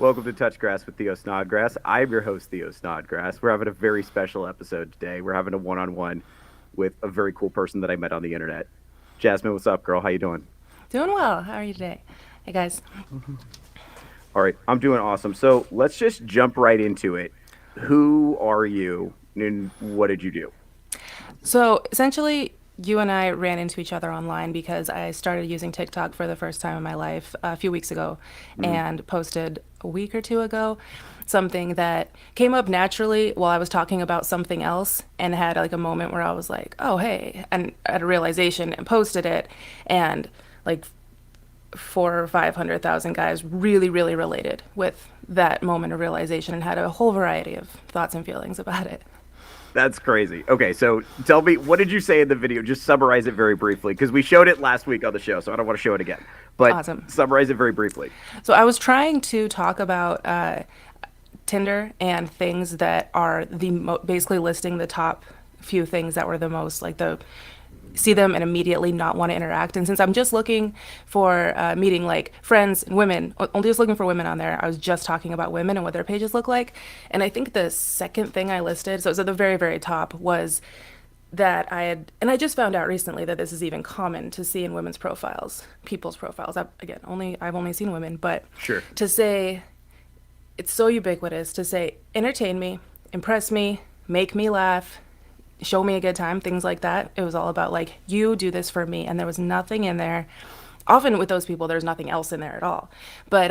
Welcome to Touch Grass with Theo Snodgrass. I'm your host, Theo Snodgrass. We're having a very special episode today. We're having a one-on-one with a very cool person that I met on the internet. Jasmine, what's up, girl? How you doing? Doing well. How are you today? Hey, guys. All right, I'm doing awesome. So let's just jump right into it. Who are you, and what did you do? So essentially, you and I ran into each other online because I started using TikTok for the first time in my life a few weeks ago Mhm. and posted a week or two ago something that came up naturally while I was talking about something else and had like a moment where I was like, oh, hey, and I had a realization and posted it. And like four or 500,000 guys really, really related with that moment of realization and had a whole variety of thoughts and feelings about it. That's crazy. Okay, so tell me, what did you say in the video? Just summarize it very briefly, because we showed it last week on the show, so I don't want to show it again. But Awesome. summarize it very briefly. So I was trying to talk about Tinder and things that are basically listing the top few things that were the most like the see them and immediately not want to interact. And since I'm just looking for meeting like friends and women, only just looking for women on there, I was just talking about women and what their pages look like. And I think the second thing I listed, so it's at the very, very top, was that I had, and I just found out recently that this is even common to see in women's profiles, people's profiles. I've only seen women, but Sure. to say it's so ubiquitous to say entertain me, impress me, make me laugh, show me a good time, things like that. It was all about like, you do this for me. And there was nothing in there. Often with those people, there's nothing else in there at all. But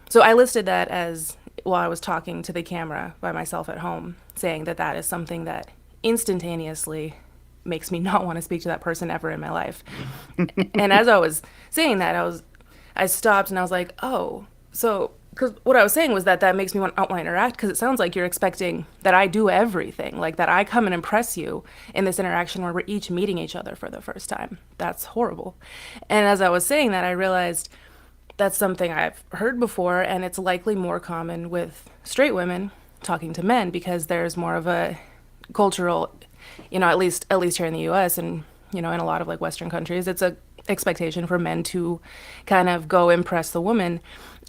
so I listed that as while I was talking to the camera by myself at home, saying that that is something that instantaneously makes me not want to speak to that person ever in my life. And as I was saying that, I stopped and I was like, oh, so because what I was saying was that that makes me not want to interact because it sounds like you're expecting that I do everything, like that I come and impress you in this interaction where we're each meeting each other for the first time. That's horrible. And as I was saying that, I realized that's something I've heard before, and it's likely more common with straight women talking to men because there's more of a cultural, at least here in the U.S. and in a lot of like Western countries, it's a expectation for men to kind of go impress the woman,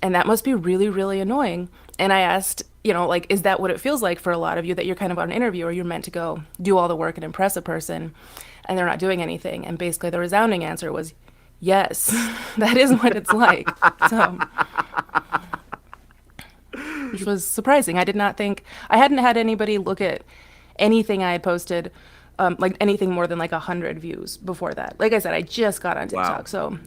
and that must be really, really annoying. And I asked, like, is that what it feels like for a lot of you that you're kind of on an interview or you're meant to go do all the work and impress a person, and they're not doing anything? And basically, the resounding answer was yes, that is what it's like. So, which was surprising. I did not think I hadn't had anybody look at anything I had posted, like anything more than like 100 views before that. Like I said, I just got on Wow. TikTok, so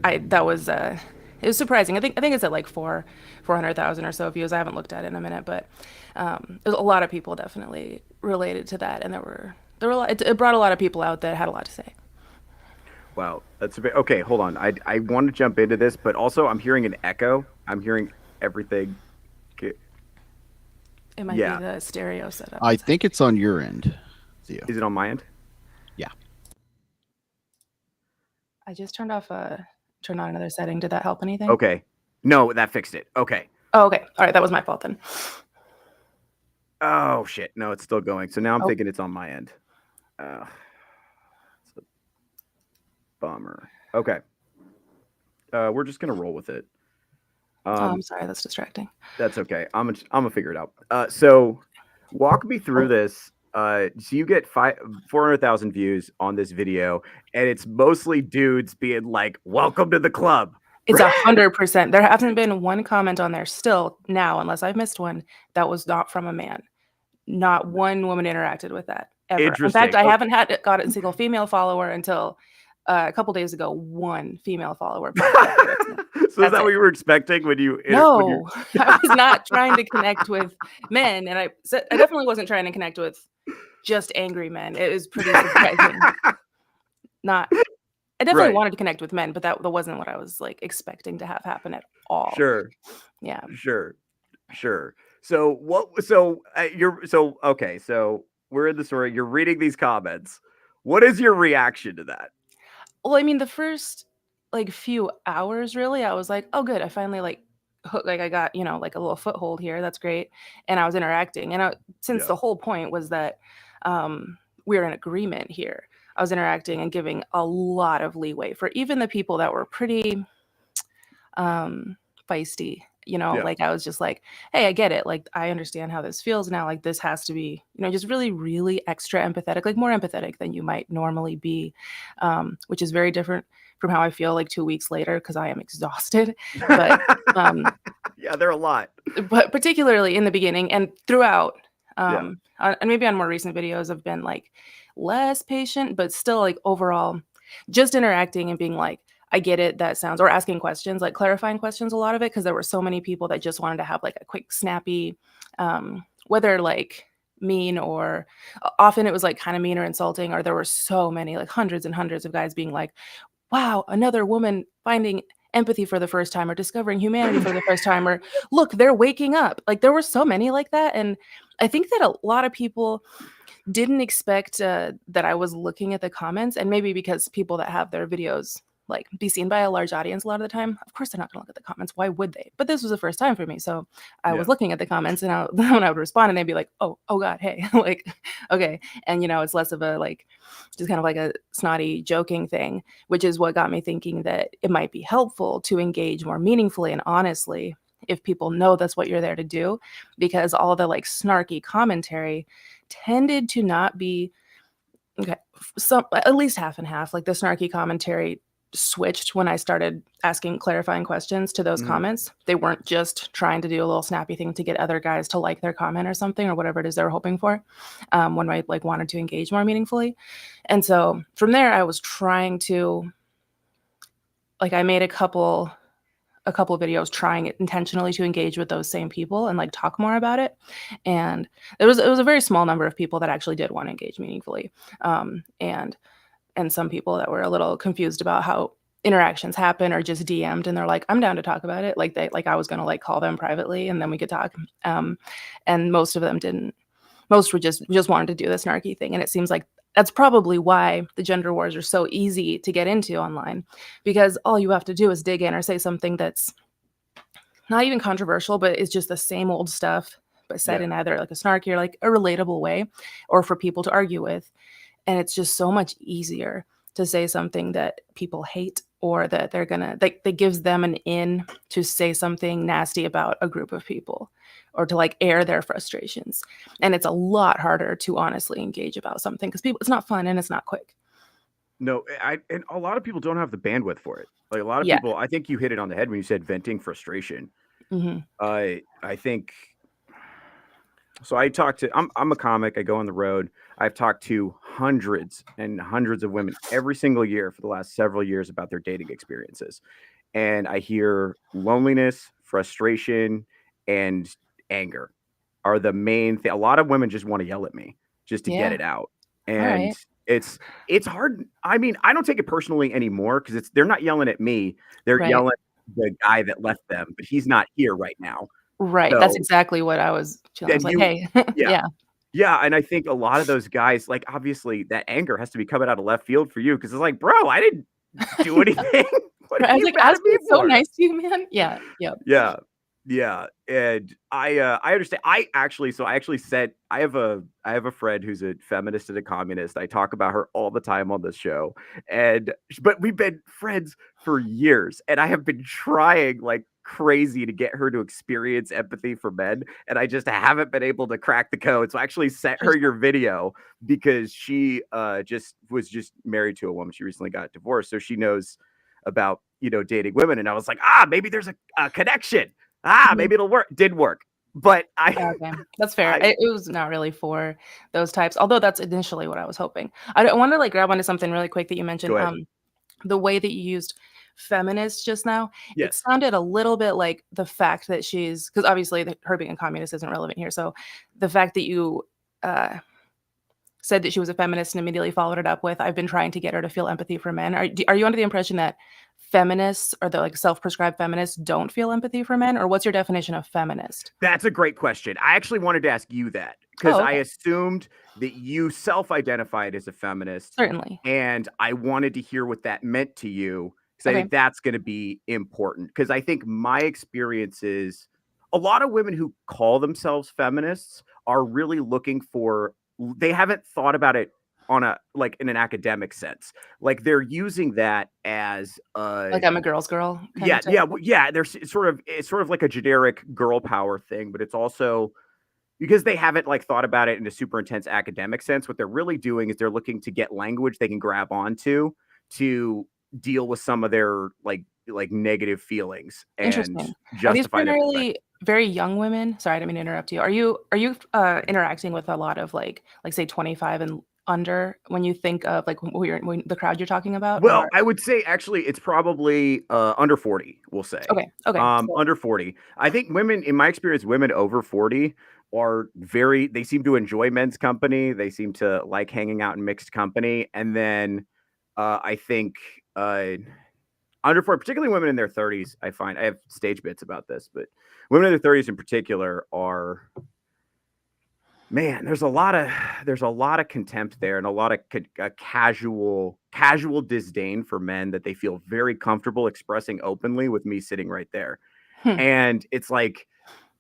I that was it was surprising. I think it's at like 400,000 or so views. I haven't looked at it in a minute, but there's a lot of people definitely related to that, and there were a lot, it brought a lot of people out that had a lot to say. Wow. That's a bit okay. Hold on. I want to jump into this, but also I'm hearing an echo. I'm hearing everything. It might be Yeah. the stereo setup. I think it's on your end, Theo. Is it on my end? Yeah. I just turned on another setting. Did that help anything? Okay. No, that fixed it. Okay. Oh, okay. All right, that was my fault then. Oh shit. No, it's still going. So now I'm Oh, thinking it's on my end. Uh, it's a bummer. Okay. We're just gonna roll with it. oh, I'm Um, sorry. That's distracting. that's okay. I'm gonna figure it out. So walk me through this. So you get 400,000 views on this video, and it's mostly dudes being like, "Welcome to the club." It's 100%. There hasn't been one comment on there still now, unless I've missed one, that was not from a man. Not one woman interacted with that ever. In fact, Interesting. I Oh, haven't got a single female follower until a couple days ago. One female follower popped up there. So so is that's that what it. you were expecting when you? No, I was not trying to connect with men, and I definitely wasn't trying to connect with just angry men. It was pretty surprising. Not I definitely Right. wanted to connect with men, but that wasn't what I was like expecting to have happen at all. Sure. Yeah. Sure. Sure. So what? So you're so okay. So we're in the story. You're reading these comments. What is your reaction to that? Well, I mean, the first like few hours, really, I was like, oh, good. I finally like I got like a little foothold here. That's great. And I was interacting, and since Yeah. the whole point was that we were in agreement here, I was interacting and giving a lot of leeway for even the people that were pretty um, feisty Yeah. like I was just like, hey, I get it. Like, I understand how this feels now. Like, this has to be, just really, really extra empathetic, like more empathetic than you might normally be, which is very different from how I feel like 2 weeks later because I am exhausted. But Yeah, they're a lot. but particularly in the beginning and throughout, Yeah. and maybe on more recent videos, I've been like less patient, but still like overall, just interacting and being like, I get it. That sounds, or asking questions, like clarifying questions, a lot of it, because there were so many people that just wanted to have like a quick, snappy, whether like mean or often it was like kind of mean or insulting, or there were so many, like hundreds and hundreds of guys being like, wow, another woman finding empathy for the first time or discovering humanity for the first time, or look, they're waking up. Like there were so many like that. And I think that a lot of people didn't expect that I was looking at the comments, and maybe because people that have their videos like be seen by a large audience a lot of the time, of course they're not gonna look at the comments. Why would they? But this was the first time for me. So I Yeah. was looking at the comments and when I would respond and they'd be like, oh God, hey, like, okay. And it's less of a like just kind of like a snotty joking thing, which is what got me thinking that it might be helpful to engage more meaningfully and honestly if people know that's what you're there to do, because all the like snarky commentary tended to not be okay. Some at least half and half. Like the snarky commentary switched when I started asking clarifying questions to those Mhm. comments. They weren't just trying to do a little snappy thing to get other guys to like their comment or something or whatever it is they were hoping for. When I like wanted to engage more meaningfully, and so from there I was trying to like I made a couple of videos trying intentionally to engage with those same people and like talk more about it. And it was a very small number of people that actually did want to engage meaningfully. And some people that were a little confused about how interactions happen or just DM'd and they're like, I'm down to talk about it. Like I was gonna like call them privately and then we could talk. And most of them didn't. Most were just wanted to do this snarky thing. And it seems like that's probably why the gender wars are so easy to get into online, because all you have to do is dig in or say something that's not even controversial, but it's just the same old stuff, but said Yeah. in either like a snarky or like a relatable way, or for people to argue with. And it's just so much easier to say something that people hate, or that they're gonna like that gives them an in to say something nasty about a group of people, or to like air their frustrations. And it's a lot harder to honestly engage about something because people, it's not fun and it's not quick. No, and a lot of people don't have the bandwidth for it. Like a lot of Yeah. people, I think you hit it on the head when you said venting frustration. Hmm. I think so. I'm a comic. I go on the road. I've talked to hundreds and hundreds of women every single year for the last several years about their dating experiences. And I hear loneliness, frustration, and anger are the main thing. A lot of women just want to yell at me just to get Yeah. it out. All And right. it's hard. I mean, I don't take it personally anymore because they're not yelling at me. They're Right. yelling at the guy that left them, but he's not here right now. Right. That's So exactly what I was feeling. I was then like, you hey, yeah. yeah. Yeah, and I think a lot of those guys, like, obviously, that anger has to be coming out of left field for you because it's like, "Bro, I didn't do anything. What Right. are I was you like, mad at Ashley me is so for?" nice to you, man. Yeah. Yep. Yeah. Yeah, and I understand. I actually said I have a friend who's a feminist and a communist. I talk about her all the time on this show, but we've been friends for years, and I have been trying like crazy to get her to experience empathy for men, and I just haven't been able to crack the code. So I actually sent her your video because she just married to a woman. She recently got divorced, so she knows about dating women, and I was like, maybe there's a connection. Mhm. Maybe it'll work. Did work. But Okay, that's fair. I It was not really for those types, although that's initially what I was hoping. I want to like grab onto something really quick that you mentioned. go ahead. The way that you used feminist just now, it Yes. sounded a little bit like the fact that she's because obviously her being a communist isn't relevant here. So the fact that you uh, said that she was a feminist and immediately followed it up with, "I've been trying to get her to feel empathy for men." Are you under the impression that feminists or the like self-prescribed feminists don't feel empathy for men, or what's your definition of feminist? That's a great question. I actually wanted to ask you that because Oh, I okay, assumed that you self-identified as a feminist, certainly. and I wanted to hear what that meant to you because I Okay, think that's going to be important. Because I think my experience is a lot of women who call themselves feminists are really looking for. They haven't thought about it on a like in an academic sense. Like they're using that as Like I'm a girl's girl kind yeah, of yeah, thing. yeah. There's it's sort of like a generic girl power thing, but it's also because they haven't like thought about it in a super intense academic sense. What they're really doing is they're looking to get language they can grab onto to deal with some of their like negative feelings and Interesting. Are these justify their perspective. primarily very young women? Sorry, I didn't mean to interrupt you. Are you interacting with a lot of like say 25 and under when you think of like when the crowd you're talking about? Well, Or I would say actually it's probably under 40, we'll say. okay, okay, so Under 40. I think women, in my experience, women over 40 are they seem to enjoy men's company. They seem to like hanging out in mixed company. And then I think under 40, particularly women in their 30s, I find I have stage bits about this, but women in their 30s in particular are man, there's a lot of contempt there and a lot of casual disdain for men that they feel very comfortable expressing openly with me sitting right there. hmm, And it's like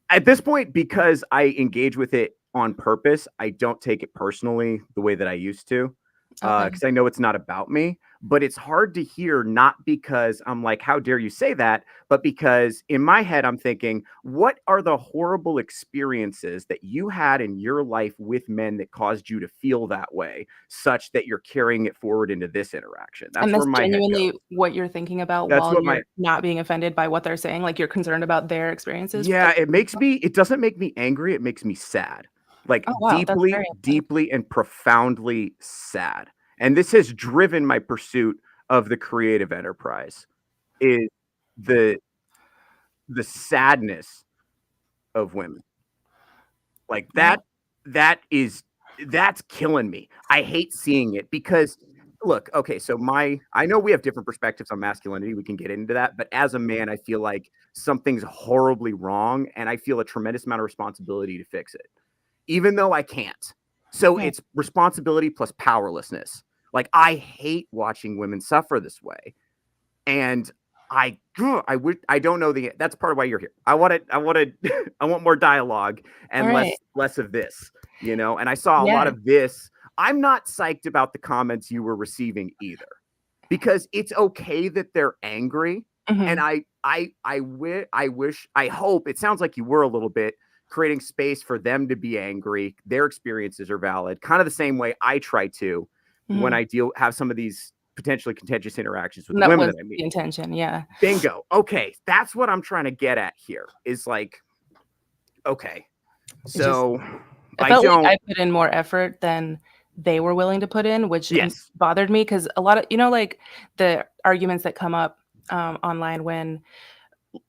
at this point, because I engage with it on purpose, I don't take it personally the way that I used to, okay. because I know it's not about me. But it's hard to hear, not because I'm like, how dare you say that, but because in my head, I'm thinking, what are the horrible experiences that you had in your life with men that caused you to feel that way, such that you're carrying it forward into this interaction? And That's where that's my head genuinely goes. what you're thinking about That's while what my you're not being offended by what they're saying, like you're concerned about their experiences? Yeah, Like, it doesn't make me angry, it makes me sad. Like oh wow, that's deeply, very upsetting. deeply and profoundly sad. And this has driven my pursuit of the creative enterprise is the the sadness of women. Like Well, that is that's killing me. I hate seeing it because look, okay, so I know we have different perspectives on masculinity. We can get into that, but as a man, I feel like something's horribly wrong and I feel a tremendous amount of responsibility to fix it, even though I can't. So yeah. it's responsibility plus powerlessness. Like I hate watching women suffer this way. And I don't know that's part of why you're here. I want more dialogue All and right. less of this, you know. And I saw a lot Yeah. of this. I'm not psyched about the comments you were receiving either, because it's okay that they're angry. And Mhm. I wish I hope it sounds like you were a little bit creating space for them to be angry. Their experiences are valid, kind of the same way I try to when Mhm. I have some of these potentially contentious interactions with And the that women was that I the meet. intention, yeah. Bingo. Okay, that's what I'm trying to get at here. Is like, okay, It just so it I felt like don't. I put in more effort than they were willing to put in, which Yes. bothered me because a lot of like, the arguments that come up, online when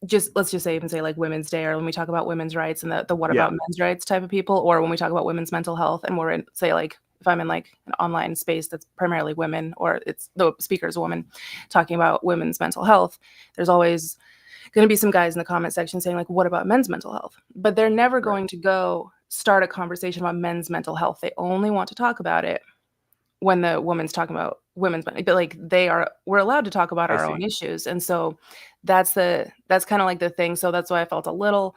just let's just say even say, like, Women's Day or when we talk about women's rights and the "what Yeah. about men's rights" type of people, or when we talk about women's mental health and we're in say, like, if I'm in, like, an online space that's primarily women or it's the speaker's a woman talking about women's mental health, there's always gonna be some guys in the comment section saying, like, "What about men's mental health?" But they're never Right. going to go start a conversation about men's mental health. They only want to talk about it when the woman's talking about women's money, but, like, we're allowed to talk about I our own see. issues, and so that's kinda like the thing, so that's why I felt a little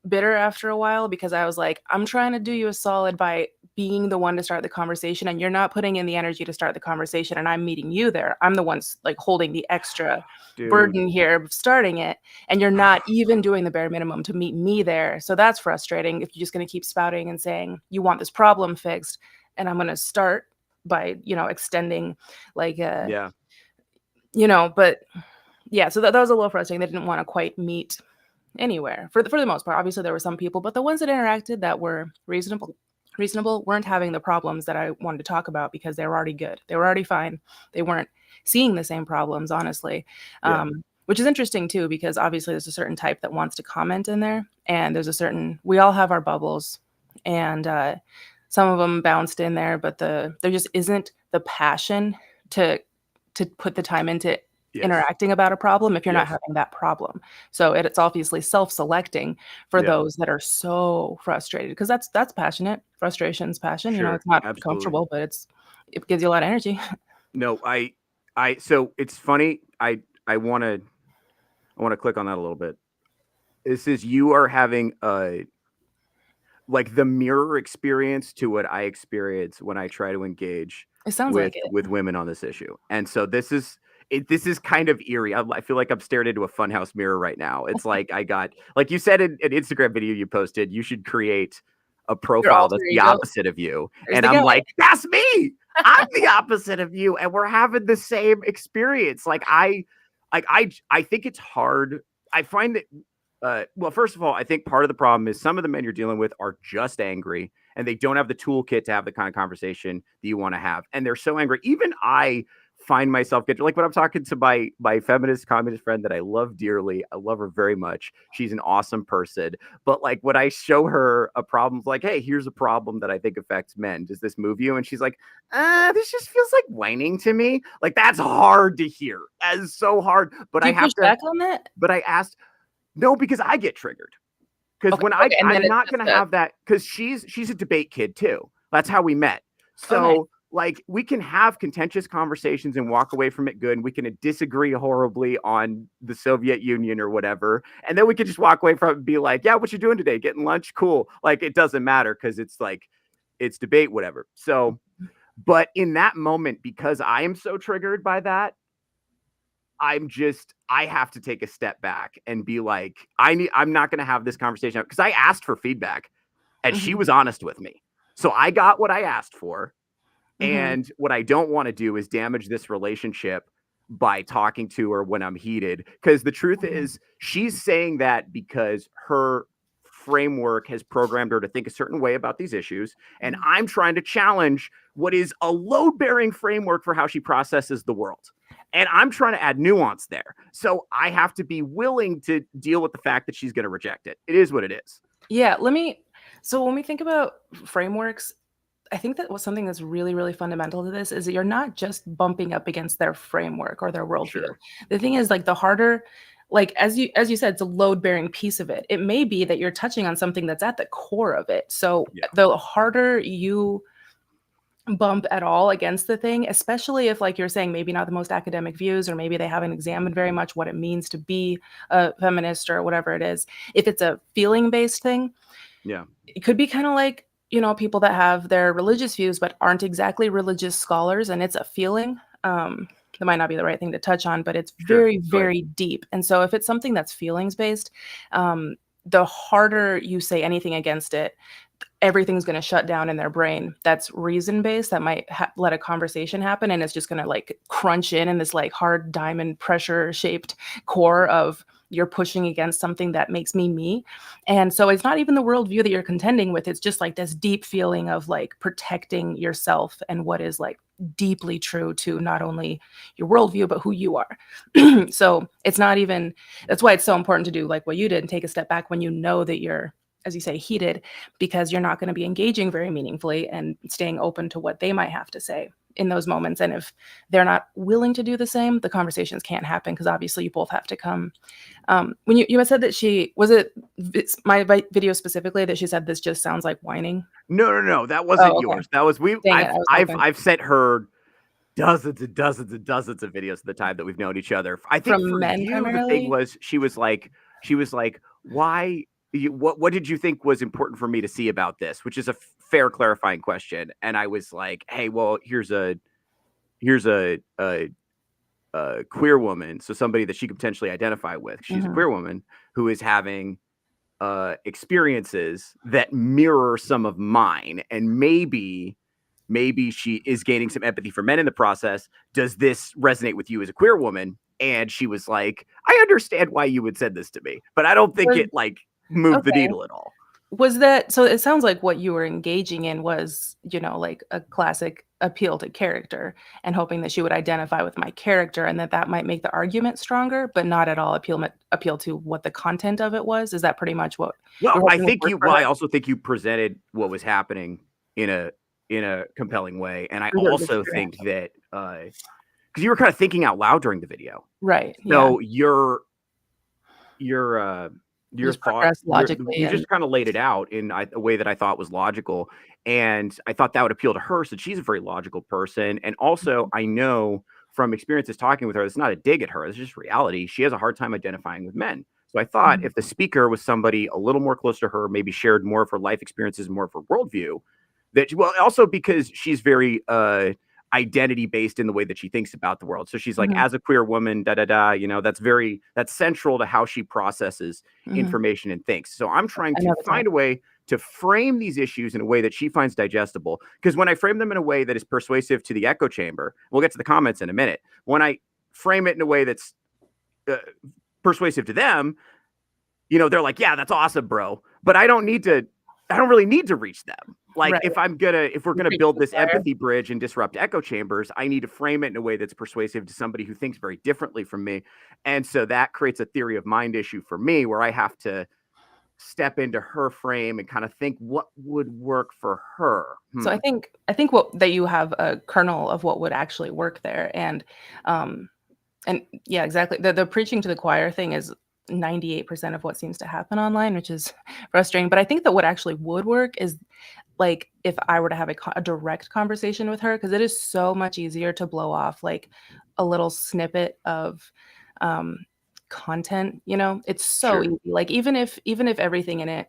bitter after a while because I was like, "I'm trying to do you a solid by being the one to start the conversation, and you're not putting in the energy to start the conversation, and I'm meeting you there. I'm the ones, like, holding the extra Dude. burden here of starting it, and you're not even doing the bare minimum to meet me there, so that's frustrating if you're just gonna keep spouting and saying, 'You want this problem fixed,' and I'm gonna start by, extending, like, Yeah. but yeah, so that was a little frustrating. They didn't wanna quite meet anywhere for the most part. Obviously, there were some people, but the ones that interacted that were reasonable weren't having the problems that I wanted to talk about because they were already good. They were already fine. They weren't seeing the same problems, honestly, Yeah. which is interesting too because obviously there's a certain type that wants to comment in there, and there's a certain we all have our bubbles, and some of them bounced in there, but there just isn't the passion to put the time into Yes. interacting about a problem if you're not Yes. having that problem. So it's obviously self-selecting for Yeah. those that are so frustrated because that's passionate. Frustration's passion, Sure. it's not Absolutely. comfortable, but it gives you a lot of energy. No, so it's funny. I want to click on that a little bit. This is you are having a like the mirror experience to what I experience when I try to engage It sounds like it. with women on this issue. And so this is kind of eerie. I feel like I'm staring into a funhouse mirror right now. It's like I got, like you said in an Instagram video you posted, you should create a Your profile alter that's the ego. opposite of you. There's And the I'm guy. like, that's me. I'm the opposite of you. And we're having the same experience. I think it's hard. I find that, well, first of all, I think part of the problem is some of the men you're dealing with are just angry and they don't have the toolkit to have the kind of conversation that you want to have. And they're so angry. Even I find myself getting, like when I'm talking to my feminist communist friend that I love dearly. I love her very much. She's an awesome person. But like when I show her a problem, like, hey, here's a problem that I think affects men. Does this move you? And she's like, this just feels like whining to me. Like that's hard to hear. That is so hard. But Do I you have push to, back on that? but I asked, no, because I get triggered. Because Okay, when okay, and then I'm it's not just going to have that, because she's a debate kid too. That's how we met. So nice. like we can have contentious conversations and walk away from it good. And we can disagree horribly on the Soviet Union or whatever. And then we can just walk away from it and be like, yeah, what you doing today? Getting lunch? Cool. Like it doesn't matter because it's like, it's debate, whatever. So, but in that moment, because I am so triggered by that, I have to take a step back and be like, I'm not going to have this conversation because I asked for feedback and she was honest with me. So I got what I asked for. And what I don't want to do is damage this relationship by talking to her when I'm heated. Because the truth is, she's saying that because her framework has programmed her to think a certain way about these issues. And I'm trying to challenge what is a load-bearing framework for how she processes the world. And I'm trying to add nuance there. So I have to be willing to deal with the fact that she's going to reject it. It is what it is. Yeah, so when we think about frameworks, I think that was something that's really, really fundamental to this is that you're not just bumping up against their framework or their worldview. Sure. The thing is, like, the harder, like as you said, it's a load-bearing piece of it. It may be that you're touching on something that's at the core of it. So the harder you bump at all against the thing, especially if, like you're saying, maybe not the most academic views, or maybe they haven't examined very much what it means to be a feminist or whatever it is. If it's a feeling-based thing, it could be kind of like, people that have their religious views but aren't exactly religious scholars, and it's a feeling. That might not be the right thing to touch on, but it's very, very deep. And so if it's something that's feelings-based, the harder you say anything against it, everything's going to shut down in their brain. That's reason-based. That might let a conversation happen, and it's just going to like crunch in this like hard diamond pressure-shaped core of you're pushing against something that makes me. And so it's not even the worldview that you're contending with. It's just like this deep feeling of like protecting yourself and what is like deeply true to not only your worldview, but who you are. So it's not even, that's why it's so important to do like what you did and take a step back when you know that you're, as you say, heated, because you're not going to be engaging very meaningfully and staying open to what they might have to say in those moments. And if they're not willing to do the same, the conversations can't happen, because obviously you both have to come. When you had said that my video specifically, that she said this just sounds like whining? No. That wasn't yours. That was, I've sent her dozens and dozens and dozens of videos at the time that we've known each other. I think From for men you, primarily? the thing was, she was like, why, what did you think was important for me to see about this? Which is a fair clarifying question. And I was like, hey, well, here's a queer woman. So somebody that she could potentially identify with. She's a queer woman who is having experiences that mirror some of mine. And maybe she is gaining some empathy for men in the process. Does this resonate with you as a queer woman? And she was like, I understand why you would send this to me, but I don't think it like moved the needle at all. Was that, so it sounds like what you were engaging in was, like a classic appeal to character and hoping that she would identify with my character, and that might make the argument stronger, but not at all appeal to what the content of it was. Is that pretty much what? Well, I also think you presented what was happening in a compelling way. And I also think that, because you were kind of thinking out loud during the video. Right. So your thought logically, you just kind of laid it out in a way that I thought was logical, and I thought that would appeal to her, since she's a very logical person. And also, I know from experiences talking with her, it's not a dig at her, it's just reality. She has a hard time identifying with men. So I thought if the speaker was somebody a little more close to her, maybe shared more of her life experiences, more of her worldview, that, well, also because she's very identity based in the way that she thinks about the world. So she's like, Mhm. as a queer woman, that's central to how she processes information and thinks. So I'm trying I to know the find type. a way to frame these issues in a way that she finds digestible. Because when I frame them in a way that is persuasive to the echo chamber, we'll get to the comments in a minute. When I frame it in a way that's persuasive to them, they're like, yeah, that's awesome, bro. But I don't really need to reach them. Like, Right. if we're gonna Preach build to the this choir. empathy bridge and disrupt echo chambers, I need to frame it in a way that's persuasive to somebody who thinks very differently from me. And so that creates a theory of mind issue for me, where I have to step into her frame and kind of think what would work for her. So I think what that you have a kernel of what would actually work there, and yeah, exactly. The preaching to the choir thing is 98% of what seems to happen online, which is frustrating. But I think that what actually would work is like if I were to have a direct conversation with her, because it is so much easier to blow off like a little snippet of um, content. It's so Sure. easy. Like even if everything in it,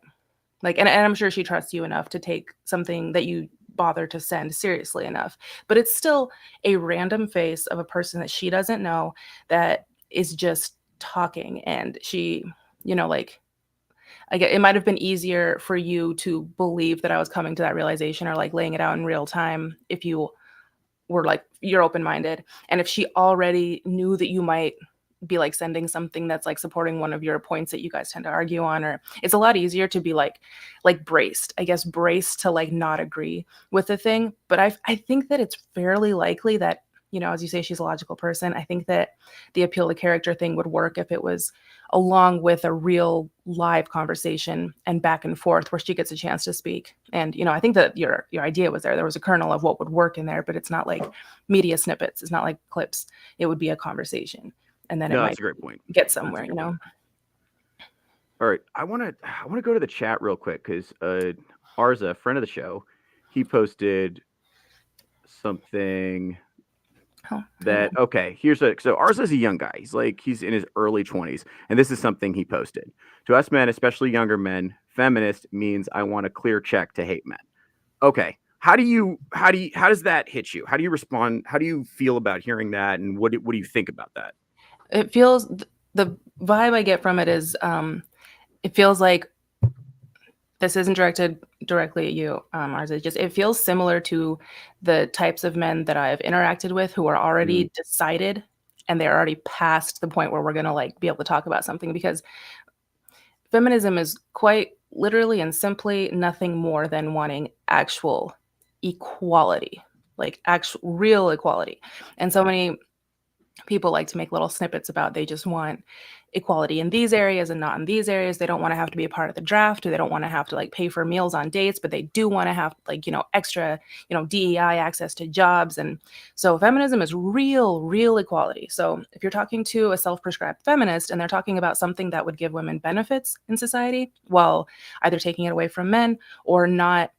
like, and I'm sure she trusts you enough to take something that you bother to send seriously enough, but it's still a random face of a person that she doesn't know that is just talking, and she, like, I get it might have been easier for you to believe that I was coming to that realization or like laying it out in real time if you were like you're open-minded, and if she already knew that you might be like sending something that's like supporting one of your points that you guys tend to argue on, or it's a lot easier to be like braced, I guess, braced to like not agree with the thing. But I think that it's fairly likely that, as you say, she's a logical person. I think that the appeal to character thing would work if it was along with a real live conversation and back and forth where she gets a chance to speak. And, I think that your idea was there. There was a kernel of what would work in there, but it's not like media snippets. It's not like clips. It would be a conversation. And then it No, might that's a great point. get somewhere, All right, I want to go to the chat real quick because Arza, a friend of the show, he posted something Oh, that cool. okay. So Arza's a young guy. He's in his early 20s, and this is something he posted. To us men, especially younger men, feminist means I want a clear check to hate men. Okay. How does that hit you? How do you respond? How do you feel about hearing that, and what do you think about that? It feels the vibe I get from it is it feels like this isn't directed directly at you, ours. It feels similar to the types of men that I've interacted with who are already decided and they're already past the point where we're gonna like be able to talk about something, because feminism is quite literally and simply nothing more than wanting actual equality, like actual real equality. And so many people like to make little snippets about they just want equality in these areas and not in these areas. They don't want to have to be a part of the draft, or they don't want to have to like pay for meals on dates, but they do want to have like, extra, DEI access to jobs. And so feminism is real equality. So if you're talking to a self-prescribed feminist and they're talking about something that would give women benefits in society while either taking it away from men or not,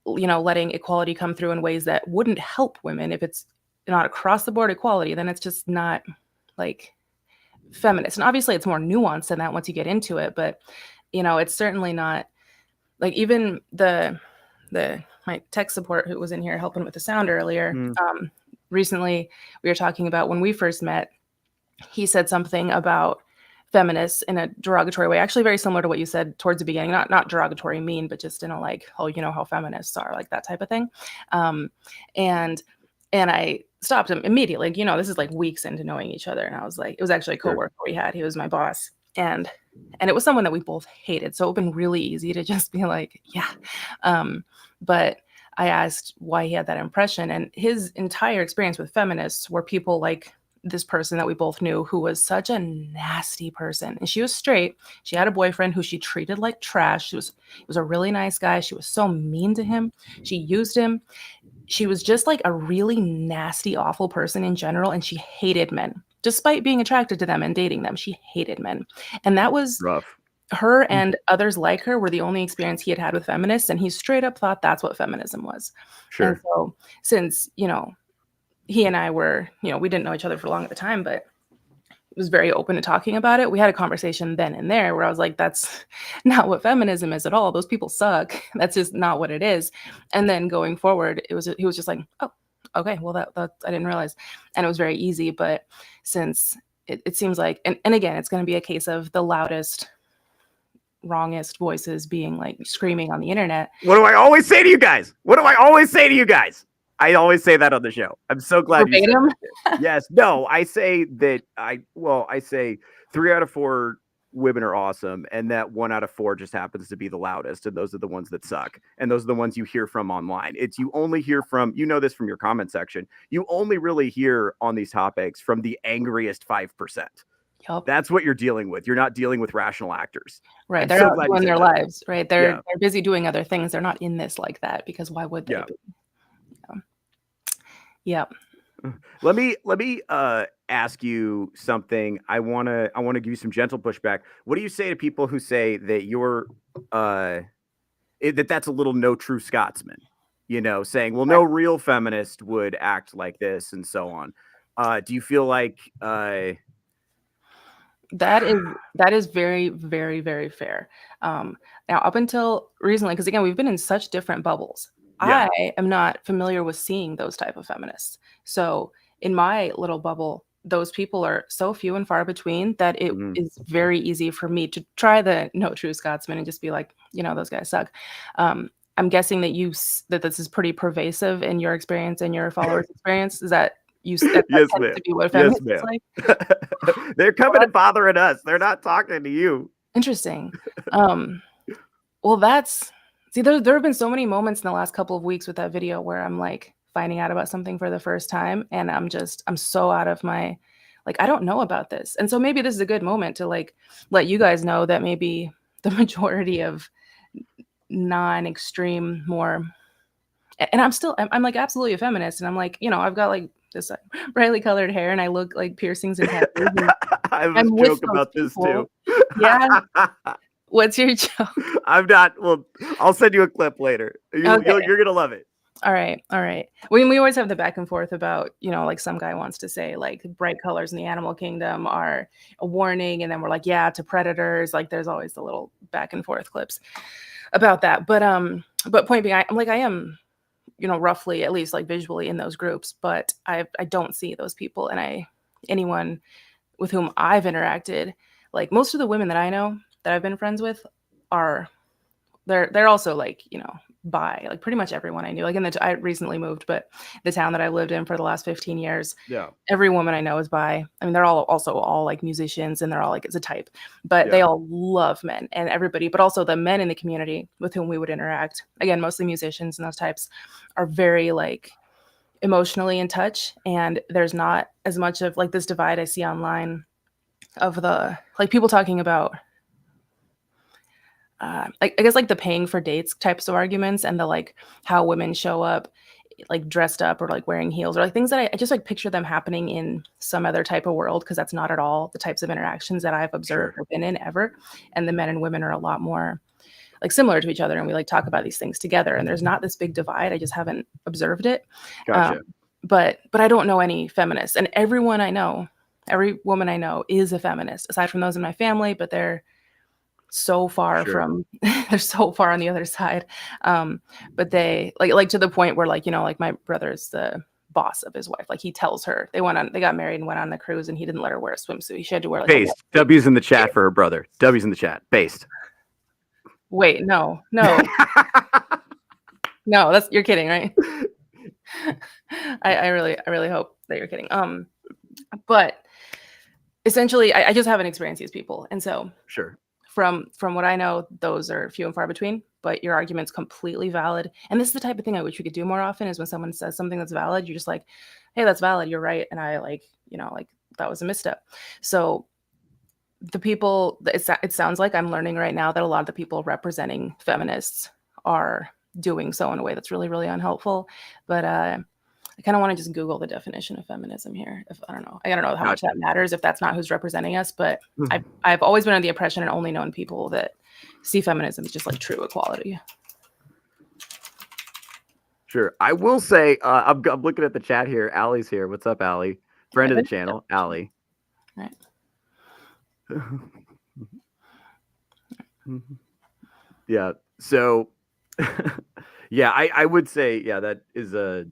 letting equality come through in ways that wouldn't help women, if it's not across the board equality, then it's just not like feminist. And obviously it's more nuanced than that once you get into it, but it's certainly not like even my tech support who was in here helping with the sound earlier. Recently we were talking about when we first met, he said something about feminists in a derogatory way, actually very similar to what you said towards the beginning, not derogatory mean, but just in a like, oh, how feminists are, like that type of thing. And I stopped him immediately. This is like weeks into knowing each other. And I was like, it was actually a coworker we had. He was my boss. And it was someone that we both hated. So it would have been really easy to just be like, yeah. But I asked why he had that impression. And his entire experience with feminists were people like this person that we both knew who was such a nasty person. And she was straight. She had a boyfriend who she treated like trash. He was a really nice guy. She was so mean to him. She used him. She was just like a really nasty, awful person in general. And she hated men, despite being attracted to them and dating them. She hated men. And that was Rough. her, and others like her were the only experience he had with feminists. And he straight up thought that's what feminism was. Sure. And so since, he and I were, we didn't know each other for long at the time, but was very open to talking about it. We had a conversation then and there where I was like, that's not what feminism is at all. Those people suck. That's just not what it is. And then going forward, he was just like, oh, Okay, well that I didn't realize, and it was very easy. But since it seems like, and again, it's going to be a case of the loudest, wrongest voices being like screaming on the internet. What do I always say to you guys? What do I always say to you guys? I always say that on the show. I'm so glad you said Verbatim? that. Yes. No, I say that I say 3 out of 4 women are awesome, and that 1 out of 4 just happens to be the loudest, and those are the ones that suck. And those are the ones you hear from online. It's you only hear from, you know this from your comment section. You only really hear on these topics from the angriest 5%. Yup. That's what you're dealing with. You're not dealing with rational actors. Right. I'm They're so not glad you doing said their that. lives, right? They're busy doing other things. They're not in this like that, because why would they Yeah. be? Yep. Let me ask you something. I wanna give you some gentle pushback. What do you say to people who say that you're that's a little no true Scotsman? You know, saying, well, no real feminist would act like this, and so on. Do you feel like that is very, very, very fair. Now, up until recently, because again, we've been in such different bubbles. Yeah. I am not familiar with seeing those type of feminists. So in my little bubble, those people are so few and far between that it is very easy for me to try the no true Scotsman and just be like, those guys suck. I'm guessing that this is pretty pervasive in your experience and your followers' experience. Is that yes, ma'am. to be what feminists Yes, ma'am. like? They're coming and bothering us. They're not talking to you. Interesting. Well, there have been so many moments in the last couple of weeks with that video where I'm like finding out about something for the first time, and I'm so out of my, like, I don't know about this. And so maybe this is a good moment to like let you guys know that maybe the majority of non-extreme, more, and I'm like absolutely a feminist, and I'm like, I've got like this brightly colored hair, and I look like piercings and tattoos. And I have a joke about this too. Yeah. What's your joke? I'm not. Well, I'll send you a clip later. You're gonna love it. All right. We always have the back and forth about, like some guy wants to say like bright colors in the animal kingdom are a warning, and then we're like, yeah, to predators. Like there's always the little back and forth clips about that. But point being, I am, roughly, at least like visually, in those groups, but I don't see those people, and anyone with whom I've interacted, like most of the women that I know that I've been friends with they're also like, bi, like pretty much everyone I knew, like I recently moved, but the town that I lived in for the last 15 years, every woman I know is bi. I mean, they're all like musicians, and they're all like, it's a type, but they all love men, and everybody, but also the men in the community with whom we would interact, again, mostly musicians and those types, are very like emotionally in touch. And there's not as much of like this divide I see online of the like people talking about I guess like the paying for dates types of arguments, and the like how women show up like dressed up or like wearing heels, or like things that I just like picture them happening in some other type of world, because that's not at all the types of interactions that I've observed or been in ever. And the men and women are a lot more like similar to each other, and we like talk about these things together, and there's not this big divide. I just haven't observed it. Gotcha. But I don't know any feminists, and every woman I know is a feminist, aside from those in my family, but they're so far from they're so far on the other side. But they like to the point where like, like my brother's the boss of his wife. Like he tells her they got married and went on the cruise, and he didn't let her wear a swimsuit. She had to wear like based. W's in the chat for her brother. W's in the chat. Based. Wait, no. No, you're kidding, right? I really hope that you're kidding. But essentially I just haven't experienced these people. And so from what I know, those are few and far between, but your argument's completely valid. And this is the type of thing I wish we could do more often, is when someone says something that's valid, you're just like, hey, that's valid. You're right. And I like, like that was a misstep. So the people, it sounds like I'm learning right now that a lot of the people representing feminists are doing so in a way that's really, really unhelpful. But I kind of want to just Google the definition of feminism here. I don't know how much that matters if that's not who's representing us. But I've always been under the impression and only known people that see feminism as just like true equality. Sure. I will say, I'm looking at the chat here. Allie's here. What's up, Allie? Friend of the channel, Allie. All right. Yeah. So, yeah, I would say, yeah, that is a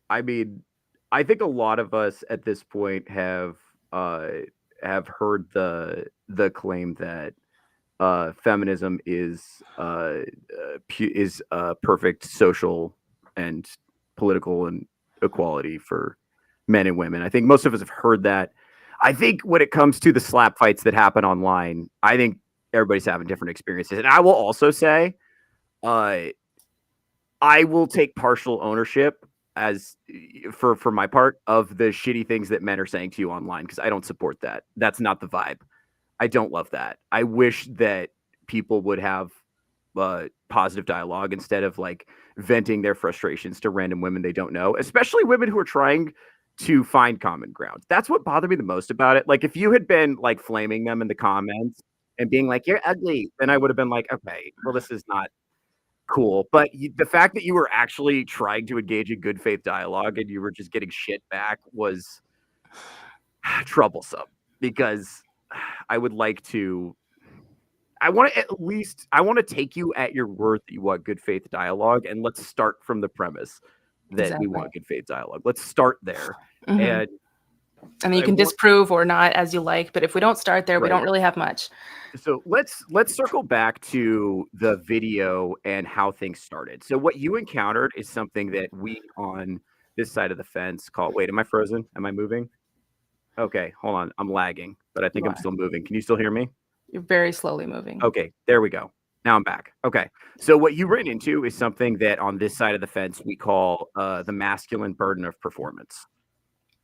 I mean, I think a lot of us at this point have heard the claim that feminism is perfect social and political and equality for men and women. I think most of us have heard that. I think when it comes to the slap fights that happen online, I think everybody's having different experiences. And I will also say, uh, I will take partial ownership as for my part of the shitty things that men are saying to you online because I don't support that. That's not the vibe. I don't love that. I wish that people would have positive dialogue instead of like venting their frustrations to random women they don't know, especially women who are trying to find common ground. That's what bothered me the most about it. Like if you had been like flaming them in the comments and being like, "You're ugly," then I would have been like, "Okay, well, this is not cool." But the fact that you were actually trying to engage in good faith dialogue and you were just getting shit back was troublesome because I would like to. I want to at least. I want to take you at your word that you want good faith dialogue, and let's start from the premise that we Exactly. want good faith dialogue. Let's start there, Mhm. and And then you I can want disprove or not as you like, but if we don't start there, we right. don't really have much. So let's circle back to the video and how things started. So what you encountered is something that we on this side of the fence call. Wait, am I frozen? Am I moving? Okay, hold on. I'm lagging, but I You think I'm are. still moving. Can you still hear me? You're very slowly moving. Okay, there we go. Now I'm back. Okay. So what you ran into is something that on this side of the fence we call the masculine burden of performance.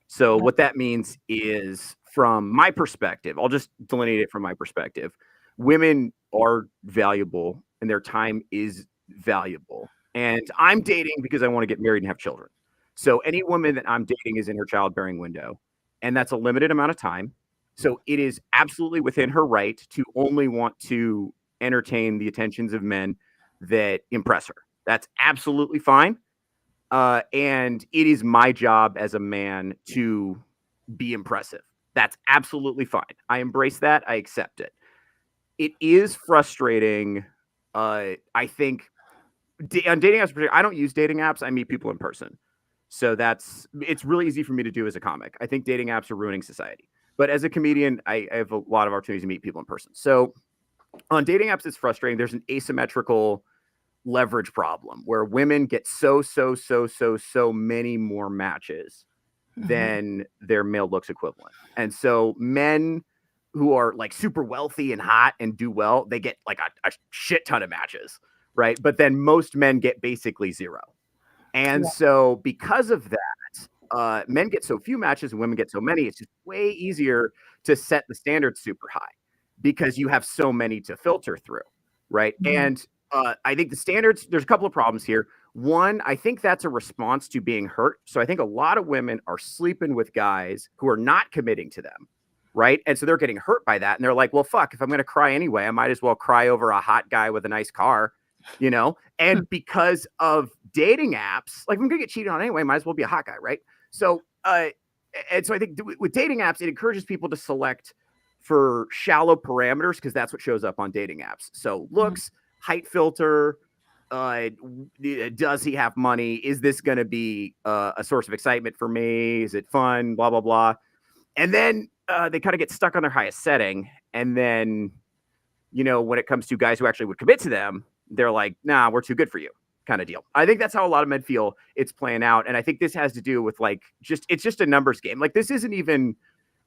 So what that means is from my perspective, I'll just delineate it from my perspective. Women are valuable and their time is valuable. And I'm dating because I want to get married and have children. So any woman that I'm dating is in her childbearing window, and that's a limited amount of time. So it is absolutely within her right to only want to entertain the attentions of men that impress her. That's absolutely fine. And it is my job as a man to be impressive. That's absolutely fine. I embrace that. I accept it. It is frustrating. I think on dating apps, I don't use dating apps. I meet people in person. So it's really easy for me to do as a comic. I think dating apps are ruining society. But as a comedian, I have a lot of opportunities to meet people in person. So on dating apps, it's frustrating. There's an asymmetrical leverage problem where women get so many more matches Mhm. than their male looks equivalent. And so men who are like super wealthy and hot and do well, they get like a shit ton of matches, right? But then most men get basically zero. And Yeah. so because of that, men get so few matches and women get so many. It's just way easier to set the standards super high because you have so many to filter through, right? Mhm. And I think the standards, there's a couple of problems here. One, I think that's a response to being hurt. So I think a lot of women are sleeping with guys who are not committing to them, right? And so they're getting hurt by that. And they're like, well, fuck, if I'm going to cry anyway, I might as well cry over a hot guy with a nice car, you know? And because of dating apps, like, if I'm going to get cheated on anyway, might as well be a hot guy, right? So, and so I think with dating apps, it encourages people to select for shallow parameters because that's what shows up on dating apps. So looks, height filter, does he have money? Is this going to be a source of excitement for me? Is it fun? Blah, blah, blah. And then they kind of get stuck on their highest setting. And then, when it comes to guys who actually would commit to them, they're like, nah, we're too good for you kind of deal. I think that's how a lot of men feel it's playing out. And I think this has to do with it's just a numbers game. Like this isn't even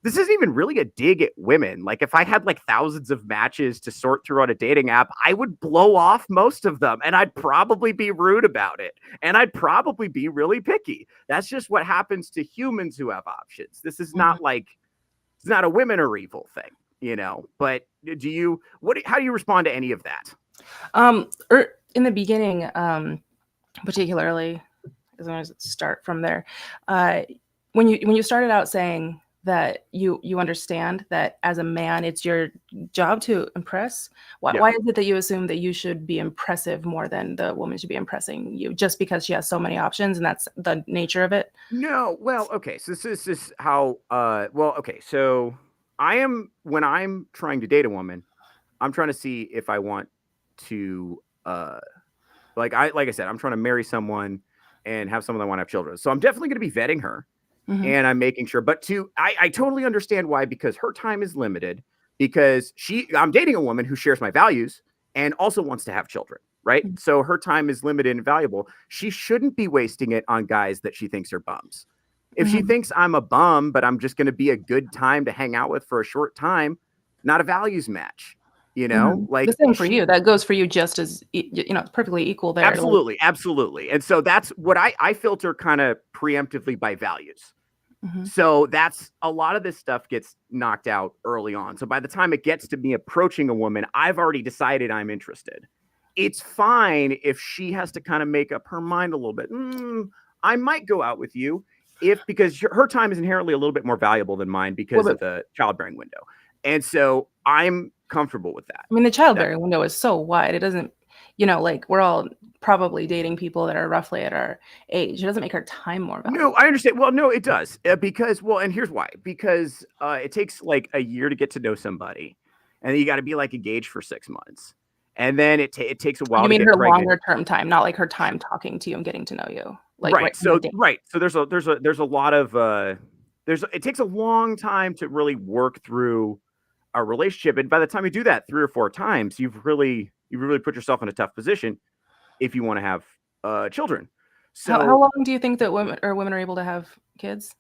really a dig at women. Like if I had like thousands of matches to sort through on a dating app, I would blow off most of them and I'd probably be rude about it. And I'd probably be really picky. That's just what happens to humans who have options. This is Mhm. not like, it's not a women are evil thing. But how do you respond to any of that? In the beginning, particularly, as long as it start from there, uh, when you started out saying that you understand that as a man, it's your job to impress. Why, Yeah. why is it that you assume that you should be impressive more than the woman should be impressing you just because she has so many options and that's the nature of it? No, well, okay. So this is how okay. So when I'm trying to date a woman, I'm trying to see if I want to like I said, I'm trying to marry someone and have someone that want to have children. So I'm definitely going to be vetting her, Mhm. and I'm making sure. But I totally understand why, because her time is limited. Because I'm dating a woman who shares my values and also wants to have children, right? Mhm. So her time is limited and valuable. She shouldn't be wasting it on guys that she thinks are bums. If she Mhm. thinks I'm a bum, but I'm just going to be a good time to hang out with for a short time, not a values match. Mhm. The Like same for you. That goes for you just as it's perfectly equal there. Like, absolutely, absolutely. And so that's what I filter kind of preemptively by values. mhm. So that's a lot of this stuff gets knocked out early on. So by the time it gets to me approaching a woman, I've already decided I'm interested. It's fine if she has to kind of make up her mind a little bit. I might go out with you because her time is inherently a little bit more valuable than mine Well, because but of the childbearing window. And so I'm comfortable with that. I mean, the That childbearing window is so wide. It doesn't, like we're all probably dating people that are roughly at our age. It doesn't make our time more No, valuable. I understand. Well, no, it does. Because, well, and here's why. Because it takes like a year to get to know somebody, and then you got to be like engaged for 6 months, and then it takes a You while to mean get her pregnant. longer term time, not like her time talking to you and getting to know you, like Right. right from the So date. right. So there's a lot of it takes a long time to really work through a relationship, and by the time you do that 3 or 4 times, you've really put yourself in a tough position if you want to have children. How So long do you think that women are able to have kids?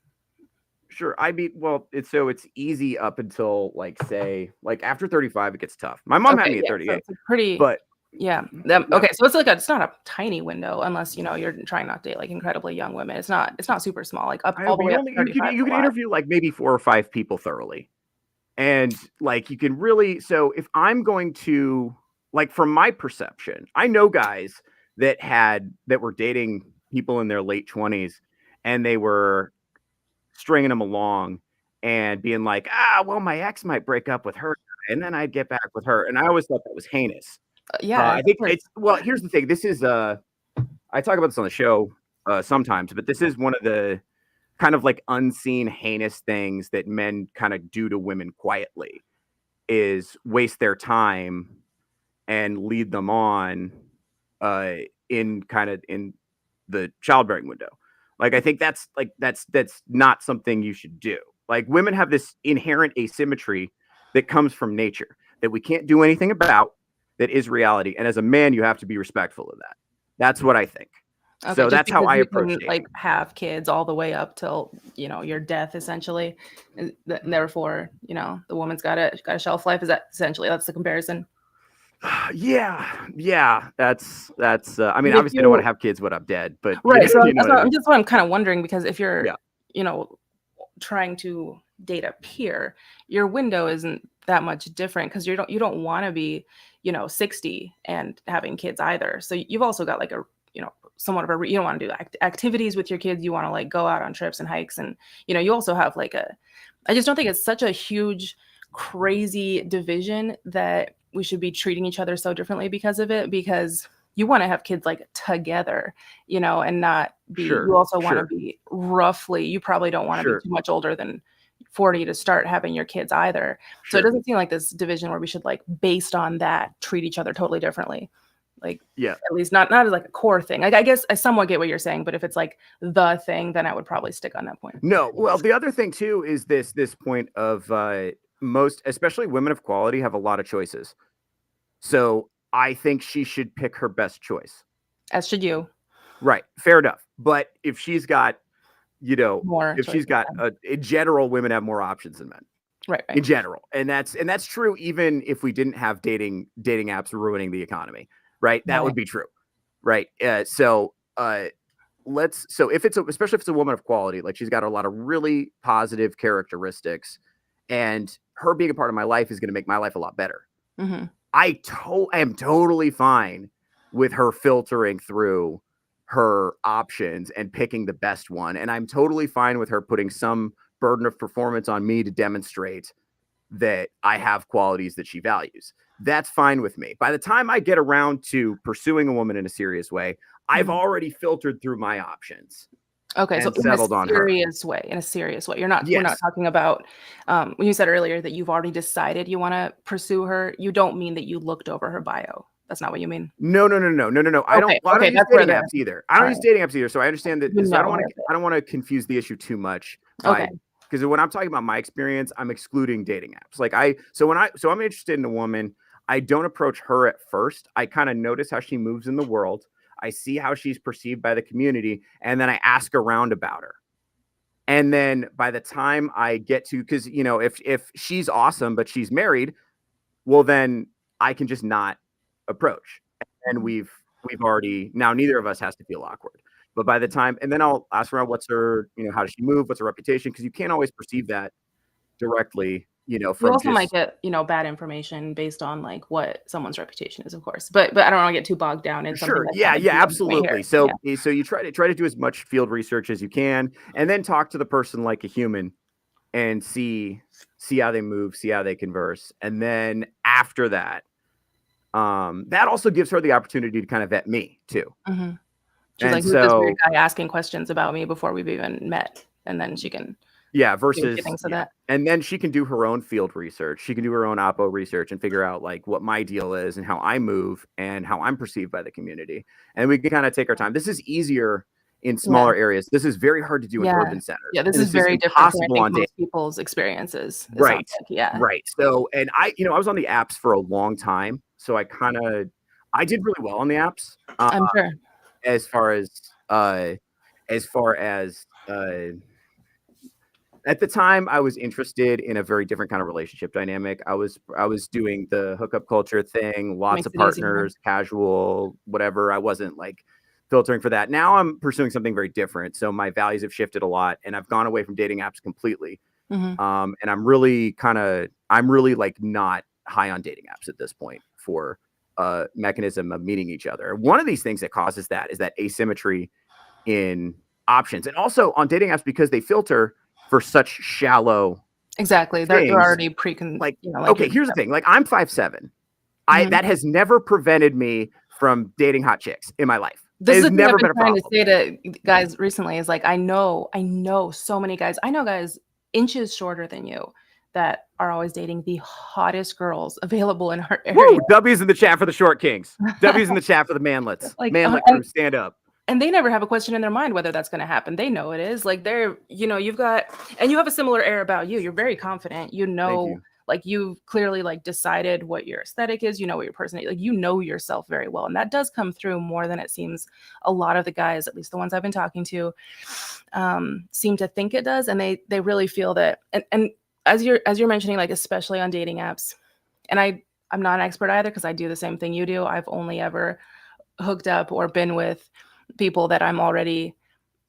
sure. I mean, well, it's easy up until like say like after 35 it gets tough. My mom had Okay, me at yeah. So 38, it's a pretty, but yeah. no, Okay, so it's not a tiny window unless you're trying not to date like incredibly young women. It's not super small. Like up I all the but way you up to only 35 is you a could lot. interview like maybe 4 or 5 people thoroughly. And like you can really so if I'm going to like from my perception, I know guys that were dating people in their late 20s and they were stringing them along and being like, well, my ex might break up with her and then I'd get back with her. And I always thought that was heinous. Yeah, I think it's it's well, here's the thing. This is I talk about this on the show sometimes, but this is one of the kind of like unseen heinous things that men kind of do to women quietly is waste their time and lead them on uh in the childbearing window. Like I think that's not something you should do. Like women have this inherent asymmetry that comes from nature that we can't do anything about, that is reality. And as a man, you have to be respectful of that. That's what I think. okay, So just that's how because I you approach can like dating. have kids all the way up till your death essentially, and therefore the woman's got a shelf life. Is that essentially that's the comparison? Yeah. That's. I mean, But if obviously, I don't want to you have kids when I'm dead, but right, so you know that's what I what I'm mean. just what I'm kind of wondering because if you're Yeah, you know trying to date a peer, your window isn't that much different because you don't want to be 60 and having kids either. So you've also got like a somewhat of a you don't want to do activities with your kids. You want to like go out on trips and hikes, and you also have like a. I just don't think it's such a huge, crazy division that we should be treating each other so differently because of it. Because you want to have kids like together, and not be. sure, You also want to sure, be roughly. You probably don't want to be sure, too much older than 40 to start having your kids either. So it sure. doesn't seem like this division where we should like based on that treat each other totally differently. Like Yeah. at least not as like a core thing. Like I guess I somewhat get what you're saying, but if it's like the thing, then I would probably stick on that point. No. Well, the other thing too is this point of most, especially women of quality, have a lot of choices. So I think she should pick her best choice. As should you. Right. Fair enough. But if she's got, More if she's choices. got, in general, women have more options than men. Right, right. In general, and that's true even if we didn't have dating apps ruining the economy, right? That Right. would be true, right? So if especially if it's a woman of quality, like she's got a lot of really positive characteristics, and her being a part of my life is going to make my life a lot better. Mhm. I am totally fine with her filtering through her options and picking the best one, and I'm totally fine with her putting some burden of performance on me to demonstrate that I have qualities that she values. That's fine with me. By the time I get around to pursuing a woman in a serious way, I've Mhm. already filtered through my options Okay, so and settled on her. in a serious way. We're not Yes. talking about when you said earlier that you've already decided you want to pursue her, you don't mean that you looked over her bio. That's not what you mean. No. I don't Okay, use that's where dating apps either. I don't use dating apps either. So I understand that. So I don't want to confuse the issue too much by because when I'm talking about my experience, I'm excluding dating apps. Like so I'm interested in a woman. I don't approach her at first. I kind of notice how she moves in the world. I see how she's perceived by the community, and then I ask around about her. And then by the time I get to, because if she's awesome but she's married, well then I can just not approach. And we've already now neither of us has to feel awkward. But by the time, and then I'll ask around what's her, how does she move? What's her reputation? Because you can't always perceive that directly, You from also might just get, bad information based on like what someone's reputation is, of course. But I don't want to get too bogged down in something sure. that's Yeah, kind of deep absolutely. here. So you try to do as much field research as you can, and then talk to the person like a human and see how they move, see how they converse. And then after that, that also gives her the opportunity to kind of vet me too. Mm-hmm. She's And like, who's this weird guy asking questions about me before we've even met? And then she can versus that. And then she can do her own field research. She can do her own oppo research and figure out like what my deal is and how I move and how I'm perceived by the community. And we can kind of take our time. This is easier in smaller areas. This is very hard to do in urban centers. Yeah, this is very different from most people's experiences. Right. Like, Right. So, and I was on the apps for a long time. So I did really well on the apps. I'm sure. As far as at the time, I was interested in a very different kind of relationship dynamic. I was doing the hookup culture thing, lots of partners, casual, whatever. I wasn't like filtering for that. Now I'm pursuing something very different. So my values have shifted a lot, and I've gone away from dating apps completely. Mm-hmm. And I'm really like not high on dating apps at this point for mechanism of meeting each other. One of these things that causes that is that asymmetry in options, and also on dating apps because they filter for such shallow they're already okay, here's the thing, like I'm 5'7". That has never prevented me from dating hot chicks in my life. This is never been a problem. Trying to say to guys recently is like, I know so many guys. I know guys inches shorter than you that are always dating the hottest girls available in our area. Woo! W's in the chat for the short kings. W's in the chat for the manlets. Manlet crew, stand up. And they never have a question in their mind whether that's going to happen. They know it is. Like they're, you have a similar air about you. You're very confident. Like you've clearly like decided what your aesthetic is. You know what your personality, like you know yourself very well. And that does come through more than it seems a lot of the guys, at least the ones I've been talking to, seem to think it does. And they really feel that. And as you're mentioning, like, especially on dating apps, and I'm not an expert either because I do the same thing you do. I've only ever hooked up or been with people that I'm already,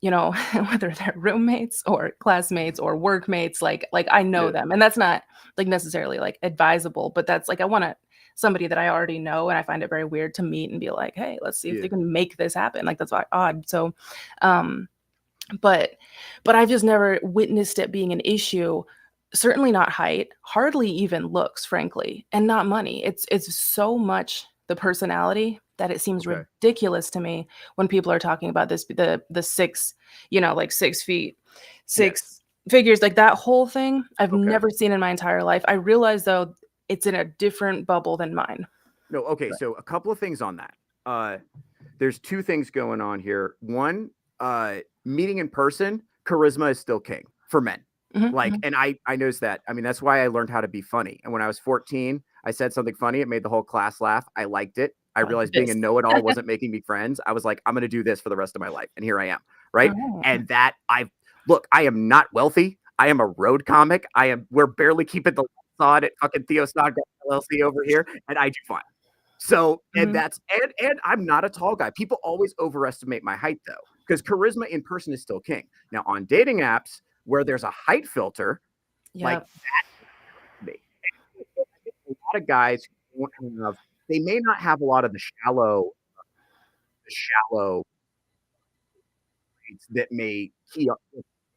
whether they're roommates or classmates or workmates, like I know them. And that's not like necessarily like advisable, but that's like, I want somebody that I already know. And I find it very weird to meet and be like, hey, let's see if they can make this happen. Like that's odd. So, but I've just never witnessed it being an issue. Certainly not height, hardly even looks, frankly, and not money. It's so much the personality that it seems ridiculous to me when people are talking about this, the 6, like 6 feet, 6 figures, like that whole thing. I've never seen in my entire life. I realize though, it's in a different bubble than mine. No. Okay. So a couple of things on that. There's 2 things going on here. One, meeting in person, charisma is still king for men. Mm-hmm. And I noticed that. I mean, that's why I learned how to be funny. And when I was 14, I said something funny. It made the whole class laugh. I liked it. I realized being a know-it-all wasn't making me friends. I was like, I'm going to do this for the rest of my life. And here I am. Right. Oh. And that I am not wealthy. I am a road comic. We're barely keeping the lights on at fucking Theo Snodgrass LLC over here. And I do fine. So, and that's, and I'm not a tall guy. People always overestimate my height though, because charisma in person is still king. Now on dating apps where there's a height filter, like that, a lot of guys they may not have a lot of the shallow that may key up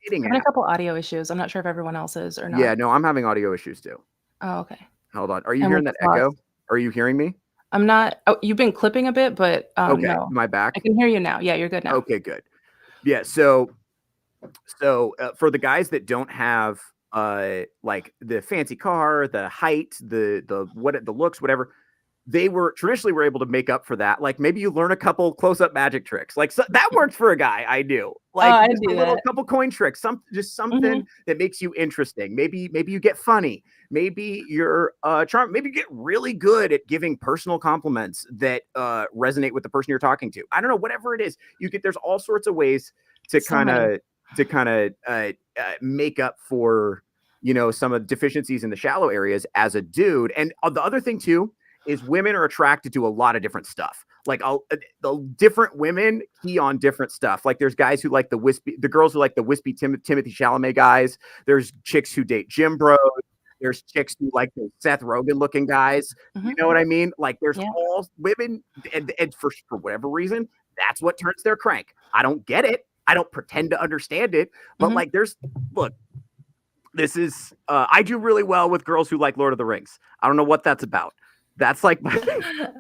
dating. I'm having a couple audio issues. I'm not sure if everyone else is or not. Yeah, no, I'm having audio issues too. Oh, okay. Hold on. Are you hearing that echo? Are you hearing me? I'm not. Oh, you've been clipping a bit, but okay. No. Am I back? I can hear you now. Yeah, you're good now. Okay, good. Yeah. So for the guys that don't have like the fancy car, the height, the looks, whatever, they were traditionally were able to make up for that. Like maybe you learn a couple close-up magic tricks. Like that worked for a guy. I do. Like I just do a little that. couple coin tricks, something that makes you interesting. Maybe you get funny. Maybe you're charm. Maybe you get really good at giving personal compliments that resonate with the person you're talking to. I don't know, whatever it is. There's all sorts of ways to kind of make up for some of the deficiencies in the shallow areas as a dude. And the other thing too is women are attracted to a lot of different stuff. Like the different women key on different stuff. Like there's guys who like the girls who like the wispy Timothy Chalamet guys. There's chicks who date gym bros. There's chicks who like the Seth Rogen looking guys. You know what I mean? Like there's all women, and for whatever reason, that's what turns their crank. I don't get it. I don't pretend to understand it, but like look, this is I do really well with girls who like Lord of the Rings. I don't know what that's about. That's like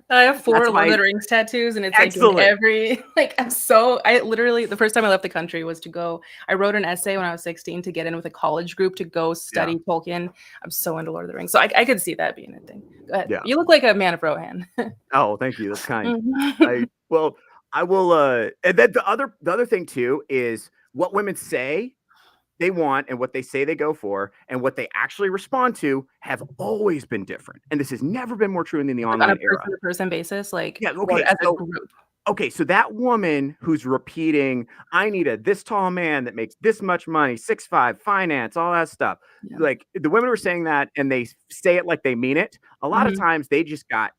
I have 4 Lord of the Rings tattoos, and it's excellent. Like in every I literally the first time I left the country was to go. I wrote an essay when I was 16 to get in with a college group to go study Tolkien. I'm so into Lord of the Rings, so I could see that being a thing. Go ahead. Yeah. You look like a man of Rohan. Oh, thank you. That's kind. I will. And then the other thing too is what women say they want and what they say they go for and what they actually respond to have always been different. And this has never been more true in the online era. On a person basis, like as a group. Okay, so that woman who's repeating, I need this tall man that makes this much money, 6'5", finance, all that stuff. Yeah. Like the women who are saying that and they say it like they mean it. A lot of times they just got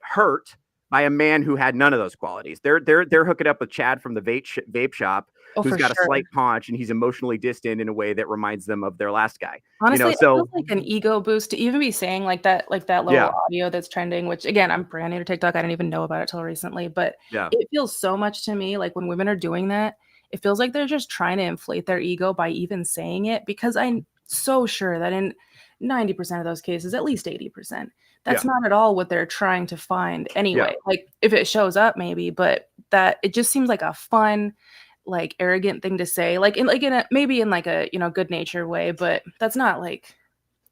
hurt by a man who had none of those qualities. They're hooking up with Chad from the vape shop, who's got a slight paunch, and he's emotionally distant in a way that reminds them of their last guy. Honestly, it feels like an ego boost to even be saying like that little audio that's trending, which again, I'm brand new to TikTok. I didn't even know about it till recently, but it feels so much to me like when women are doing that, it feels like they're just trying to inflate their ego by even saying it, because I'm so sure that in 90% of those cases, at least 80%, that's not at all what they're trying to find anyway. Like if it shows up maybe, but that it just seems like a fun, like arrogant thing to say, maybe in like a good natured way, but that's not like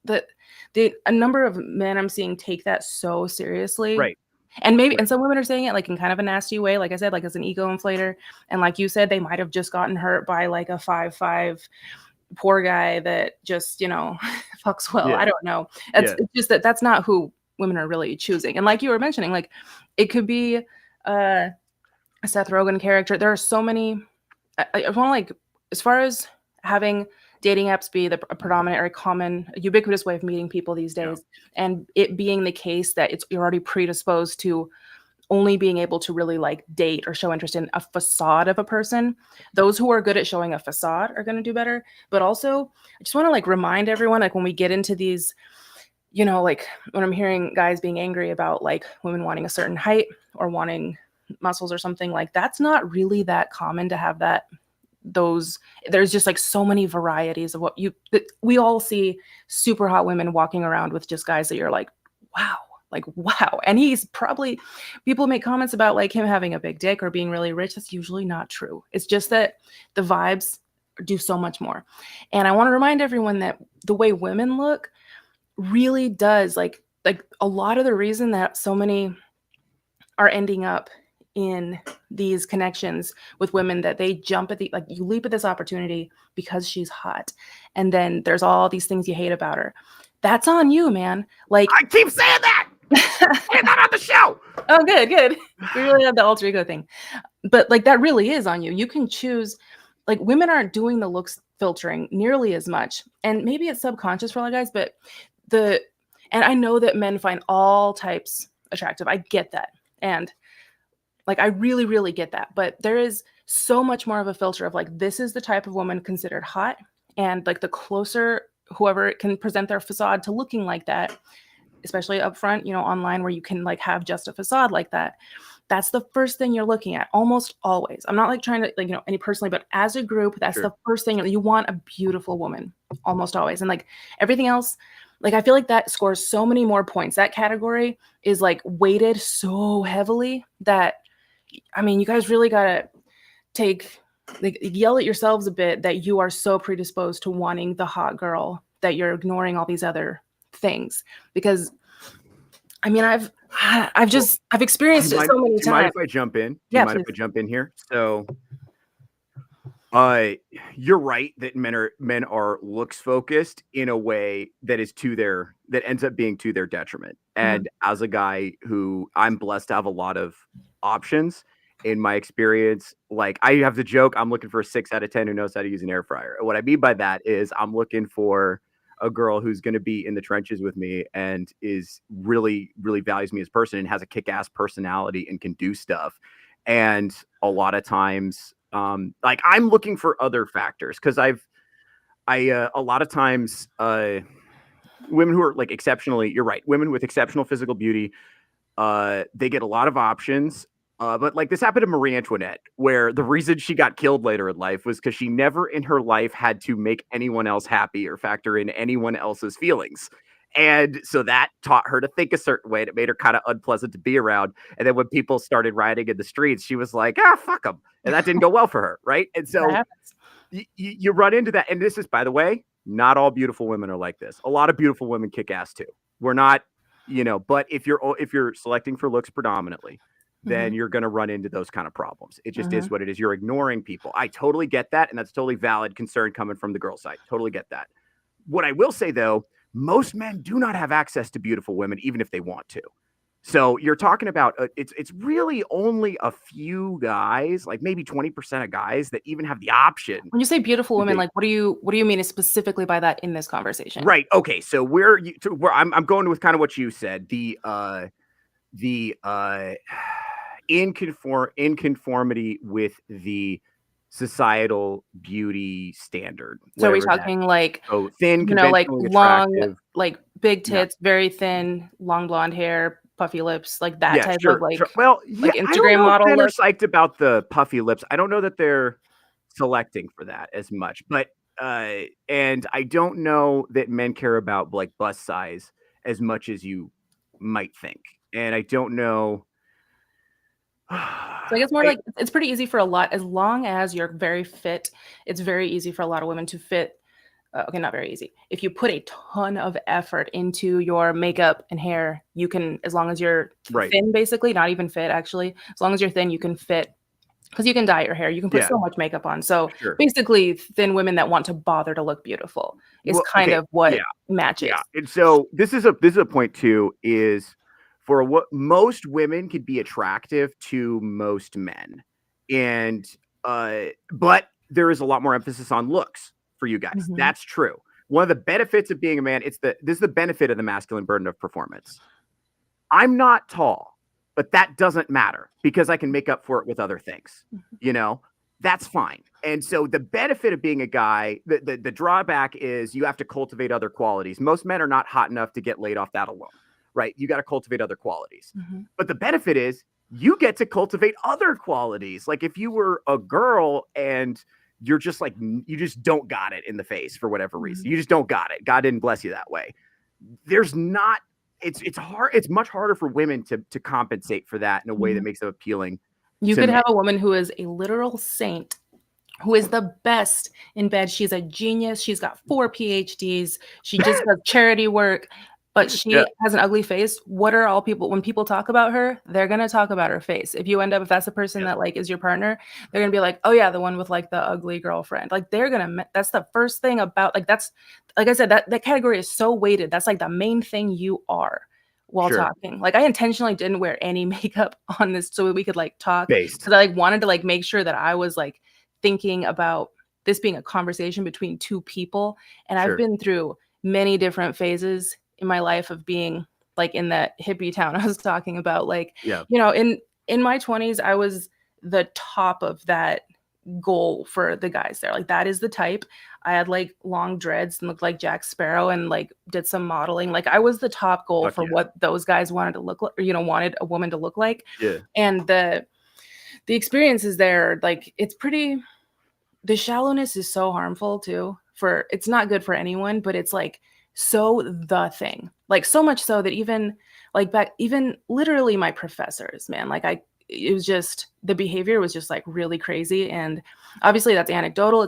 a number of men I'm seeing take that so seriously, right? And maybe and some women are saying it like in kind of a nasty way, like I said, like as an ego inflator, and like you said, they might have just gotten hurt by like a 5'5" poor guy that just fucks well. I don't know. It's just that's not who women are really choosing. And like you were mentioning, like it could be a Seth Rogen character. There are so many. I want to like, as far as having dating apps be the predominant or common ubiquitous way of meeting people these days, and it being the case that you're already predisposed to only being able to really like date or show interest in a facade of a person. Those who are good at showing a facade are going to do better. But also, I just want to like remind everyone, like when we get into these, like when I'm hearing guys being angry about like women wanting a certain height or wanting muscles or something, like that's not really that common to have there's just like so many varieties of we all see super hot women walking around with just guys that you're like, wow. And he's probably, people make comments about like him having a big dick or being really rich. That's usually not true. It's just that the vibes do so much more. And I want to remind everyone that the way women look really does like a lot of the reason that so many are ending up in these connections with women, that they jump at you leap at this opportunity because she's hot. And then there's all these things you hate about her. That's on you, man. Like I keep saying that. Get that on the show. Oh, good. We really have the alter ego thing. But like that really is on you. You can choose, like women aren't doing the looks filtering nearly as much. And maybe it's subconscious for a lot of guys, but and I know that men find all types attractive. I get that. And like, I really, really get that. But there is so much more of a filter of like, this is the type of woman considered hot. And like the closer whoever can present their facade to looking like that, especially up front, online where you can like have just a facade like that. That's the first thing you're looking at almost always. I'm not like trying to like, any personally, but as a group, that's the first thing you want, a beautiful woman almost always. And like everything else, like, I feel like that scores so many more points. That category is like weighted so heavily that, I mean, you guys really got to yell at yourselves a bit that you are so predisposed to wanting the hot girl that you're ignoring all these other things. Because I mean, I've experienced it so many Do you mind times. if I jump in? Do you Yeah, mind if please. I jump in here? So, you're right that men are looks focused in a way that ends up being to their detriment. Mhm. And as a guy who I'm blessed to have a lot of options in my experience, like I have the joke, I'm looking for a 6 out of 10 who knows how to use an air fryer. What I mean by that is I'm looking for a girl who's going to be in the trenches with me and is really, really values me as a person and has a kick-ass personality and can do stuff. And a lot of times, like I'm looking for other factors because a lot of times, women who are like exceptionally, you're right, women with exceptional physical beauty, they get a lot of options. But like this happened to Marie Antoinette, where the reason she got killed later in life was because she never in her life had to make anyone else happy or factor in anyone else's feelings. And so that taught her to think a certain way. And it made her kind of unpleasant to be around. And then when people started rioting in the streets, she was like, fuck them. And that didn't go well for her. Right. And That so happens. you run into that. And this is, by the way, not all beautiful women are like this. A lot of beautiful women kick ass too. We're not, but if you're selecting for looks predominantly, then Mhm. you're going to run into those kind of problems. It just is Mhm. what it is. You're ignoring people. I totally get that. And that's totally valid concern coming from the girl side. Totally get that. What I will say though, most men do not have access to beautiful women, even if they want to. So you're talking about it's really only a few guys, like maybe 20% of guys that even have the option When you say beautiful to women, date. like, what do you mean specifically by that in this conversation? Right. Okay. So I'm going with kind of what you said. The in conformity with the societal beauty standard, So are we whatever that. talking like, So thin, like conventionally long, attractive. like big Yeah. tits, very thin, long blonde hair, puffy lips, like that Yeah, type of sure, sure. Well, yeah, like I don't Instagram know if model men are look? psyched about the puffy lips. I don't know that they're selecting for that as much, but and I don't know that men care about like bust size as much as you might think. And I don't know. So I guess more I like it's pretty easy for a lot as long as you're very fit, it's very easy for a lot of women to fit. Okay, not very easy. If you put a ton of effort into your makeup and hair, you can, as long as you're right. thin, basically, not even fit, actually, as long as you're thin, you can fit because you can dye your hair. You can put Yeah, so much makeup on. So sure. basically, thin women that want to bother to look beautiful is Well, kind okay. of what Yeah. matches. Yeah. And so this is a point too, is for what most women could be attractive to most men. And but there is a lot more emphasis on looks for you guys. Mhm. That's true. One of the benefits of being a man, this is the benefit of the masculine burden of performance. I'm not tall, but that doesn't matter because I can make up for it with other things. You know, that's fine. And so the benefit of being a guy, the drawback is you have to cultivate other qualities. Most men are not hot enough to get laid off that alone, right? You got to cultivate other qualities. Mhm. But the benefit is you get to cultivate other qualities. Like if you were a girl and you're just like, you just don't got it in the face for whatever reason, Mhm. you just don't got it. God didn't bless you that way. There's not, it's hard. It's much harder for women to compensate for that in a way that Mhm. makes them appealing You to could men. have a woman who is a literal saint, who is the best in bed. She's a genius. She's got 4 PhDs. She just does charity work, but Yeah, she has an ugly face. What are all people when people talk about her, they're gonna talk about her face. If that's the person yeah, that like is your partner, they're gonna be like, "Oh yeah, the one with like the ugly girlfriend." Like that's the first thing about like that's like I said, that category is so weighted. That's like the main thing you are while sure. talking. Like I intentionally didn't wear any makeup on this so we could like talk Based. because I like wanted to like make sure that I was like thinking about this being a conversation between two people. And I've Sure. been through many different phases in my life of being like in that hippie town I was talking about. Like, Yeah. in my 20s, I was the top of that goal for the guys there. Like that is the type. I had like long dreads and looked like Jack Sparrow and like did some modeling. Like I was the top goal Fuck for yeah. what those guys wanted to look like, or, wanted a woman to look like. Yeah. And the experiences there, like the shallowness is so harmful too. It's not good for anyone, but it's like so the thing. Like so much so that even literally my professors, man, it was just the behavior was just like really crazy. And obviously that's anecdotal.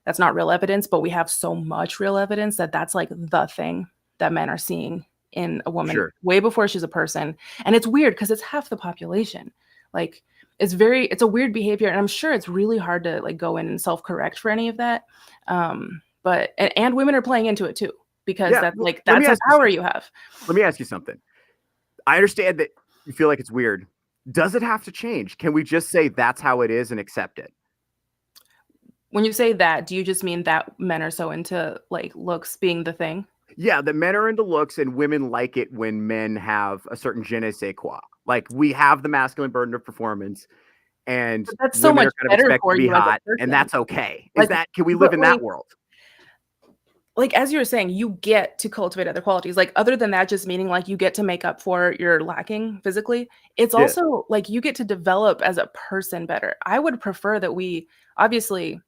That's not real evidence, but we have so much real evidence that that's like the thing that men are seeing in a woman Sure. way before she's a person. And it's weird because it's half the population. Like it's a weird behavior, and I'm sure it's really hard to like go in and self-correct for any of that. But and women are playing into it too, because Yeah. that's Well, like let me that's a ask you power something. you have. Let me ask you something. I understand that you feel like it's weird. Does it have to change? Can we just say that's how it is and accept it? When you say that, do you just mean that men are so into like looks being the thing? Yeah, that men are into looks and women like it when men have a certain je ne sais quoi. Like we have the masculine burden of performance, and But that's so women much are kind of better expected for to be you as a hot, and person. that's okay. Like, Can we live but in that world? like as you were saying, you get to cultivate other qualities. Like other than that, just meaning like you get to make up for your lacking physically. It's Yeah, also like you get to develop as a person better. I would prefer that we obviously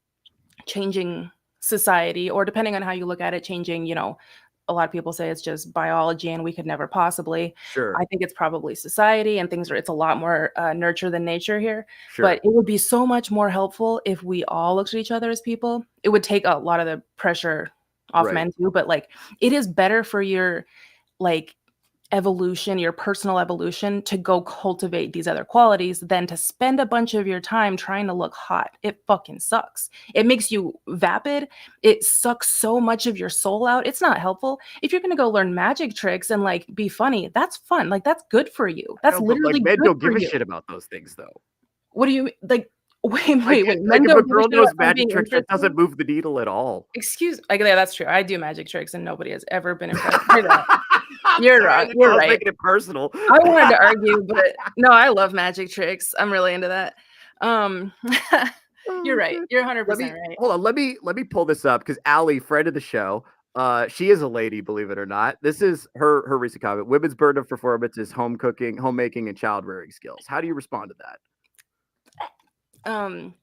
changing society, or depending on how you look at it, changing, a lot of people say it's just biology and we could never possibly. sure, I think it's probably society and it's a lot more nurture than nature here. But sure. it would be so much more helpful if we all looked at each other as people. It would take a lot of the pressure off Right. men too, but like it is better for your like evolution, your personal evolution, to go cultivate these other qualities than to spend a bunch of your time trying to look hot. It fucking sucks. It makes you vapid. It sucks so much of your soul out. It's not helpful. If you're going to go learn magic tricks and like be funny, that's fun. Like that's good for you. That's No, but like literally men good don't for give a you. shit about those things though. What do you like? Like, Wait. like Men if a don't give a girl shit about knows someone magic being tricks, that doesn't interesting. move the needle at all. Excuse, like yeah, that's true. I do magic tricks and nobody has ever been impressed by that. I'm You're sorry, I wrong. didn't know You're I was right. making it personal. I wanted to argue, but no, I love magic tricks. I'm really into that. Um, you're Oh, right. shit. You're Let 100% me right. hold on. Let me pull this up because Allie, friend of the show, she is a lady, believe it or not. This is her recent comment. Women's burden of performance is home cooking, homemaking, and child rearing skills. How do you respond to that? Um,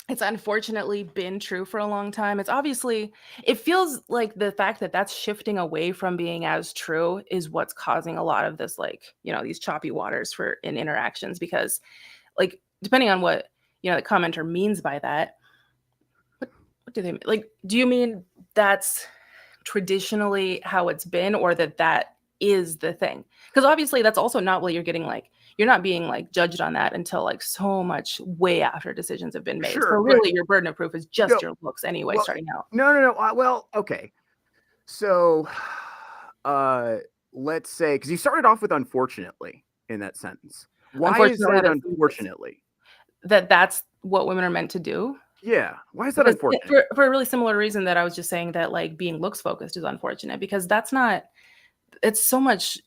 it's unfortunately been true for a long time. It feels like the fact that that's shifting away from being as true is what's causing a lot of this, like, these choppy waters in interactions, because like, depending on what, the commenter means by that, what do they mean? Like, do you mean that's traditionally how it's been, or that is the thing? Because obviously that's also not what you're getting. Like you're not being like judged on that until like so much way after decisions have been made. So Sure, but really your burden of proof is just no, your looks anyway, well, starting out. no. Well, okay. So, uh, let's say because you started off with unfortunately in that sentence. Why is Unfortunately, that unfortunately? that's what women are meant to do. Yeah, why is that Because unfortunate? for a really similar reason that I was just saying, that like being looks focused is unfortunate, because it's so much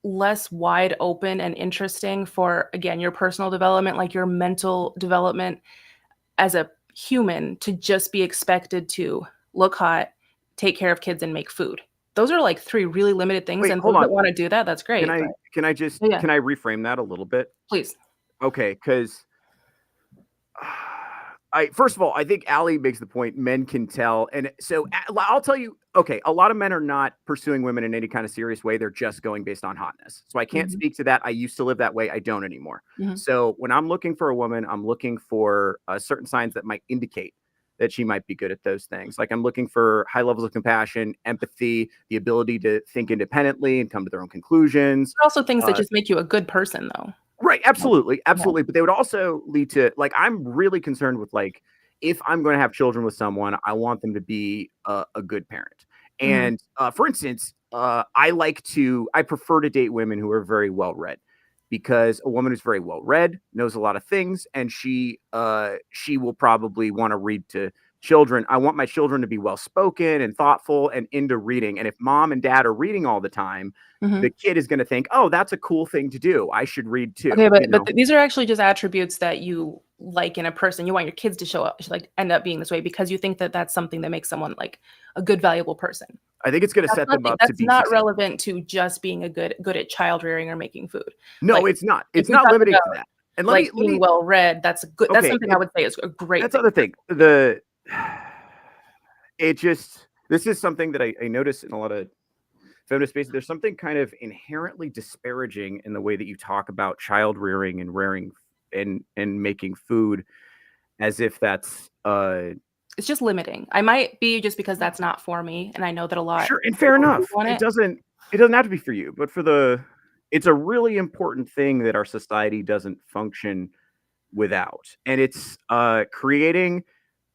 less wide open and interesting for, again, your personal development, like your mental development as a human, to just be expected to look hot, take care of kids, and make food. Those are like three really limited things. Wait, And hold those on. that want to do that, that's Can great. But I can I just yeah, can I reframe that a little bit? please. Okay, because I first of all, I think Allie makes the point men can tell, and so I'll tell you. Okay, a lot of men are not pursuing women in any kind of serious way; they're just going based on hotness. So I can't Hmm. speak to that. I used to live that way. I don't anymore. Hmm. So when I'm looking for a woman, I'm looking for certain signs that might indicate that she might be good at those things. Like I'm looking for high levels of compassion, empathy, the ability to think independently and come to their own conclusions. Also things that Uh, just make you a good person, though. Right, absolutely, Yeah. absolutely. But they would also lead to like I'm really concerned with like if I'm going to have children with someone, I want them to be a good parent. Hmm. And for instance, I prefer to date women who are very well read because a woman who's very well read knows a lot of things, and she will probably want to read to children. I want my children to be well spoken and thoughtful and into reading. And if mom and dad are reading all the time, Hmm. the kid is going to think, "Oh, that's a cool thing to do. I should read too." Okay, You but know? these are actually just attributes that you like in a person. You want your kids to show up, like end up being this way, because you think that that's something that makes someone like a good, valuable person. I think it's going to set them up to That's be not successful. relevant to just being a good at child rearing or making food. No, Like it's not. if It's we not talk limited about to that. And like being well read, that's okay, something I would say is a great that's the thing. other thing. This is something that I notice in a lot of feminist spaces. There's something kind of inherently disparaging in the way that you talk about child rearing and rearing and making food as if that's It's just limiting. I might be just because that's not for me, and I know that a lot sure and of fair people do enough. want It it. doesn't. It doesn't have to be for you, but it's a really important thing that our society doesn't function without. And it's creating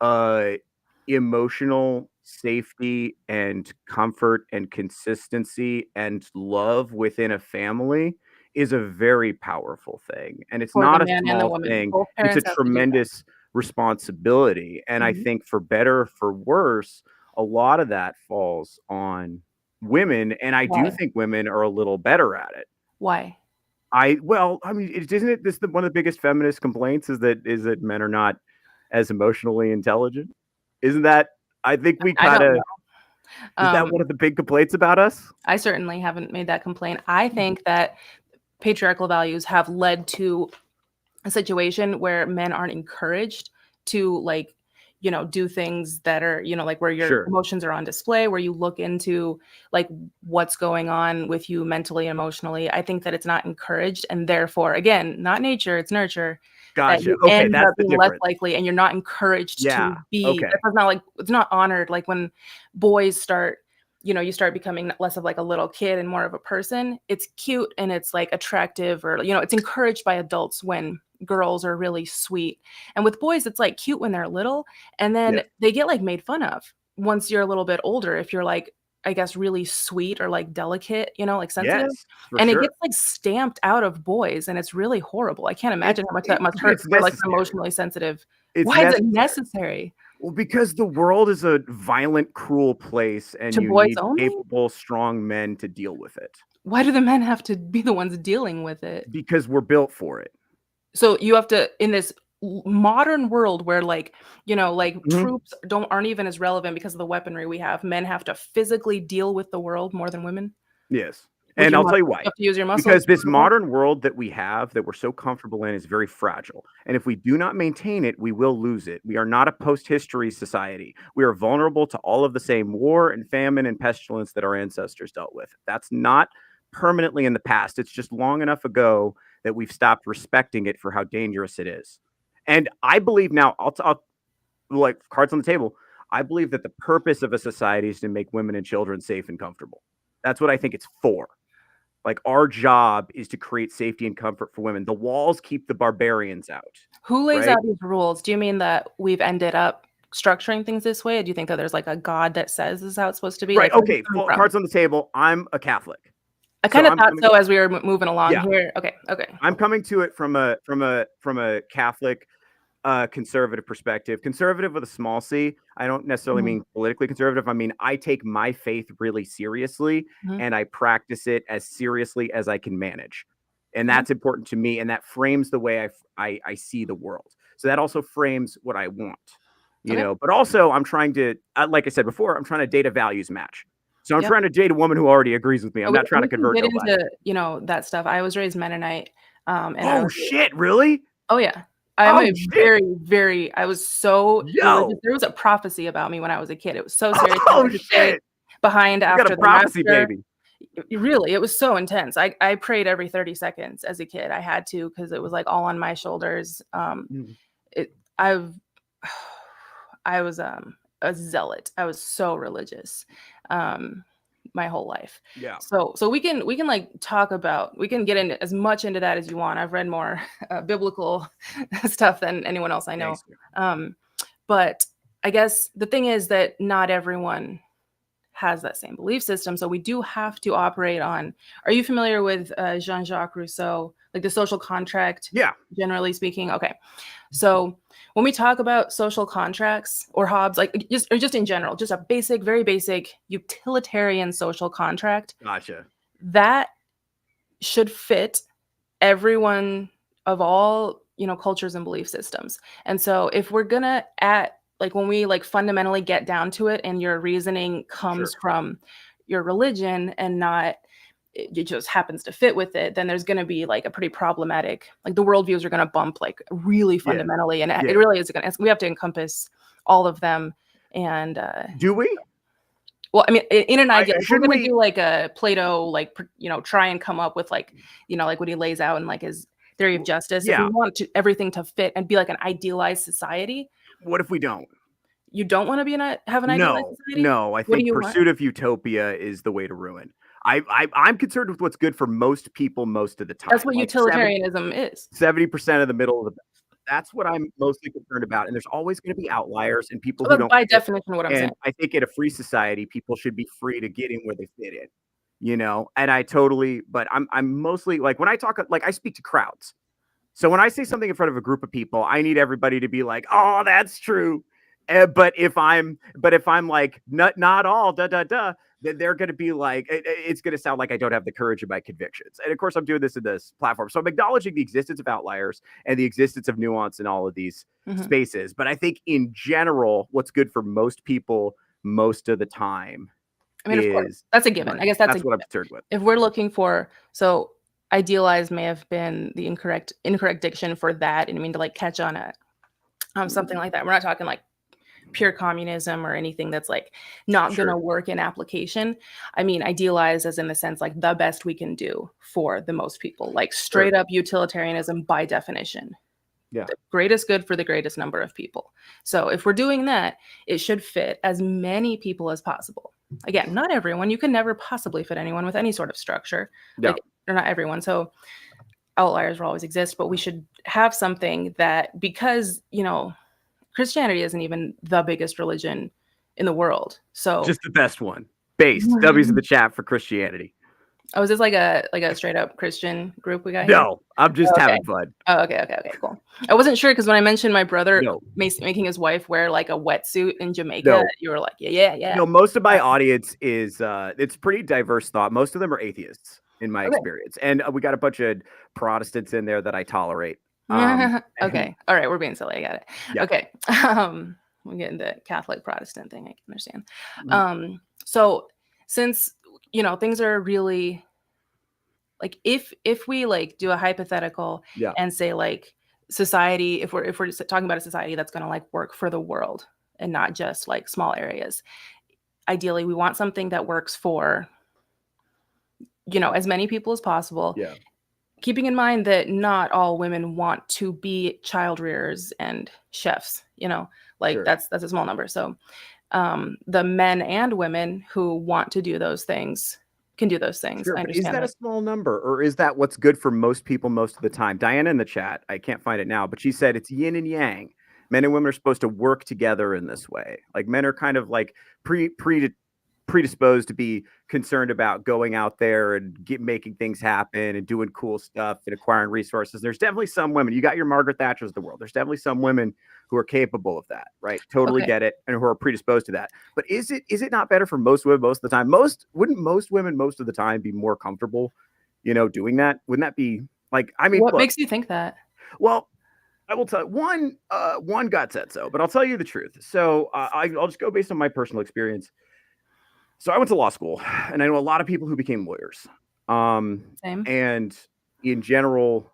uh emotional safety and comfort and consistency and love within a family is a very powerful thing. And it's For the not a man and the small woman. thing. Both It's a parents have to do that. tremendous responsibility. And I Mhm. think for better or for worse, a lot of that falls on women. And I do Why? think women are a little better at it. Why? I mean, isn't it this one of the biggest feminist complaints is that men are not as emotionally intelligent? Isn't that I think we I don't kinda know. is that Um, one of the big complaints about us? I certainly haven't made that complaint. I think that patriarchal values have led to a situation where men aren't encouraged to like do things that are like where your Sure. emotions are on display, where you look into like what's going on with you mentally, emotionally. I think that it's not encouraged, and therefore again, not nature, it's nurture, that Gotcha. you Okay, end that's up the being less difference. likely and you're not encouraged Yeah. to be Okay. that's not like it's not honored like when boys start you start becoming less of like a little kid and more of a person. It's cute and it's like attractive, or it's encouraged by adults when girls are really sweet. And with boys, it's like cute when they're little, and then Yes. they get like made fun of once you're a little bit older if you're like, I guess, really sweet or like delicate, like sensitive. Yes, for And it sure. gets like stamped out of boys, and it's really horrible. I can't imagine how much that must hurt It's for like an necessary. emotionally sensitive. It's Why is it necessary. necessary? Well, because the world is a violent, cruel place, and To you boys need only? capable, strong men to deal with it Why do the men have to be the ones dealing with it? because we're built for it. So you have to in this modern world where like Mhm. troops aren't even as relevant because of the weaponry we have. Men have to physically deal with the world more than women Yes, with and your I'll tell you muscles. why. You have to use your muscles Because to this the world. modern world that we have, that we're so comfortable in, is very fragile, and if we do not maintain it, we will lose it. We are not a post-history society. We are vulnerable to all of the same war and famine and pestilence that our ancestors dealt with. That's not permanently in the past. It's just long enough ago that we've stopped respecting it for how dangerous it is. And I believe now, I'll like cards on the table. I believe that the purpose of a society is to make women and children safe and comfortable. That's what I think it's for. Like our job is to create safety and comfort for women. The walls keep the barbarians out, Who lays right? out these rules? Do you mean that we've ended up structuring things this way? Or do you think that there's like a God that says this is how it's supposed to be? Right. Like, where's this Okay. coming Well, from? cards on the table. I'm a Catholic, I so kind of I'm thought coming. so as we were moving along Yeah, here. Okay, okay. I'm coming to it from a Catholic conservative perspective. Conservative with a small c. I don't necessarily Mhm, mean politically conservative. I mean, I take my faith really seriously mhm, and I practice it as seriously as I can manage. And okay, that's important to me. And that frames the way I see the world. So that also frames what I want, okay. but also I'm trying to, like I said before, I'm trying to date a values match. So I'm Yep. trying to date a woman who already agrees with me. I'm We not trying and to we can convert get nobody. into, that stuff. I was raised Mennonite, and I Oh was shit, really? oh, yeah. I'm Oh a shit. very, very I was so religious. Yo. There was a prophecy about me when I was a kid. It was so serious. I Oh had to stay shit. behind I got a after the prophecy rapture. baby. Really, it was so intense. I prayed every 30 seconds as a kid. I had to because it was, like, all on my shoulders. Mm. It I've I was, a zealot. I was so religious, um, my whole life. Yeah. So we can, like, talk about we can get into as much into that as you want. I've read more, biblical stuff than anyone else I know. Gangster. Um, but I guess the thing is that not everyone has that same belief system. So we do have to operate on. Are you familiar with Jean-Jacques Rousseau, like the social contract, Yeah. generally speaking? Okay. So when we talk about social contracts or Hobbes, like just in general, just a basic, very basic utilitarian social contract, Gotcha. that should fit everyone of all cultures and belief systems. And so if we're gonna at like when we like fundamentally get down to it and your reasoning Sure. comes from your religion and not it just happens to fit with it, then there's going to be like a pretty problematic like the worldviews are going to bump like really Yeah. fundamentally, and it Yeah. really is going to we have to encompass all of them. And Do we? well, I mean, in an I ideal, if we're shouldn't gonna we do like a Plato, like try and come up with like, like what he lays out in like his theory of justice. If we yeah. want everything to fit and be like an idealized society, What if we don't? you don't want to be have an idealized No. society. No, I What do think you want? pursuit of utopia is the way to ruin. I'm concerned with what's good for most people most of the time. That's what Like utilitarianism is. 70% of the middle of the. That's what I'm mostly concerned about. And there's always going to be outliers and people So who that's don't by fit. definition what I'm saying. And I think in a free society, people should be free to get in where they fit in, you know. And I totally, but I'm mostly like when I talk, like I speak to crowds. So when I say something in front of a group of people, I need everybody to be like, "Oh, that's true." But if I'm like not all da da da, then they're going to be like, it's going to sound like I don't have the courage of my convictions. And of course, I'm doing this in this platform, so I'm acknowledging the existence of outliers and the existence of nuance in all of these spaces. But I think in general, what's good for most people most of the time. I mean, of course, that's a given. Right. I guess that's what I'm concerned with. If we're looking for, so idealized may have been the incorrect diction for that, and I mean to like catch on a something like that. We're not talking like pure communism or anything that's like not going to work in application. I mean, idealized as in the sense like the best we can do for the most people, like straight up utilitarianism by definition. Yeah. The greatest good for the greatest number of people. So if we're doing that, it should fit as many people as possible. Again, not everyone. You can never possibly fit anyone with any sort of structure. Yeah. Like, or not everyone. So outliers will always exist, but we should have something that, because, you know, Christianity isn't even the biggest religion in the world. So just the best one. Base. W's in the chat for Christianity. Oh, is this like a straight up Christian group we got here? No, No, I'm just having fun. Oh, okay, cool. I wasn't sure because when I mentioned my brother making his wife wear like a wetsuit in Jamaica, you were like, yeah. No, most of my audience is it's pretty diverse thought. Most of them are atheists in my experience, and we got a bunch of Protestants in there that I tolerate. Okay, all right, we're being silly. I got it. Yeah. Okay, we get into Catholic Protestant thing. I can understand. So since things are really like if we like do a hypothetical and say like society, if we're just talking about a society that's going to like work for the world and not just like small areas, ideally we want something that works for as many people as possible. Yeah. Keeping in mind that not all women want to be child rearers and chefs, that's a small number. So the men and women who want to do those things can do those things. Sure, I but is understand that a small number, or is that what's good for most people most of the time? Diana in the chat, I can't find it now, but she said it's yin and yang. Men and women are supposed to work together in this way. Like men are kind of like predisposed to be concerned about going out there and making things happen and doing cool stuff and acquiring resources. There's definitely some women. You got your Margaret Thatchers of the world. There's definitely some women who are capable of that, right? Totally get it, and who are predisposed to that. But is it not better for most women most of the time? Wouldn't most women most of the time be more comfortable, doing that? Wouldn't that be like? I mean, what makes you think that? Well, I will tell you, one gut said so, but I'll tell you the truth. So I'll just go based on my personal experience. So I went to law school, and I know a lot of people who became lawyers. Same. And in general,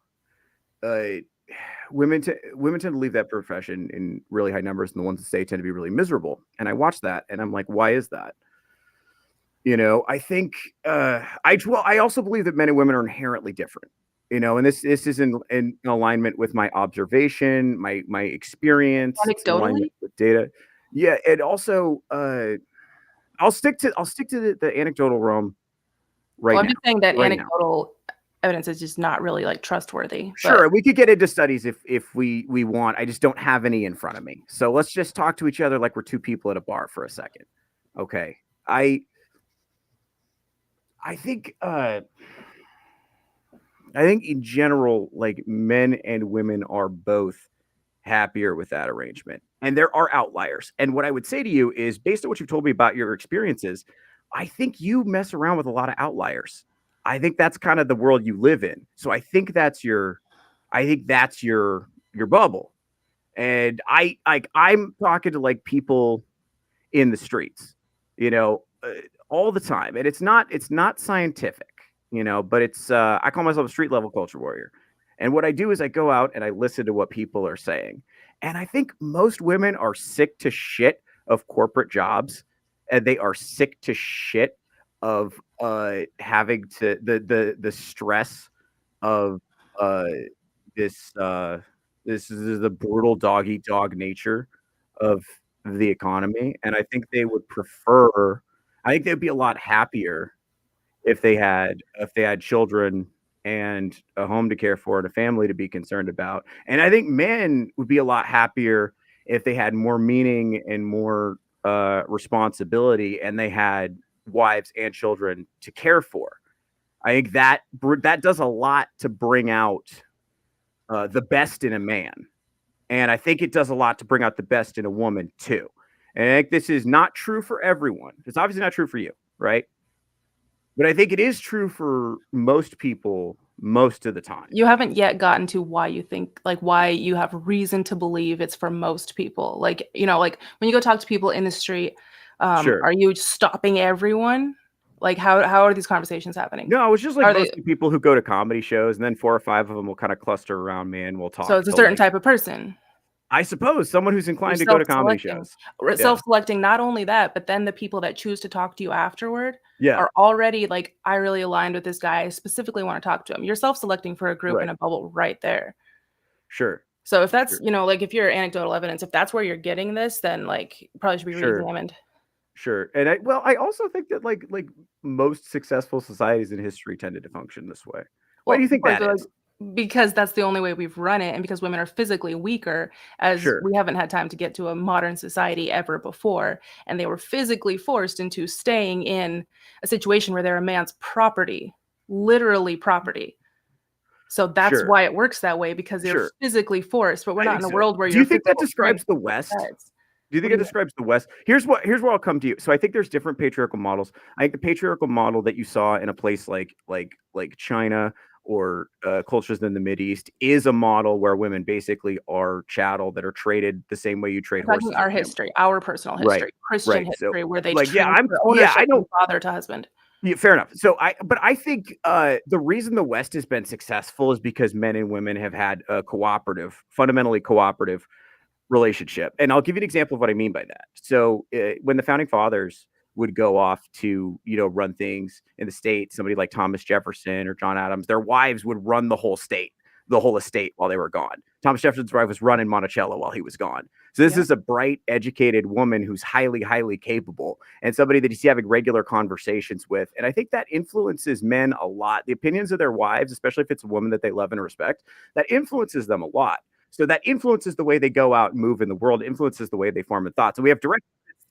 women tend to leave that profession in really high numbers, and the ones that stay tend to be really miserable. And I watch that, and I'm like, why is that? I think I also believe that men and women are inherently different. And this is in alignment with my observation, my experience, anecdotally with data. Yeah, and also I'll stick to the anecdotal realm right now. I'm just saying that anecdotal evidence is just not really like trustworthy. Sure, we could get into studies if we want. I just don't have any in front of me. So let's just talk to each other like we're two people at a bar for a second. Okay. I think in general, like men and women are both happier with that arrangement. And there are outliers. And what I would say to you is, based on what you've told me about your experiences, I think you mess around with a lot of outliers. I think that's kind of the world you live in. So I think that's your bubble. And I'm talking to like people in the streets, all the time. And it's not scientific, but it's I call myself a street level culture warrior. And what I do is I go out and I listen to what people are saying. And I think most women are sick to shit of corporate jobs, and they are sick to shit of having to the stress of this is the brutal dog eat dog nature of the economy. And I think they would prefer. I think they'd be a lot happier if they had children and a home to care for and a family to be concerned about. And I think men would be a lot happier if they had more meaning and more responsibility, and they had wives and children to care for. I think that does a lot to bring out the best in a man, and I think it does a lot to bring out the best in a woman too. And I think this is not true for everyone. It's obviously not true for you, right? But I think it is true for most people most of the time. You haven't yet gotten to why you think, like, why you have reason to believe it's for most people. Like, like when you go talk to people in the street, Sure. are you stopping everyone? Like, how are these conversations happening? No, it's just like Are they- mostly people who go to comedy shows, and then 4 or 5 of them will kind of cluster around me and we'll talk. So it's a But, certain like, type of person. I suppose someone who's You're inclined to go to comedy self-selecting. shows. Or self-selecting, not only that, but then the people that choose to talk to you afterward Yeah, are already like, I really aligned with this guy. I specifically want to talk to him. You're self-selecting for a group right. in a bubble right there. Sure, So if that's, sure, like if you're anecdotal evidence, if that's where you're getting this, then like you probably should be sure, re-examined. sure. And I also think that like most successful societies in history tended to function this way. Why Well, do you of think course, that like, is? because that's the only way we've run it, and because women are physically weaker, as Sure, we haven't had time to get to a modern society ever before, and they were physically forced into staying in a situation where they're a man's property, literally property. So that's sure, why it works that way, because they're sure. physically forced, but we're I not think in a so. world where Do you your think that physical describes strength the is West? Do you What think do it you mean? describes the West? Here's where I'll come to you. So I think there's different patriarchal models. I think the patriarchal model that you saw in a place like China or cultures in the Mideast is a model where women basically are chattel that are traded the same way you trade I'm talking horses or our camels. history, our personal Right, history, Christian right. So history, where they like transfer I ownership know. from father to husband. Yeah, fair enough. But I think the reason the West has been successful is because men and women have had a fundamentally cooperative relationship. And I'll give you an example of what I mean by that. So when the founding fathers would go off to, run things in the state, somebody like Thomas Jefferson or John Adams, their wives would run the whole estate while they were gone. Thomas Jefferson's wife was running Monticello while he was gone. So this Yeah. is a bright, educated woman who's highly, highly capable and somebody that you see having regular conversations with. And I think that influences men a lot. The opinions of their wives, especially if it's a woman that they love and respect, that influences them a lot. So that influences the way they go out and move in the world, influences the way they form thoughts. And we have direct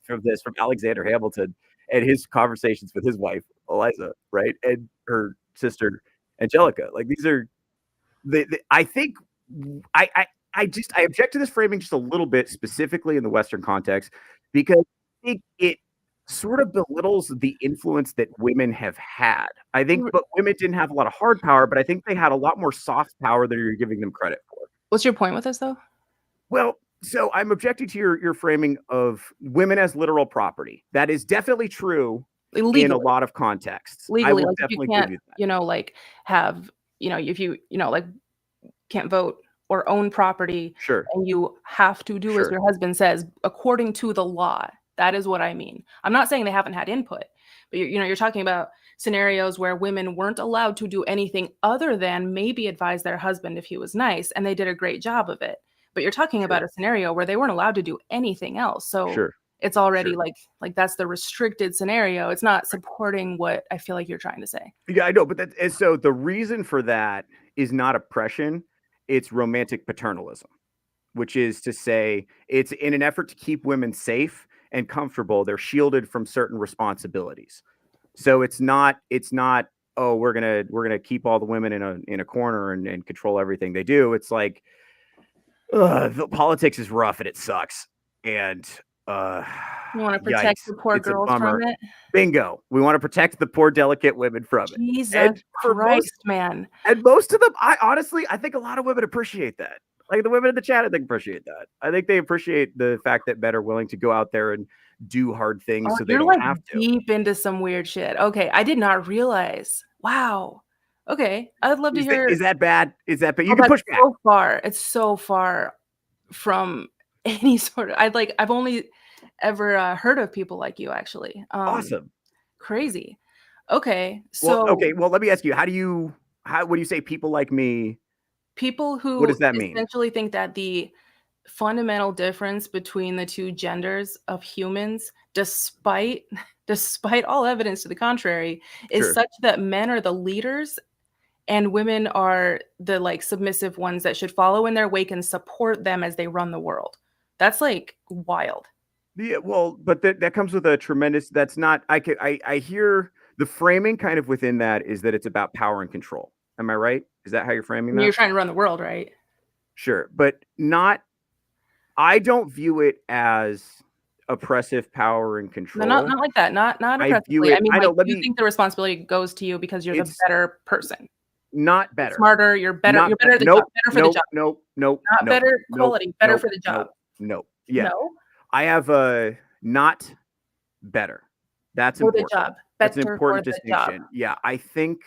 from Alexander Hamilton and his conversations with his wife, Eliza, right? And her sister, Angelica. Like these are I think I object to this framing just a little bit, specifically in the Western context, because I think it sort of belittles the influence that women have had. I think, but women didn't have a lot of hard power, but I think they had a lot more soft power than you're giving them credit for. What's your point with this, though? Well, so I'm objecting to your framing of women as literal property. That is definitely true in a lot of contexts. I Legally, will like if you definitely can't, give you that. like have, if you, like can't vote or own property, Sure, and you have to do as sure, your husband says according to the law. That is what I mean. I'm not saying they haven't had input, but you're talking about scenarios where women weren't allowed to do anything other than maybe advise their husband if he was nice, and they did a great job of it. But you're talking about sure, a scenario where they weren't allowed to do anything else. So sure, it's already sure. like that's the restricted scenario. It's not supporting what I feel like you're trying to say. Yeah, I know, but and so the reason for that is not oppression, it's romantic paternalism, which is to say it's in an effort to keep women safe and comfortable, they're shielded from certain responsibilities. So it's not, oh, we're gonna keep all the women in a corner and control everything they do. It's like the politics is rough and it sucks. And You want to protect yikes, the poor it's a girls from bummer. it? Bingo. We want to protect the poor delicate women from it. Jesus And for Christ, man. most of them, I think a lot of women appreciate that. Like the women in the chat, I think appreciate that. I think they appreciate the fact that men are willing to go out there and do hard things Oh, so they you're don't like have to. deep into some weird shit. Okay, I did not realize. Wow. Okay, I'd love to hear. Is that bad? Is that bad? You Oh, can that's push back. so far. It's so far from any sort of. I've only ever heard of people like you, actually. Awesome. Crazy. Okay, Well, so okay. Well, let me ask you, what do you say people like me? people What who does that mean? essentially think that the fundamental difference between the two genders of humans, despite despite all evidence to the contrary, is Sure. such that men are the leaders and women are the like submissive ones that should follow in their wake and support them as they run the world. That's like wild. Yeah, well, but that comes with a tremendous. That's not. I hear the framing kind of within that is that it's about power and control. Am I right? Is that how you're framing And you're that? trying to run the world, right? Sure, but not. I don't view it as oppressive power and No, control. not like that. Not I view oppressively. it. I mean, I know. like, Let you me. think the responsibility goes to you because you're the It's better person. not You're better. smarter. You're better. Not You're better at the nope, job. Better for the nope, job. nope, nope, Not nope, better nope, quality. Better nope, for the job. nope, nope. Yeah, No, I have a not better. That's for the important. job. That's an Better for important the job. distinction. Yeah, I think.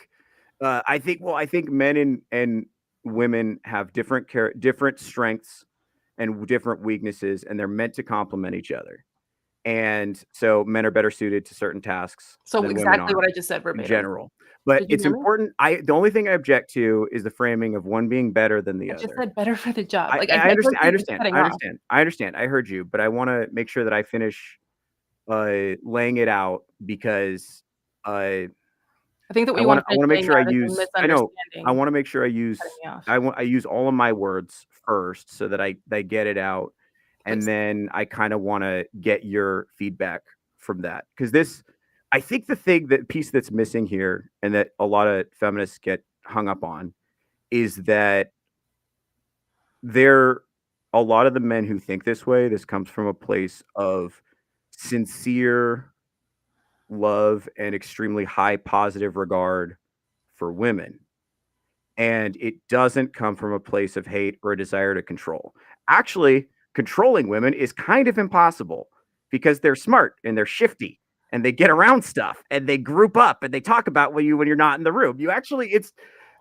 I think men and women have different strengths and different weaknesses, and they're meant to complement each other. And so men are better suited to certain tasks So than women exactly are what I just said in verbatim. general. But Did you it's hear me? important. The only thing I object to is the framing of one being better than the I just other. said better for the job. Like, I I feel understand. like I you're just understand. cutting I off. understand. I understand. I heard you, but I want to make sure that I finish laying it out because uh, I think that what I you want want to. to I finish want to make laying sure I out is a use. I know. I misunderstanding want to make sure I use. cutting me off. I use all of my words first so that I get it out, and Please. then I kind of want to get your feedback from that because this. I think the piece that's missing here, and that a lot of feminists get hung up on, is that there a lot of the men who think this way. This comes from a place of sincere love and extremely high positive regard for women. And it doesn't come from a place of hate or a desire to control. Actually, controlling women is kind of impossible because they're smart and they're shifty and they get around stuff and they group up and they talk about when you're not in the room. You actually, it's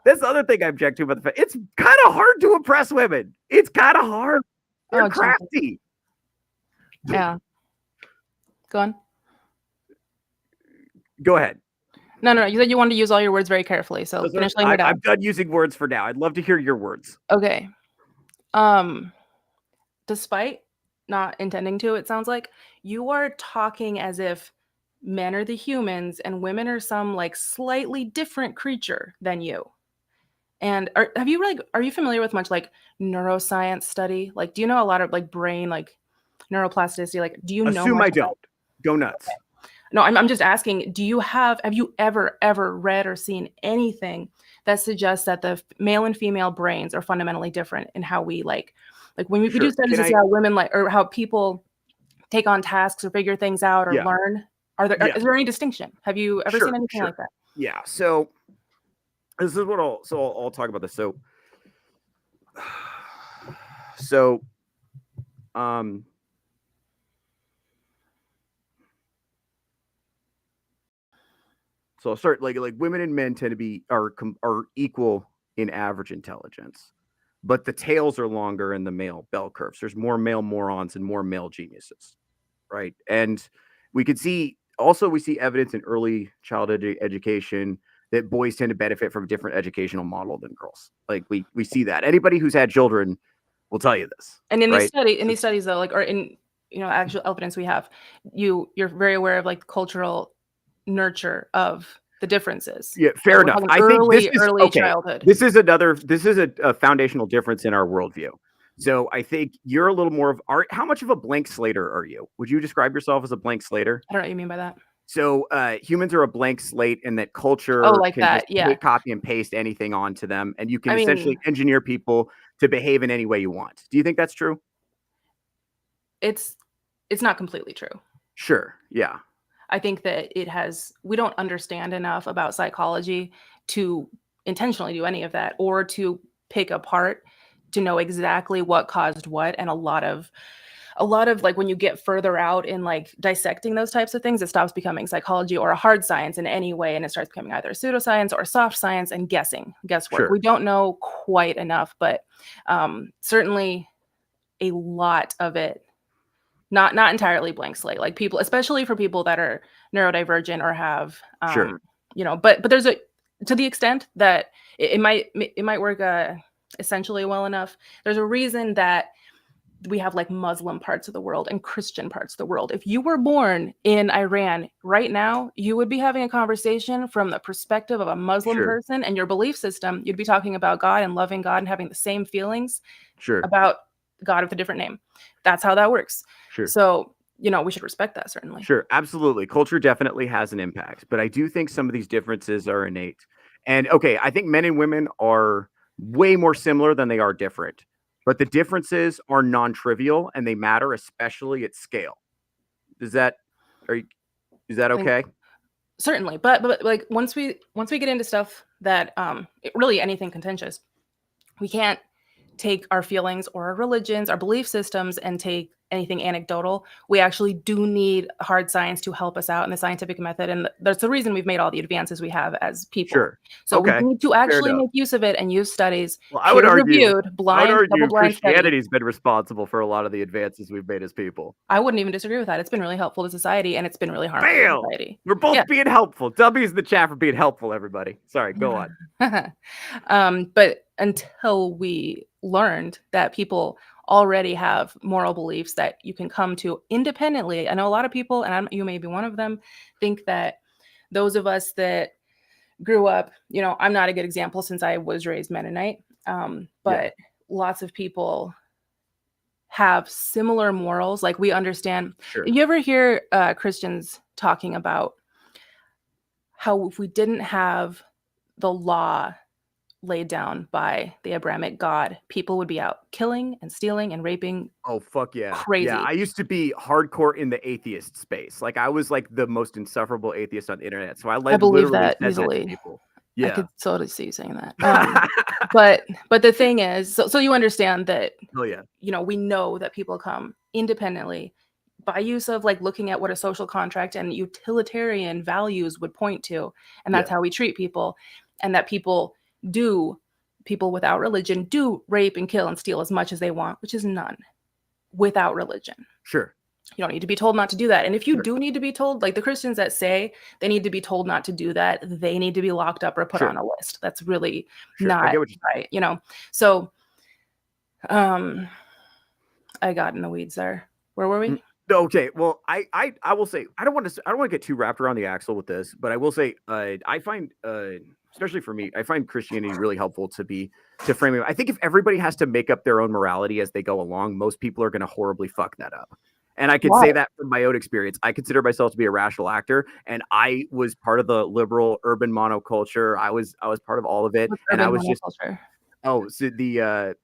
that's the other thing I object to about the fact it's kind of hard to impress women. It's kind of hard. They're Oh, Jesus. crafty. Yeah. Go on. Go ahead. No. You said you wanted to use all your words very carefully, so finish laying it out. I'm done using words for now. I'd love to hear your words. Okay. Despite not intending to, it sounds like you are talking as if men are the humans and women are some like slightly different creature than you. And are you familiar with much like neuroscience study? Like, do you know a lot of like brain like neuroplasticity? Like, do you know Assume much I about? don't. Go nuts. No, I'm just asking, have you ever read or seen anything that suggests that the male and female brains are fundamentally different in how we like when we do Sure. studies to see how women like or how people take on tasks or figure things out or Yeah. learn? Yeah. Is there any distinction? Have you ever seen anything like that? Yeah. So this is what I'll talk about this. So I'll start like women and men tend to be are equal in average intelligence, but the tails are longer in the male bell curves. There's more male morons and more male geniuses, right? And we see evidence in early childhood education that boys tend to benefit from a different educational model than girls. Like we see that. Anybody who's had children will tell you this. And in right? these studies though, like or in actual evidence we have, you're very aware of like cultural nurture of the differences. Yeah, fair enough. I think this is early childhood. This is a foundational difference in our worldview. So I think you're a little more of how much of a blank slater are you? Would you describe yourself as a blank slater? I don't know what you mean by that. So humans are a blank slate, and that culture can that, just copy and paste anything onto them, and you can essentially engineer people to behave in any way you want. Do you think that's true? It's not completely true. Sure. Yeah. I think that we don't understand enough about psychology to intentionally do any of that or to pick apart to know exactly what caused what. And a lot of like when you get further out in like dissecting those types of things, it stops becoming psychology or a hard science in any way. And it starts becoming either pseudoscience or soft science and guesswork. Sure. We don't know quite enough, but certainly a lot of it not entirely blank slate, like people, especially for people that are neurodivergent or have, but there's to the extent that it might work essentially well enough. There's a reason that we have like Muslim parts of the world and Christian parts of the world. If you were born in Iran right now, you would be having a conversation from the perspective of a Muslim Sure. person, and your belief system, you'd be talking about God and loving God and having the same feelings Sure. about God with a different name. That's how that works. Sure. So, you know, we should respect that, certainly. Sure, absolutely. Culture definitely has an impact, but I do think some of these differences are innate. And okay, I think men and women are way more similar than they are different, but the differences are non-trivial and they matter, especially at scale. Is that is that I think okay? certainly, but like once we get into stuff that really anything contentious, we can't take our feelings or our religions, our belief systems, and take anything anecdotal. We actually do need hard science to help us out in the scientific method, and that's the reason we've made all the advances we have as people. Sure. So we Okay. need to Fair actually enough. make use of it and use studies, Well, I would argue peer-reviewed, blind, double-blind studies. Christianity's been responsible for a lot of the advances we've made as people. I wouldn't even disagree with that. It's been really helpful to society, and it's been really harmful to Bam! society. We're both Yeah. being helpful. W's in the chat for being helpful, everybody. Sorry, go on. But until we learned that people already have moral beliefs that you can come to independently, I know a lot of people, and you may be one of them, think that those of us that grew up, you know, I'm not a good example since I was raised Mennonite, but lots of people have similar morals. Like we understand. Sure. You ever hear Christians talking about how if we didn't have the law laid down by the Abrahamic God, people would be out killing and stealing and raping. Oh, fuck yeah. Crazy. Yeah, I used to be hardcore in the atheist space. Like, I was, like, the most insufferable atheist on the internet, so I believe literally that said easily. that to people. I Yeah. could totally see you saying that. But the thing is, so you understand that, Oh, yeah. you know, we know that people come independently by use of like looking at what a social contract and utilitarian values would point to, and that's how we treat people, and that people without religion do rape and kill and steal as much as they want, which is none without religion. Sure. You don't need to be told not to do that. And if you do need to be told, like the Christians that say they need to be told not to do that, they need to be locked up or put on a list. That's really not right, you know? So I got in the weeds there. Where were we? Okay, well, I will say I don't want to get too wrapped around the axle with this, but I will say I find especially for me, I find Christianity really helpful to frame it. I think if everybody has to make up their own morality as they go along, most people are going to horribly fuck that up. And I can say that from my own experience. I consider myself to be a rational actor, and I was part of the liberal urban monoculture. I was part of all of it, and I was just so the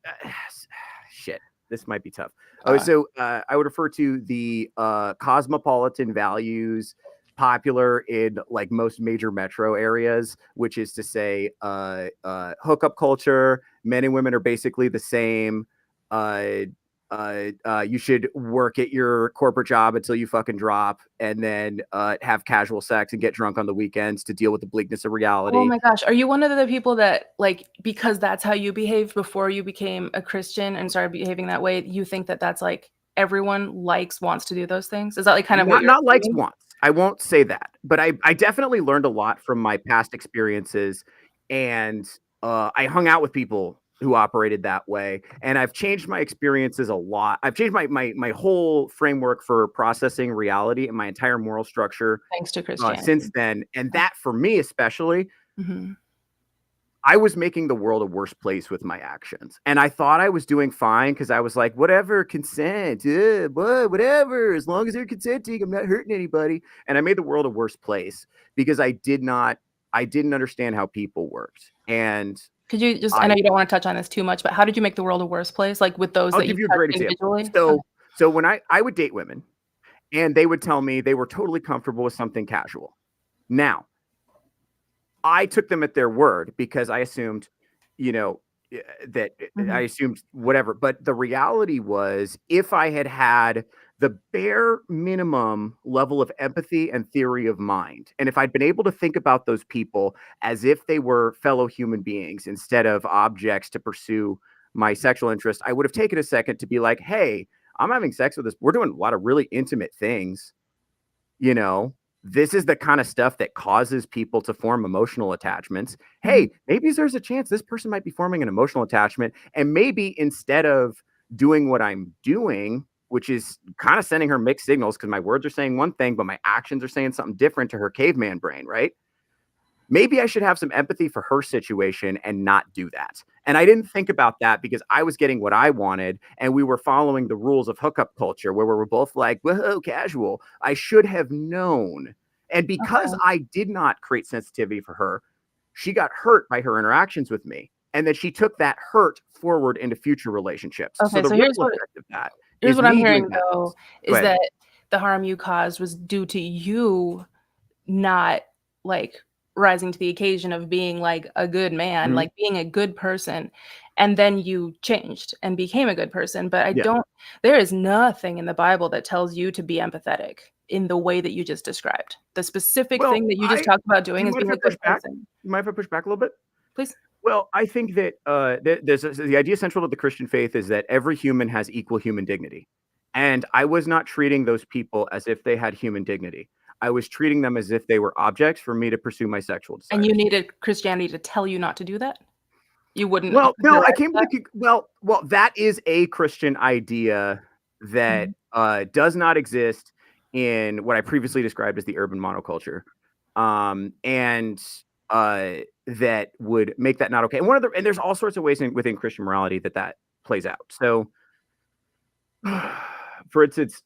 shit. This might be tough. So I would refer to the cosmopolitan values popular in like most major metro areas, which is to say hookup culture. Men and women are basically the same. You should work at your corporate job until you fucking drop, and then have casual sex and get drunk on the weekends to deal with the bleakness of reality. Oh my gosh. Are you one of the people that, like, because that's how you behaved before you became a Christian and started behaving that way, you think that that's like everyone wants to do those things? Is that like kind of not likes wants? I won't say that, but I definitely learned a lot from my past experiences, and I hung out with people who operated that way, and I've changed my experiences a lot. I've changed my whole framework for processing reality and my entire moral structure thanks to Christianity since then. And that, for me especially, I was making the world a worse place with my actions, and I thought I was doing fine because I was like, whatever, consent, whatever, as long as they're consenting, I'm not hurting anybody. And I made the world a worse place because I didn't understand how people worked. And could you just, I know you don't want to touch on this too much, but how did you make the world a worse place? Like with those that give you a great example. So when I would date women and they would tell me they were totally comfortable with something casual. Now, I took them at their word because I assumed, that I assumed whatever. But the reality was, if I had the bare minimum level of empathy and theory of mind, and if I'd been able to think about those people as if they were fellow human beings instead of objects to pursue my sexual interest, I would have taken a second to be like, hey, I'm having sex with this. We're doing a lot of really intimate things. This is the kind of stuff that causes people to form emotional attachments. Hey, maybe there's a chance this person might be forming an emotional attachment. And maybe instead of doing what I'm doing, which is kind of sending her mixed signals because my words are saying one thing, but my actions are saying something different to her caveman brain, right? Maybe I should have some empathy for her situation and not do that. And I didn't think about that because I was getting what I wanted and we were following the rules of hookup culture where we were both like, whoa, casual. I should have known. And because I did not create sensitivity for her, she got hurt by her interactions with me. And then she took that hurt forward into future relationships. So Okay, the so here's ripple what effect of that here's is what I'm me doing hearing that. though, Go is ahead. that the harm you caused was due to you not like rising to the occasion of being like a good man, Mhm. like being a good person. And then you changed and became a good person. But Yeah. there is nothing in the Bible that tells you to be empathetic in the way that you just described. The specific Well, thing that you just talked about do doing you is mind if being I a good push back? person. You mind if I push back a little bit? Please. Well, I think that the idea central to the Christian faith is that every human has equal human dignity. And I was not treating those people as if they had human dignity. I was treating them as if they were objects for me to pursue my sexual desires. And you needed Christianity to tell you not to do that? You wouldn't Well, no, I direct came to that? well, that is a Christian idea that does not exist in what I previously described as the urban monoculture, and that would make that not okay. And and there's all sorts of ways within Christian morality that plays out. So, for instance,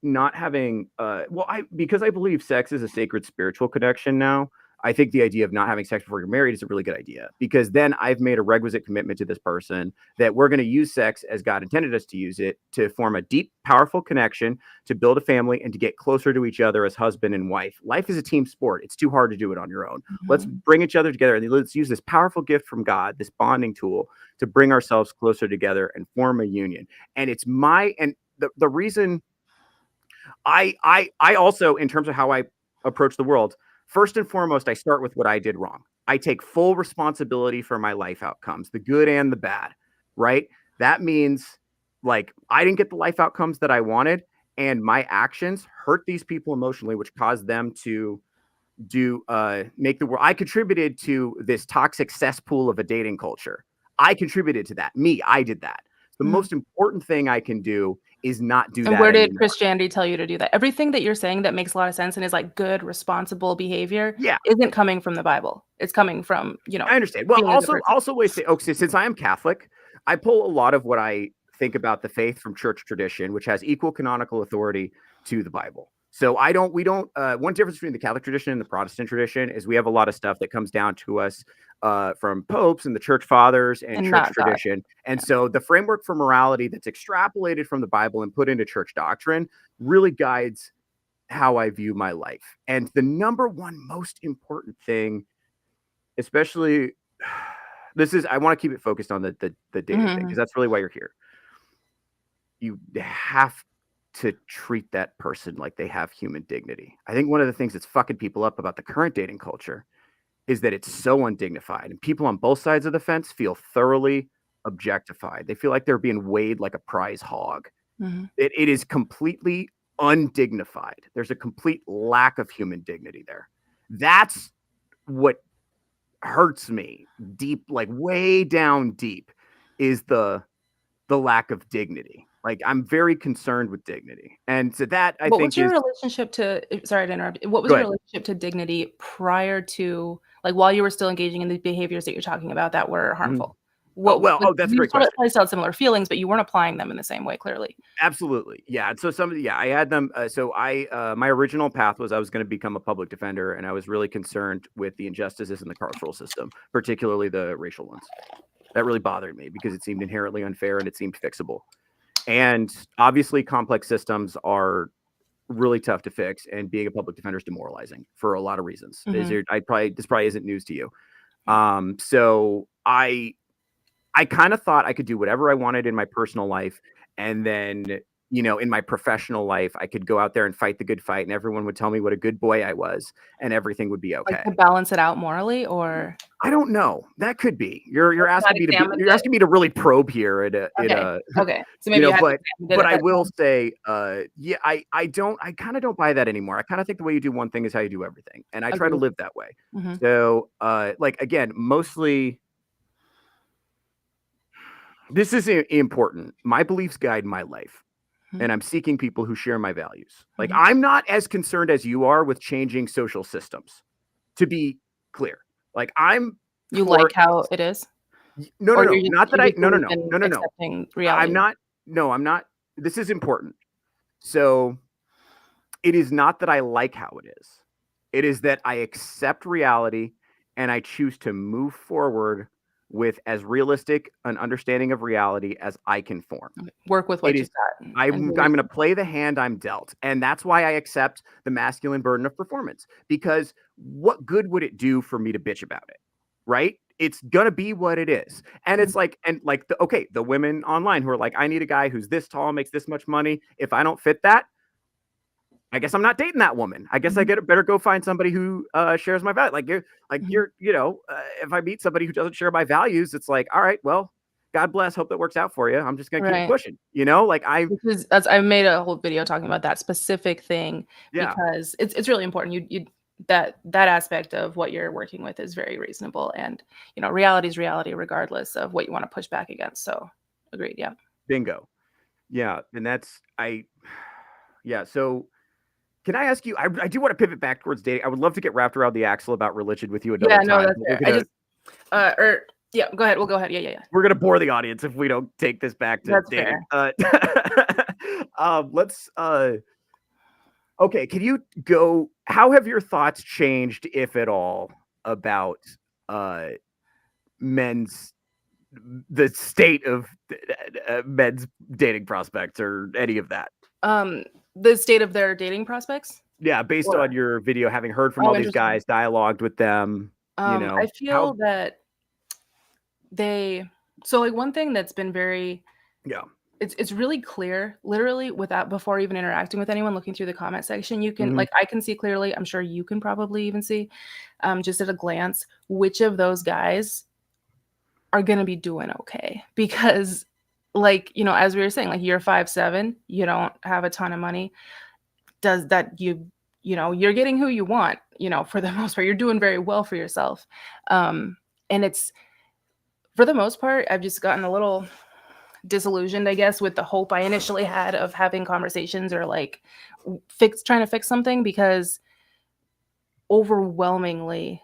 not having because I believe sex is a sacred spiritual connection now. I think the idea of not having sex before you're married is a really good idea because then I've made a requisite commitment to this person that we're going to use sex as God intended us to use it to form a deep, powerful connection, to build a family, and to get closer to each other as husband and wife. Life is a team sport. It's too hard to do it on your own. Let's bring each other together and let's use this powerful gift from God, this bonding tool, to bring ourselves closer together and form a union. And it's the reason I also, in terms of how I approach the world, first and foremost, I start with what I did wrong. I take full responsibility for my life outcomes, the good and the bad, right? That means like I didn't get the life outcomes that I wanted, and my actions hurt these people emotionally, which caused them to make the world. I contributed to this toxic cesspool of a dating culture. I contributed to that. I did that. The most important thing I can do is not do that. And where did anymore. Christianity tell you to do that? Everything that you're saying that makes a lot of sense and is like good, responsible behavior isn't coming from the Bible. It's coming from, I understand. Well, also wait, since I am Catholic, I pull a lot of what I think about the faith from church tradition, which has equal canonical authority to the Bible. So one difference between the Catholic tradition and the Protestant tradition is we have a lot of stuff that comes down to us from popes and the church fathers and church tradition. And so the framework for morality that's extrapolated from the Bible and put into church doctrine really guides how I view my life. And the number one most important thing, especially I want to keep it focused on the dating thing because that's really why you're here. You have to treat that person like they have human dignity. I think one of the things that's fucking people up about the current dating culture is that it's so undignified, and people on both sides of the fence feel thoroughly objectified. They feel like they're being weighed like a prize hog. It is completely undignified. There's a complete lack of human dignity there. That's what hurts me deep, like way down deep, is the lack of dignity. Like I'm very concerned with dignity. And so that I think was your relationship to, sorry to interrupt. What was your relationship to dignity prior to, like while you were still engaging in the behaviors that you're talking about that were harmful? That's a great question. You still had similar feelings, but you weren't applying them in the same way, clearly. Absolutely. Yeah. So I had them. My original path was I was going to become a public defender, and I was really concerned with the injustices in the carceral system, particularly the racial ones. That really bothered me because it seemed inherently unfair and it seemed fixable. And obviously complex systems are really tough to fix, and being a public defender is demoralizing for a lot of reasons. This probably isn't news to you. So I kind of thought I could do whatever I wanted in my personal life, and then in my professional life, I could go out there and fight the good fight, and everyone would tell me what a good boy I was, and everything would be okay. Like to balance it out morally, or I don't know. That could be. You're asking me to really probe here okay. So maybe but I will say, I kind of don't buy that anymore. I kind of think the way you do one thing is how you do everything, and I try to live that way. So, like again, mostly this is important. My beliefs guide my life, and I'm seeking people who share my values. Like, I'm not as concerned as you are with changing social systems, to be clear. Like, You like how it is? No, Or no, not that you I, just no, no, believe no, in no, no, no. accepting reality? I'm not. This is important. So it is not that I like how it is. It is that I accept reality and I choose to move forward with as realistic an understanding of reality as I can form. Work with what It you've is got. I'm going to play the hand I'm dealt. And that's why I accept the masculine burden of performance, because what good would it do for me to bitch about it? Right? It's going to be what it is. And it's like, the women online who are like, I need a guy who's this tall, makes this much money. If I don't fit that, I guess I'm not dating that woman. I guess I better go find somebody who shares my value. If I meet somebody who doesn't share my values, it's like, all right, well, God bless. Hope that works out for you. I'm just gonna keep pushing. I made a whole video talking about that specific thing because it's really important. That aspect of what you're working with is very reasonable, and reality is reality regardless of what you want to push back against. So agreed. Yeah. Bingo. Yeah, and so can I ask you? I do want to pivot back towards dating. I would love to get wrapped around the axle about religion with you another time. No, that's fair. Go ahead. We'll go ahead. Yeah. We're gonna bore the audience if we don't take this back to That's dating. Fair. Let's. Okay, can you go? How have your thoughts changed, if at all, about the state of men's dating prospects or any of that? The state of their dating prospects? Yeah, based on your video, having heard from all these guys, dialogued with them, I feel that one thing that's been very it's really clear, literally, before even interacting with anyone, looking through the comment section, you can I can see clearly, I'm sure you can probably even see just at a glance which of those guys are going to be doing okay, because as we were saying, you're 5'7", you don't have a ton of money. Does that you're getting who you want, for the most part, you're doing very well for yourself. And it's, for the most part, I've just gotten a little disillusioned, I guess, with the hope I initially had of having conversations or trying to fix something, because overwhelmingly,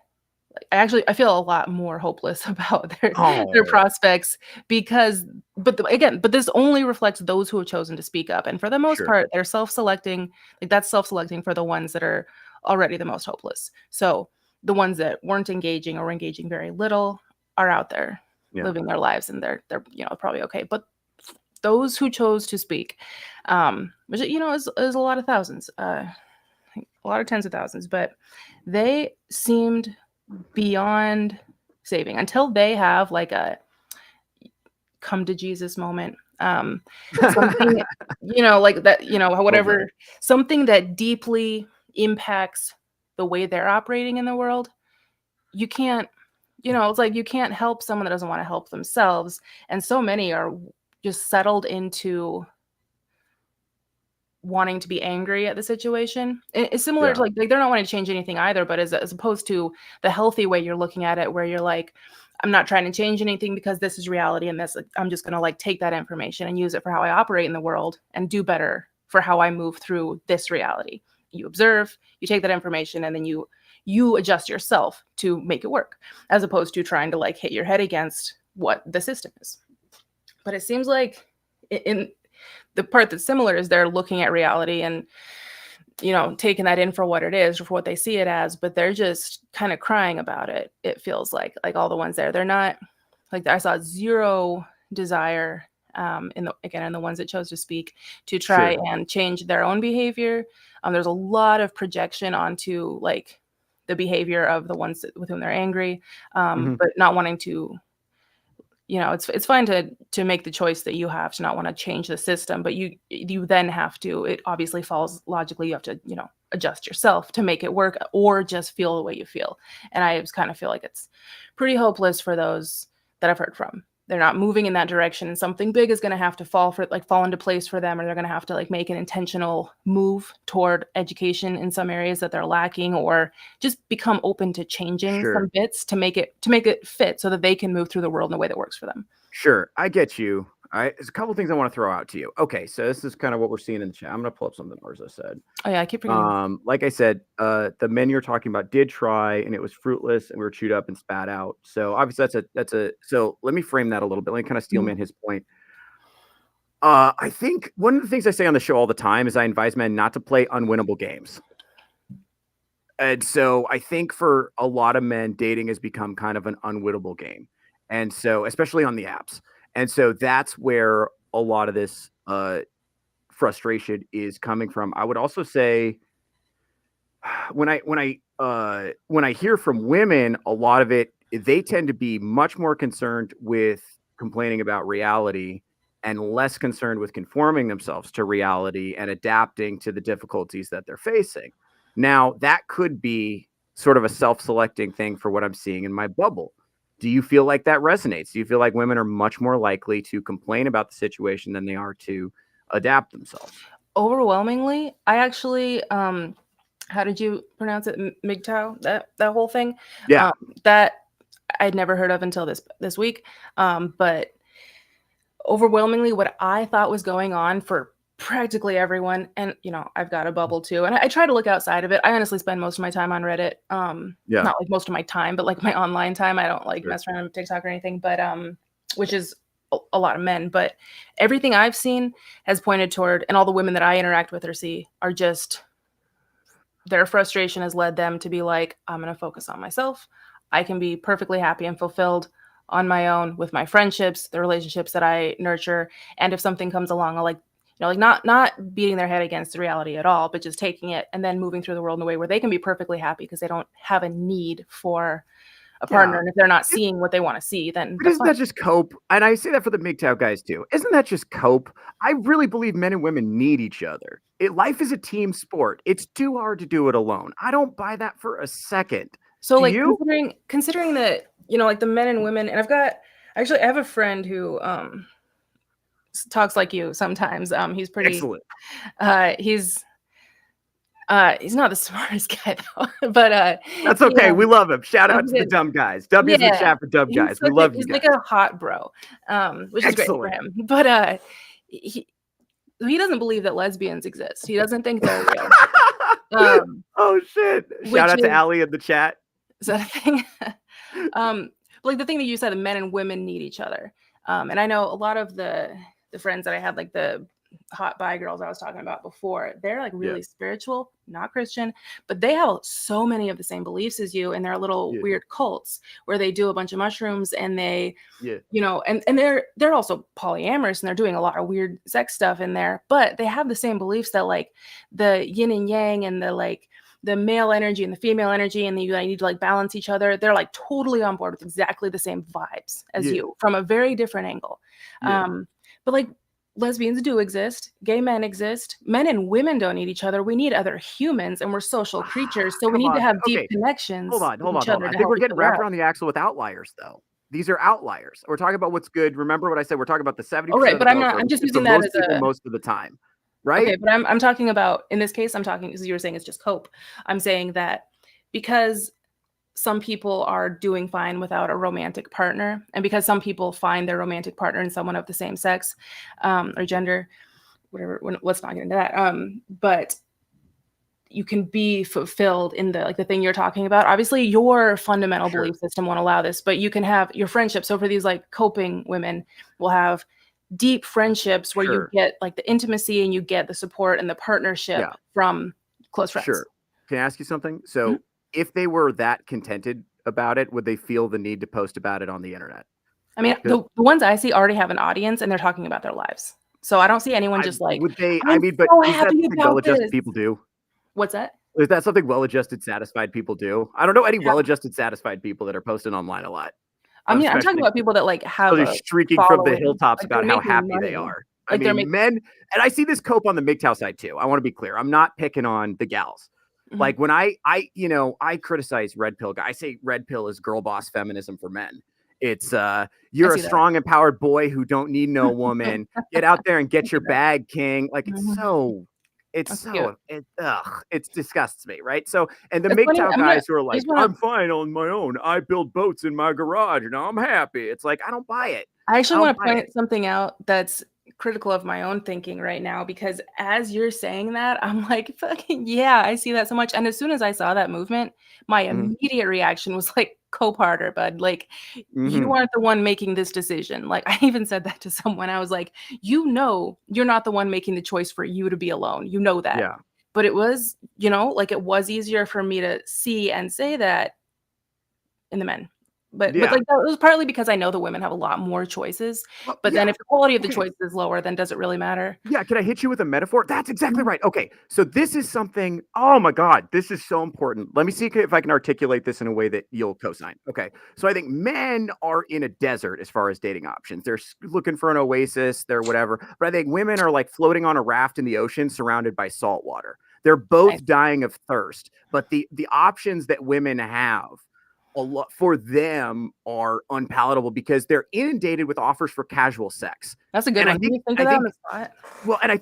I feel a lot more hopeless about their prospects, but this only reflects those who have chosen to speak up. And for the most part, they're self-selecting, that's self-selecting for the ones that are already the most hopeless. So the ones that weren't engaging or were engaging very little are out there living their lives, and they're probably okay. But those who chose to speak, which is a lot of thousands, a lot of tens of thousands, but they seemed beyond saving until they have a come to Jesus moment, something whatever, something that deeply impacts the way they're operating in the world. You can't it's like you can't help someone that doesn't want to help themselves, and so many are just settled into wanting to be angry at the situation. It's similar to they're not wanting to change anything either, but as opposed to the healthy way you're looking at it, where you're like, I'm not trying to change anything because this is reality, and this, I'm just going to take that information and use it for how I operate in the world and do better for how I move through this reality. You observe, you take that information, and then you adjust yourself to make it work, as opposed to trying to hit your head against what the system is. But it seems like in the part that's similar is they're looking at reality and, taking that in for what it is or for what they see it as, but they're just kind of crying about it. It feels like all the ones there, they're not I saw zero desire in the ones that chose to speak to try and change their own behavior. There's a lot of projection onto the behavior of the ones with whom they're angry, but not wanting to, it's fine to make the choice that you have to not want to change the system, but you then have to, it obviously falls logically, you have to, adjust yourself to make it work, or just feel the way you feel. And I just kind of feel like it's pretty hopeless for those that I've heard from. They're not moving in that direction, and something big is going to have to fall into place for them, or they're going to have to make an intentional move toward education in some areas that they're lacking, or just become open to changing some bits to make it fit so that they can move through the world in a way that works for them. Sure, I get you. All right, there's a couple things I want to throw out to you. Okay, so this is kind of what we're seeing in the chat. I'm gonna pull up something Marza said. Oh yeah, I keep forgetting. Like I said, the men you're talking about did try, and it was fruitless, and we were chewed up and spat out. So obviously that's a. So let me frame that a little bit. Let me kind of steel man his point. I think one of the things I say on the show all the time is I advise men not to play unwinnable games. And so I think for a lot of men, dating has become kind of an unwinnable game. And so, especially on the apps. And so that's where a lot of this frustration is coming from. I would also say when I hear from women, a lot of it, they tend to be much more concerned with complaining about reality and less concerned with conforming themselves to reality and adapting to the difficulties that they're facing. Now, that could be sort of a self-selecting thing for what I'm seeing in my bubble. Do you feel like that resonates? Do you feel like women are much more likely to complain about the situation than they are to adapt themselves? Overwhelmingly, I actually, how did you pronounce it? MGTOW, that whole thing? Yeah. That I'd never heard of until this week. But overwhelmingly, what I thought was going on for practically everyone, and I've got a bubble too, and I try to look outside of it. I honestly spend most of my time on Reddit. Not like most of my time, but like my online time. I don't like mess around on TikTok or anything, but which is a lot of men. But everything I've seen has pointed toward, and all the women that I interact with or see are just, their frustration has led them to be like, I'm going to focus on myself. I can be perfectly happy and fulfilled on my own with my friendships, the relationships that I nurture. And if something comes along, I'll not beating their head against the reality at all, but just taking it and then moving through the world in a way where they can be perfectly happy because they don't have a need for a partner. And if they're not seeing what they want to see, then isn't that just cope? And I say that for the MGTOW guys too. Isn't that just cope? I really believe men and women need each other. Life is a team sport. It's too hard to do it alone. I don't buy that for a second. So considering that, like the men and women, and I have a friend who talks like you sometimes. He's pretty excellent. He's not the smartest guy though, but that's okay. We love him. Shout out to the dumb guys. W's in the chat for dumb guys. We love you guys. He's like a hot bro, which is great for him. But he doesn't believe that lesbians exist. He doesn't think they're real. Oh shit! Shout out to Allie in the chat. Is that a thing? Like the thing that you said, the men and women need each other. And I know a lot of the friends that I had, like the hot bi girls I was talking about before, they're like really spiritual, not Christian, but they have so many of the same beliefs as you, and they're little weird cults where they do a bunch of mushrooms and they, and they're also polyamorous and they're doing a lot of weird sex stuff in there, but they have the same beliefs that like the yin and yang and the male energy and the female energy, and you need to like balance each other. They're like totally on board with exactly the same vibes as you from a very different angle. But like lesbians do exist, gay men exist, men and women don't need each other. We need other humans, and we're social creatures. So we need to have deep connections. Hold on. I think we're getting wrapped around the axle with outliers though. These are outliers. We're talking about what's good. Remember what I said? We're talking about the 70%. Oh, right, but I'm just using that as most of the time. Right. Okay, but I'm talking about, in this case, I'm talking, because you were saying it's just cope. I'm saying that because some people are doing fine without a romantic partner, and because some people find their romantic partner in someone of the same sex or gender, whatever, let's not get into that. But you can be fulfilled in the thing you're talking about. Obviously, your fundamental belief system won't allow this, but you can have your friendship. So for these like coping women, will have deep friendships where you get like the intimacy and you get the support and the partnership from close friends. Sure. Can I ask you something? So if they were that contented about it, would they feel the need to post about it on the internet? I mean, the ones I see already have an audience and they're talking about their lives. So I don't see anyone just like, would they, but is that something well-adjusted people do? What's that? Is that something well-adjusted, satisfied people do? I don't know any well-adjusted, satisfied people that are posting online a lot. I mean, I'm talking about people that like have they're shrieking from the hilltops about how happy they are. Like I mean, men, and I see this cope on the MGTOW side too. I want to be clear. I'm not picking on the gals. Like when I criticize red pill guys, I say red pill is girl boss feminism for men. It's you're a strong, empowered boy who don't need no woman. Get out there and get your bag, king. Like it's It's That's cute. so it disgusts me, right? So, and the It's funny. MGTOW guys who are I like, just want I'm to. fine on my own. I build boats in my garage and I'm happy. It's like I don't buy it. I I actually don't want to buy it. point something out that's critical of my own thinking right now because as you're saying that, I'm like, fucking yeah, I see that so much. And as soon as I saw that movement, my Mhm. immediate reaction was like, co-parter, bud. Like, you Mhm. aren't the one making this decision. Like, I even said that to someone. I was like, you know, you're not the one making the choice for you to be alone. You know that. Yeah. But it was, like it was easier for me to see and say that in the men. But Yeah. like that was partly because I know the women have a lot more choices. Well, But then yeah. if the quality of the Okay. choice is lower, then does it really matter? Yeah, can I hit you with a metaphor? That's exactly Mhm. right. Okay, so this is something. Oh my God, this is so important. Let me see if I can articulate this in a way that you'll co-sign. Okay, so I think men are in a desert as far as dating options. They're looking for an oasis, they're whatever. But I think women are like floating on a raft in the ocean, surrounded by salt water. They're Nice. both dying of thirst, but the options that women have a lot for them are unpalatable because they're inundated with offers for casual sex. That's a good And one. Did you think I of that on think the spot? well, and I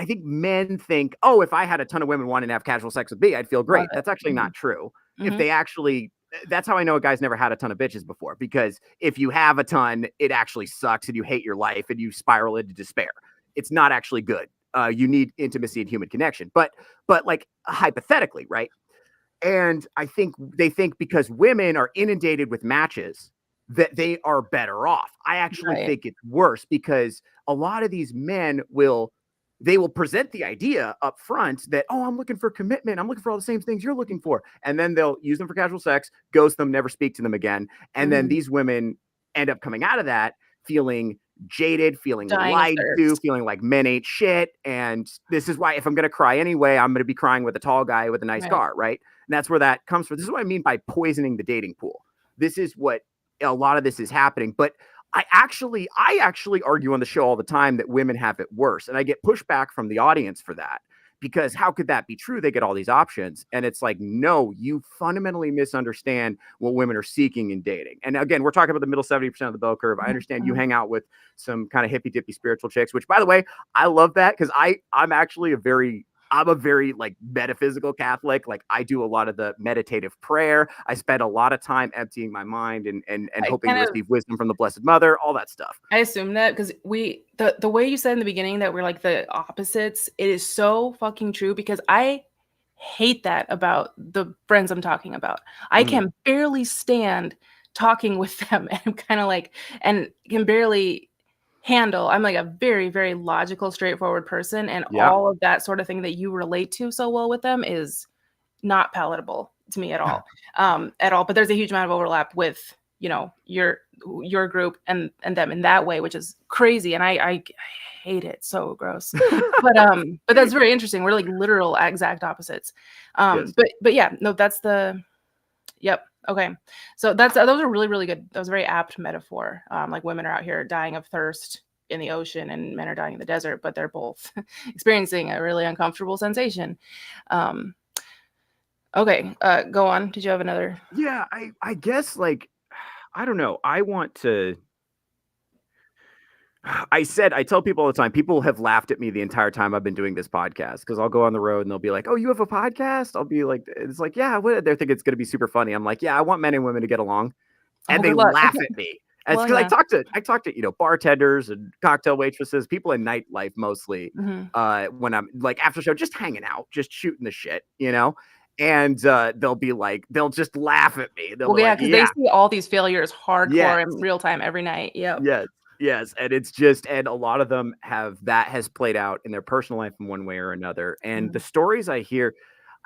think men think, oh, if I had a ton of women wanting to have casual sex with me, I'd feel Love great. it. That's actually Mhm. not true. If Mhm. they actually, that's how I know a guy's never had a ton of bitches before. Because if you have a ton, it actually sucks, and you hate your life, and you spiral into despair. It's not actually good. You need intimacy and human connection. But like hypothetically, right? And I think they think because women are inundated with matches that they are better off. I actually Right. think it's worse because a lot of these men will present the idea up front that, oh, I'm looking for commitment. I'm looking for all the same things you're looking for. And then they'll use them for casual sex, ghost them, never speak to them again. And then Mhm. these women end up coming out of that feeling jaded, feeling Dying of lied to, thirst. feeling like men ain't shit. And this is why if I'm going to cry anyway, I'm going to be crying with a tall guy with a nice Right. car, right? And that's where that comes from. This is what I mean by poisoning the dating pool. This is what a lot of this is happening. But I actually argue on the show all the time that women have it worse. And I get pushback from the audience for that. Because how could that be true? They get all these options. And it's like, no, you fundamentally misunderstand what women are seeking in dating. And again, we're talking about the middle 70% of the bell curve. I Mhm. understand you Mhm. hang out with some kind of hippy dippy spiritual chicks, which by the way, I love that because I'm a very like metaphysical Catholic. Like I do a lot of the meditative prayer. I spend a lot of time emptying my mind and I hoping to kind of receive wisdom from the Blessed Mother, all that stuff. I assume that because the way you said in the beginning that we're like the opposites, it is so fucking true because I hate that about the friends I'm talking about. I Mhm. can barely stand talking with them and I'm kind of like and can barely handle. I'm like a very, very logical, straightforward person, and Yeah. all of that sort of thing that you relate to so well with them is not palatable to me at all. But there's a huge amount of overlap with your group and them in that way, which is crazy, and I hate it. So gross. But that's very interesting. We're like literal exact opposites. Yes. But yeah, no, that's the yep. Okay, so those are really really good. That was a very apt metaphor. Like women are out here dying of thirst in the ocean, and men are dying in the desert, but they're both experiencing a really uncomfortable sensation. Um, Okay, go on. Did you have another? Yeah, I guess like I don't know. I tell people all the time, people have laughed at me the entire time I've been doing this podcast because I'll go on the road and they'll be like, oh, you have a podcast? I'll be like, it's like, yeah, what? They think it's going to be super funny. I'm like, yeah, I want men and women to get along. Oh, And they good luck. laugh at me. And it's Well, because yeah. I talk to, bartenders and cocktail waitresses, people in nightlife mostly, Mhm. when I'm like after show, just hanging out, just shooting the shit. And they'll be like, they'll just laugh at me. They'll Well, be yeah, like, because they yeah, see all these failures hardcore yes. in real time every night. Yep. Yes, yes, and it's just and a lot of them have that has played out in their personal life in one way or another, and the Mhm. stories I hear,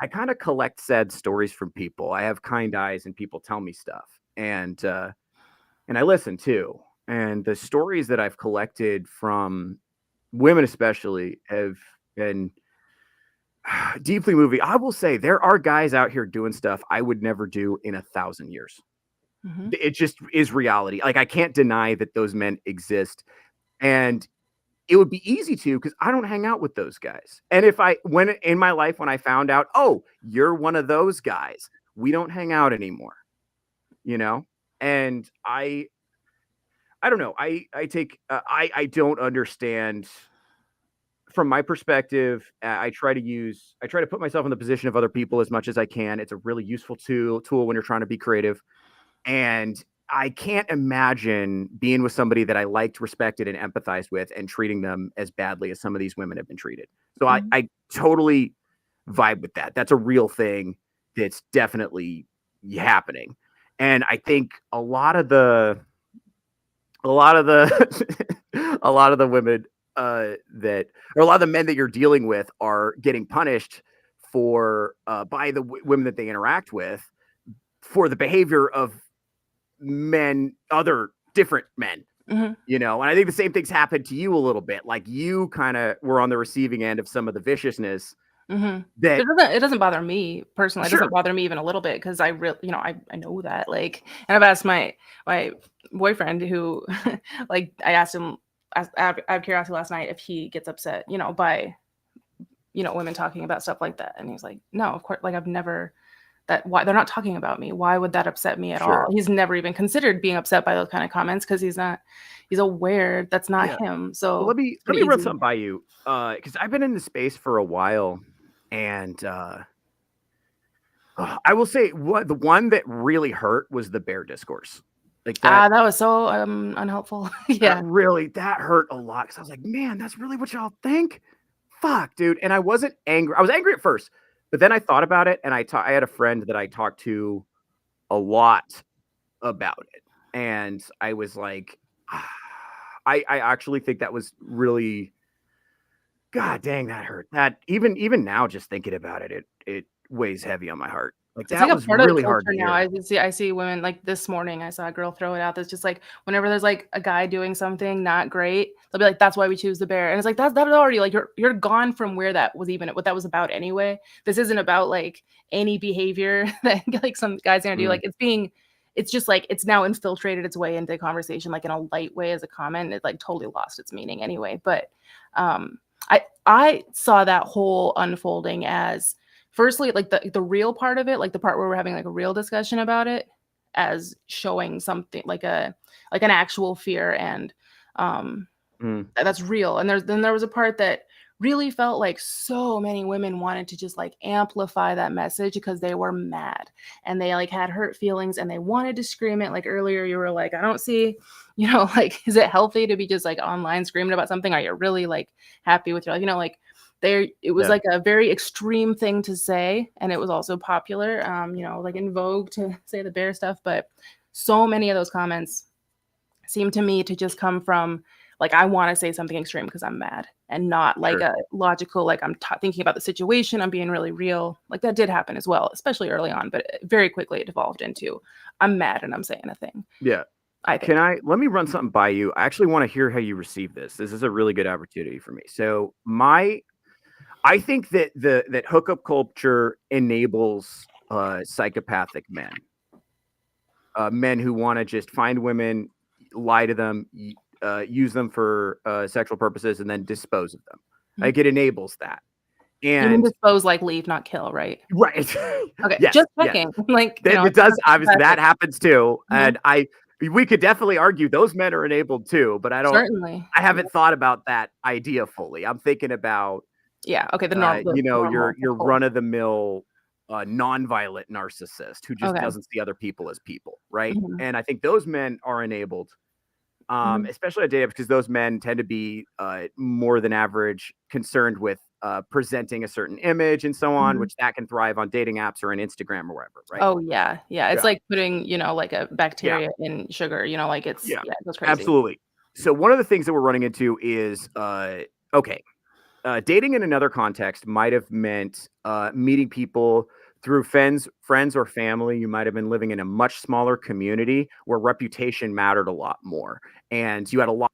I kinda collect sad stories from people. I have kind eyes and people tell me stuff, and I listen too, and the stories that I've collected from women especially have been deeply moving. I will say there are guys out here doing stuff I would never do in 1,000 years. Mhm. It just is reality. Like, I can't deny that those men exist, and it would be easy to because I don't hang out with those guys. And if I when in my life when I found out, "Oh, you're one of those guys," we don't hang out anymore, you know? And I don't know. I take I don't understand from my perspective, I try to put myself in the position of other people as much as I can. It's a really useful tool when you're trying to be creative. And I can't imagine being with somebody that I liked, respected, and empathized with and treating them as badly as some of these women have been treated. So I totally vibe with that. That's a real thing that's definitely happening. And I think a lot of the a lot of the a lot of the women that or a lot of the men that you're dealing with are getting punished for by the women that they interact with for the behavior of men, other different men. Mhm. You know, and I think the same things happened to you a little bit. Like you kind of were on the receiving end of some of the viciousness Mhm. that It doesn't bother me personally. It doesn't sure. bother me even a little bit because I really, I know that, like, and I've asked my boyfriend who, like, I asked him out of curiosity last night if he gets upset, by, women talking about stuff like that, and he's like, "No, of course, like, I've never that why they're not talking about me. Why would that upset me at all?" Sure. He's never even considered being upset by those kind of comments because he's aware that's not Yeah. him. Well, So let me it's let pretty me run easy. something by you. Because I've been in the space for a while, and I will say what the one that really hurt was the bear discourse. Like that That was so unhelpful. Yeah. that hurt a lot because I was like, man, that's really what y'all think? Fuck, dude. And I wasn't angry. I was angry at first, but then I thought about it, and I had a friend that I talked to a lot about it, and I was like, I actually think that was really, god dang, that hurt. That even now, just thinking about it, it weighs heavy on my heart. Like It's like that a was part of the really hard culture to now. hear. I see women like this morning, I saw a girl throw it out that's just like whenever there's like a guy doing something not great, they'll be like, "That's why we choose the bear." And it's like that's already like you're gone from where that was even what that was about anyway. This isn't about like any behavior that like some guys gonna do. Mm, Like it's just like it's now infiltrated its way into conversation, like in a light way as a comment. It like totally lost its meaning anyway. But um I saw that whole unfolding as firstly, like the real part of it, like the part where we're having like a real discussion about it, as showing something like an actual fear and um mm, that's real. And then there was a part that really felt like so many women wanted to just like amplify that message because they were mad and they like had hurt feelings and they wanted to scream it. Like earlier, you were like, I don't see, like, is it healthy to be just like online screaming about something? Are you really like happy with your life? Like there, it was yeah, like a very extreme thing to say. And it was also popular, like in vogue to say the bear stuff. But so many of those comments seem to me to just come from like I want to say something extreme because I'm mad and not like sure. a logical like I'm thinking about the situation, I'm being really real. Like that did happen as well, especially early on, but very quickly it evolved into I'm mad and I'm saying a thing. Yeah. I think. Let me run something by you. I actually want to hear how you receive this. This is a really good opportunity for me. So I think that that hookup culture enables psychopathic men. Men who want to just find women, lie to them, use them for sexual purposes, and then dispose of them. Mhm. Like it enables that. You mean And dispose like leave, not kill, right? right, Okay, yes, just yes, checking. Like, it does. Obviously, that classic. happens too. Mhm. And we could definitely argue those men are enabled too. But Certainly. I haven't thought about that idea fully. I'm thinking about Yeah. Okay. The normal your whole. run of the mill non-violent narcissist who just Okay. doesn't see other people as people, right? Mhm. And I think those men are enabled, Mhm. especially at data because those men tend to be more than average concerned with presenting a certain image and so on, Mhm. which that can thrive on dating apps or on Instagram or wherever, right? Oh, yeah, yeah, it's Yeah, like putting, like a yeah, bacteria in sugar, like it's yeah, yeah, it goes crazy. absolutely. So one of the things that we're running into is okay, dating in another context might have meant meeting people through friends or family. You might have been living in a much smaller community where reputation mattered a lot more, and you had a lot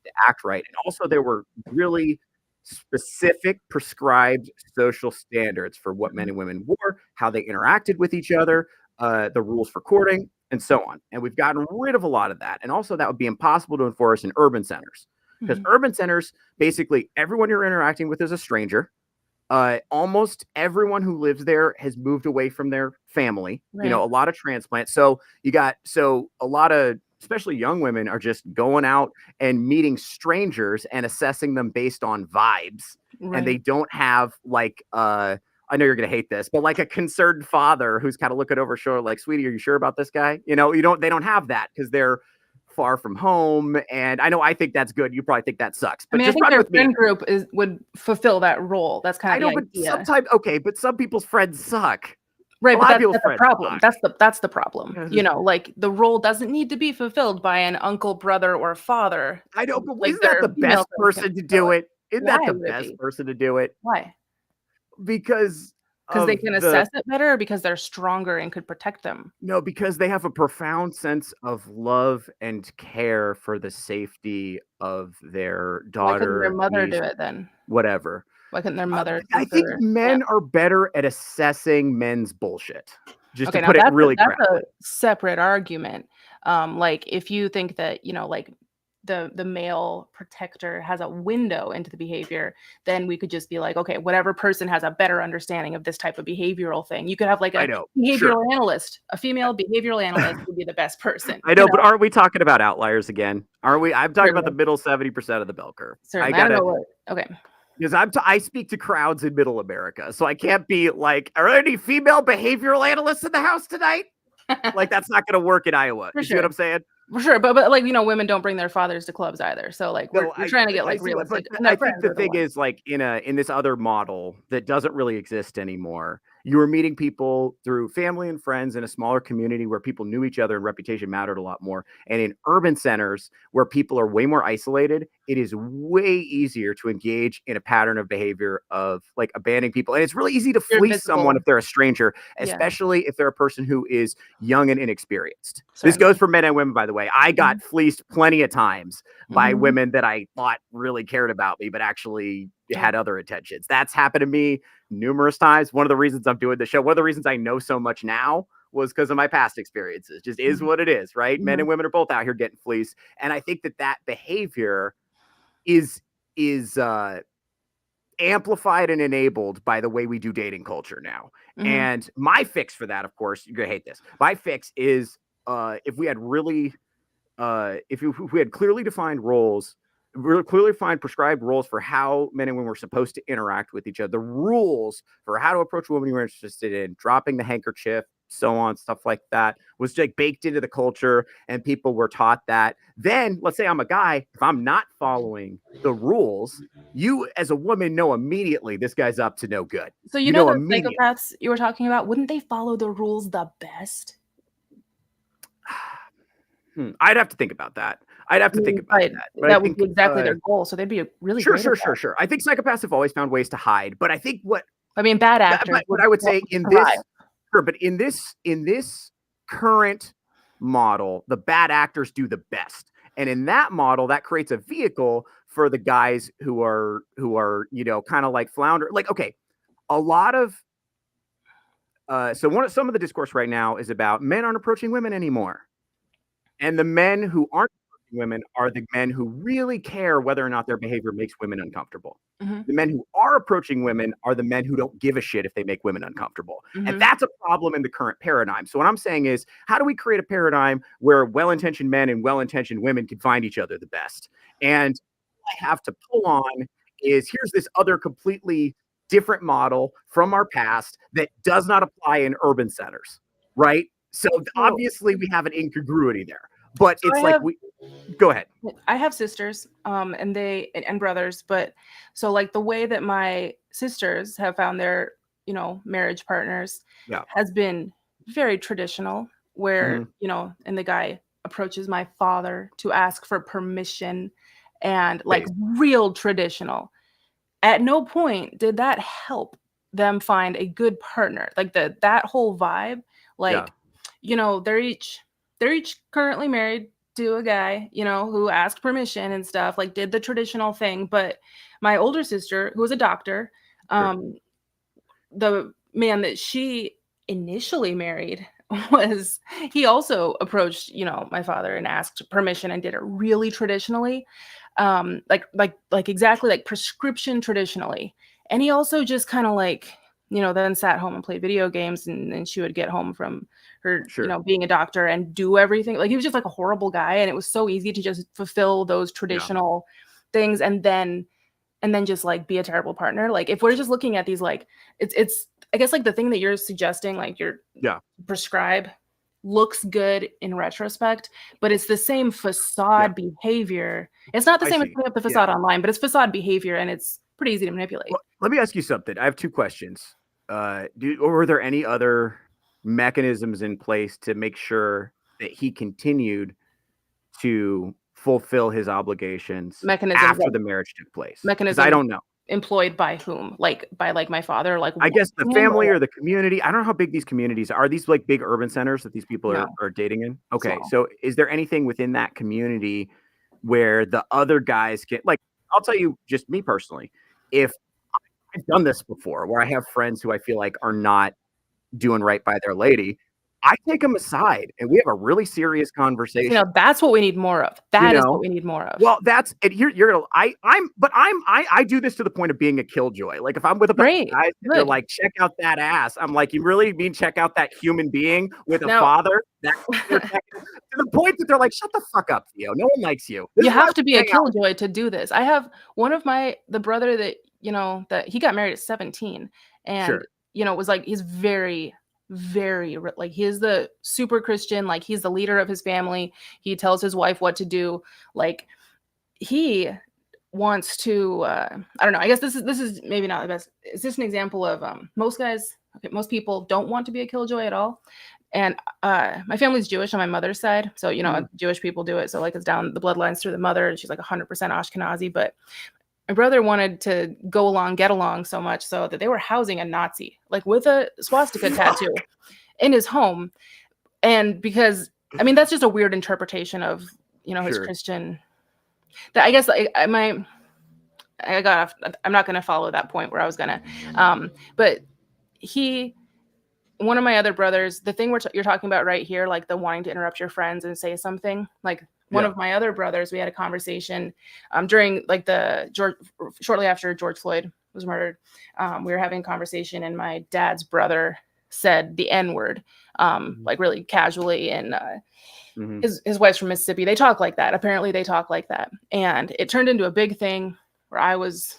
to act right. And also, there were really specific prescribed social standards for what men Mhm, and women wore, how they interacted with each other, the rules for courting, and so on. And we've gotten rid of a lot of that. And also, that would be impossible to enforce in urban centers because mhm, urban centers, basically, everyone you're interacting with is a stranger. Almost everyone who lives there has moved away from their family. You know, right, a lot of transplants. So you got a lot of especially young women, are just going out and meeting strangers and assessing them based on vibes. Right. And they don't have like I know you're gonna hate this, but like a concerned father who's kind of looking over his shoulder, like, sweetie, are you sure about this guy? You know, they don't have that because they're far from home. And I know I think that's good. You probably think that sucks. But I mean, I just think run their with me. friend group would fulfill that role. That's kind I of know, the but idea. sometimes but some people's friends suck. Right, A but lot of that's people's the friends problem. suck. That's the problem. Yeah. You know, like the role doesn't need to be fulfilled by an uncle, brother, or father. I know, but Like isn't that the their female best friends can person to fulfill do it? Isn't that Why the would it best be? person to do it? Why? Because Because they of can the assess it better, or because they're stronger and could protect them. no, because they have a profound sense of love and care for the safety of their Why couldn't their daughter, mother do niece, it then? whatever. Why couldn't their mother, I think sister? men are better at assessing men's bullshit. Just Okay, to now put it that's really a crassly. separate argument. Like if you think that, you know, like the male protector has a window into the behavior, then we could just be like, okay, whatever person has a better understanding of this type of behavioral thing. You could have like I a know, behavioral sure. analyst, a female behavioral analyst would be the best person. I know, but aren't we talking about outliers again? Aren't we? I'm talking about the Certainly. middle 70% of the bell curve. Certainly. I don't know what. Okay. Because I speak to crowds in Middle America, so I can't be like, are there any female behavioral analysts in the house tonight? Like, that's not going to work in Iowa. For You see what sure. I'm saying? For sure, but like, you know, women don't bring their fathers to clubs either. So like we're trying to get like see, realistic. but And their I think friends the are the thing ones. is, like, in this other model that doesn't really exist anymore, you were meeting people through family and friends in a smaller community where people knew each other and reputation mattered a lot more. And in urban centers where people are way more isolated, it is way easier to engage in a pattern of behavior of like abandoning people. And it's really easy to You're fleece someone invisible. if they're a stranger, Yeah. especially if they're a person who is young and inexperienced. This Certainly. goes for men and women, by the way. I got fleeced plenty of times by Mhm. women that I thought really cared about me, but actually Yeah. had other intentions. That's happened to me numerous times. One of the reasons I'm doing the show, one of the reasons I know so much now was because of my past experiences. Just is Mhm. what it is, right? Men Mhm. and women are both out here getting fleeced. And I think that behavior is amplified and enabled by the way we do dating culture now. Mhm. And my fix for that, of course, you're gonna hate this. My fix is if we had really if we had clearly defined roles, really clearly defined prescribed roles for how men and women were supposed to interact with each other, the rules for how to approach a woman you were interested in, dropping the handkerchief, so on, stuff like that, was like baked into the culture and people were taught that. Then let's say I'm a guy, if I'm not following the rules, you as a woman know immediately this guy's up to no good. So You know know the immediately. psychopaths you were talking about, wouldn't they follow the rules the best? I'd have to think about that. I'd have to think about Right. that. But I That would think be exactly their goal. So they'd be really sure, great at sure, that. sure. I think psychopaths have always found ways to hide, but I think I mean, bad actors but I would say in thrive. this, sure, but in this current model, the bad actors do the best, and in that model, that creates a vehicle for the guys who are you know kind of like flounder. Like, okay, a lot of some of the discourse right now is about men aren't approaching women anymore. And the men who aren't approaching women are the men who really care whether or not their behavior makes women uncomfortable. Mhm. The men who are approaching women are the men who don't give a shit if they make women uncomfortable. And Mhm. that's a problem in the current paradigm. So what I'm saying is, how do we create a paradigm where well-intentioned men and well-intentioned women can find each other the best? And what I have to pull on is here's this other completely different model from our past that does not apply in urban centers, right? So So obviously we have an incongruity there, but so it's like go ahead. I have sisters, and brothers, but so like the way that my sisters have found their, you know, marriage partners Yeah. has been very traditional, where, Mhm. you know, and the guy approaches my father to ask for permission and like Base. real traditional. At no point did that help them find a good partner. Like that whole vibe, Yeah. like, you know, they're each currently married to a guy, you know, who asked permission and stuff, like did the traditional thing. But my older sister, who was a doctor, Sure. the man that she initially married was he also approached, you know, my father and asked permission and did it really traditionally, like exactly like prescription traditionally. And he also just kind of like then sat home and played video games, and then she would get home from her, Sure. being a doctor and do everything. Like, he was just like a horrible guy, and it was so easy to just fulfill those traditional things and then just like be a terrible partner. Like, if we're just looking at these, like, it's I guess like the thing that you're suggesting, like you're prescribe looks good in retrospect, but it's the same facade behavior. It's not the same as putting up the facade online, but it's facade behavior, and it's pretty easy to manipulate. Well, let me ask you something. I have 2 questions. Were there any other mechanisms in place to make sure that he continued to fulfill his obligations after the marriage took place? Because I don't know. Employed by whom? Like by my father? Like, I guess the family or the community. I don't know how big these communities are. These like big urban centers that these people are dating in? Okay, so is there anything within that community where the other guys can, like, I'll tell you, just me personally, if I've done this before, where I have friends who I feel like are not doing right by their lady, I take them aside and we have a really serious conversation. That's what we need more of. That is what we need more of. Well, that's it. I do this to the point of being a killjoy. Like, if I'm with a bunch of guys, they're like, check out that ass. I'm like, you really mean check out that human being with a father? To the point that they're like, shut the fuck up, Theo. No one likes you. You have to be a killjoy to do this. I have one of the brother that, that he got married at 17, and it was like, he's very like, he is the super Christian, like he's the leader of his family. He tells his wife what to do. Like, he wants to I don't know, I guess this is maybe not the best. Is this an example of most people don't want to be a killjoy at all? And my family's Jewish on my mother's side, so Jewish people do it, so like it's down the bloodlines through the mother, and she's like 100% Ashkenazi. But my brother wanted to get along so much so that they were housing a Nazi, like with a swastika tattoo, in his home. And because, I mean, that's just a weird interpretation of, his Christian. That, I guess, I'm not going to follow that point where I was going to. But one of my other brothers, the thing you're talking about right here, like the wanting to interrupt your friends and say something, like, one of my other brothers, we had a conversation during like shortly after George Floyd was murdered. We were having a conversation, and my dad's brother said the N-word, like really casually. And his wife's from Mississippi. They talk like that. Apparently they talk like that. And it turned into a big thing where I was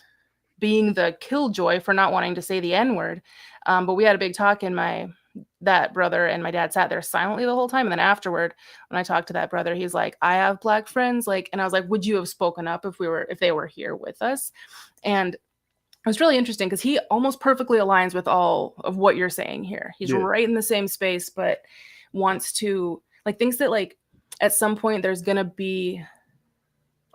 being the killjoy for not wanting to say the N-word. But we had a big talk, and that brother and my dad sat there silently the whole time. And then afterward, when I talked to that brother, he's like, I have black friends. Like, and I was like, would you have spoken up if they were here with us? And it was really interesting because he almost perfectly aligns with all of what you're saying here. He's right in the same space, but wants to, like, thinks that, like, at some point there's going to be,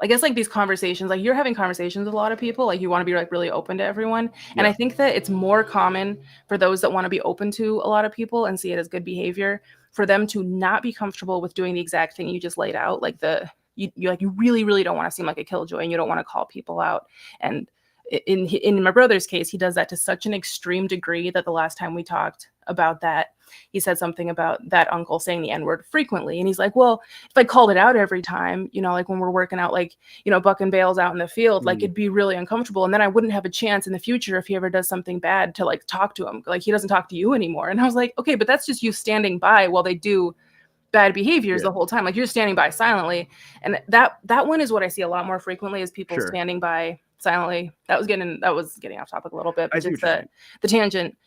I guess, like, these conversations, like, you're having conversations with a lot of people, like, you want to be like really open to everyone. And I think that it's more common for those that want to be open to a lot of people and see it as good behavior, for them to not be comfortable with doing the exact thing you just laid out. Like, you really, really don't want to seem like a killjoy, and you don't want to call people out. And in my brother's case, he does that to such an extreme degree that the last time we talked about that, he said something about that uncle saying the N-word frequently. And he's like, well, if I called it out every time, like when we're working out, like, bucking bales out in the field, like, it'd be really uncomfortable. And then I wouldn't have a chance in the future if he ever does something bad to, like, talk to him. Like, he doesn't talk to you anymore. And I was like, okay, but that's just you standing by while they do bad behaviors the whole time. Like, you're standing by silently. And that one is what I see a lot more frequently, is people standing by silently. That was getting off topic a little bit, but just the tangent.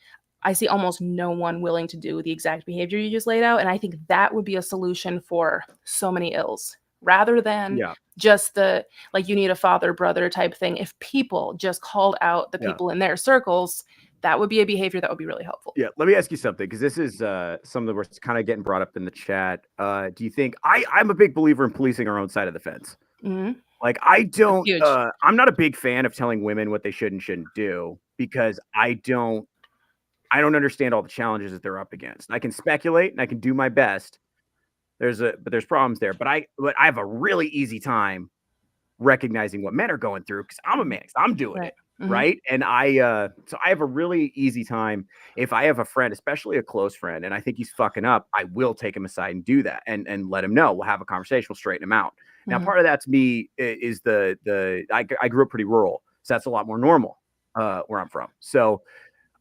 I see almost no one willing to do the exact behavior you just laid out. And I think that would be a solution for so many ills, rather than just the, like, you need a father brother type thing. If people just called out the people in their circles, that would be a behavior that would be really helpful. Yeah. Let me ask you something, because this is something that we're kind of getting brought up in the chat. Do you think I'm a big believer in policing our own side of the fence? Mm-hmm. Like, I'm not a big fan of telling women what they should and shouldn't do, because I don't understand all the challenges that they're up against. I can speculate and I can do my best. But there's problems there. But I have a really easy time recognizing what men are going through, because I'm a man. I'm doing it. Mm-hmm. Right. And so I have a really easy time. If I have a friend, especially a close friend, and I think he's fucking up, I will take him aside and do that and let him know. We'll have a conversation. We'll straighten him out. Now, part of that to me is I grew up pretty rural, so that's a lot more normal where I'm from. So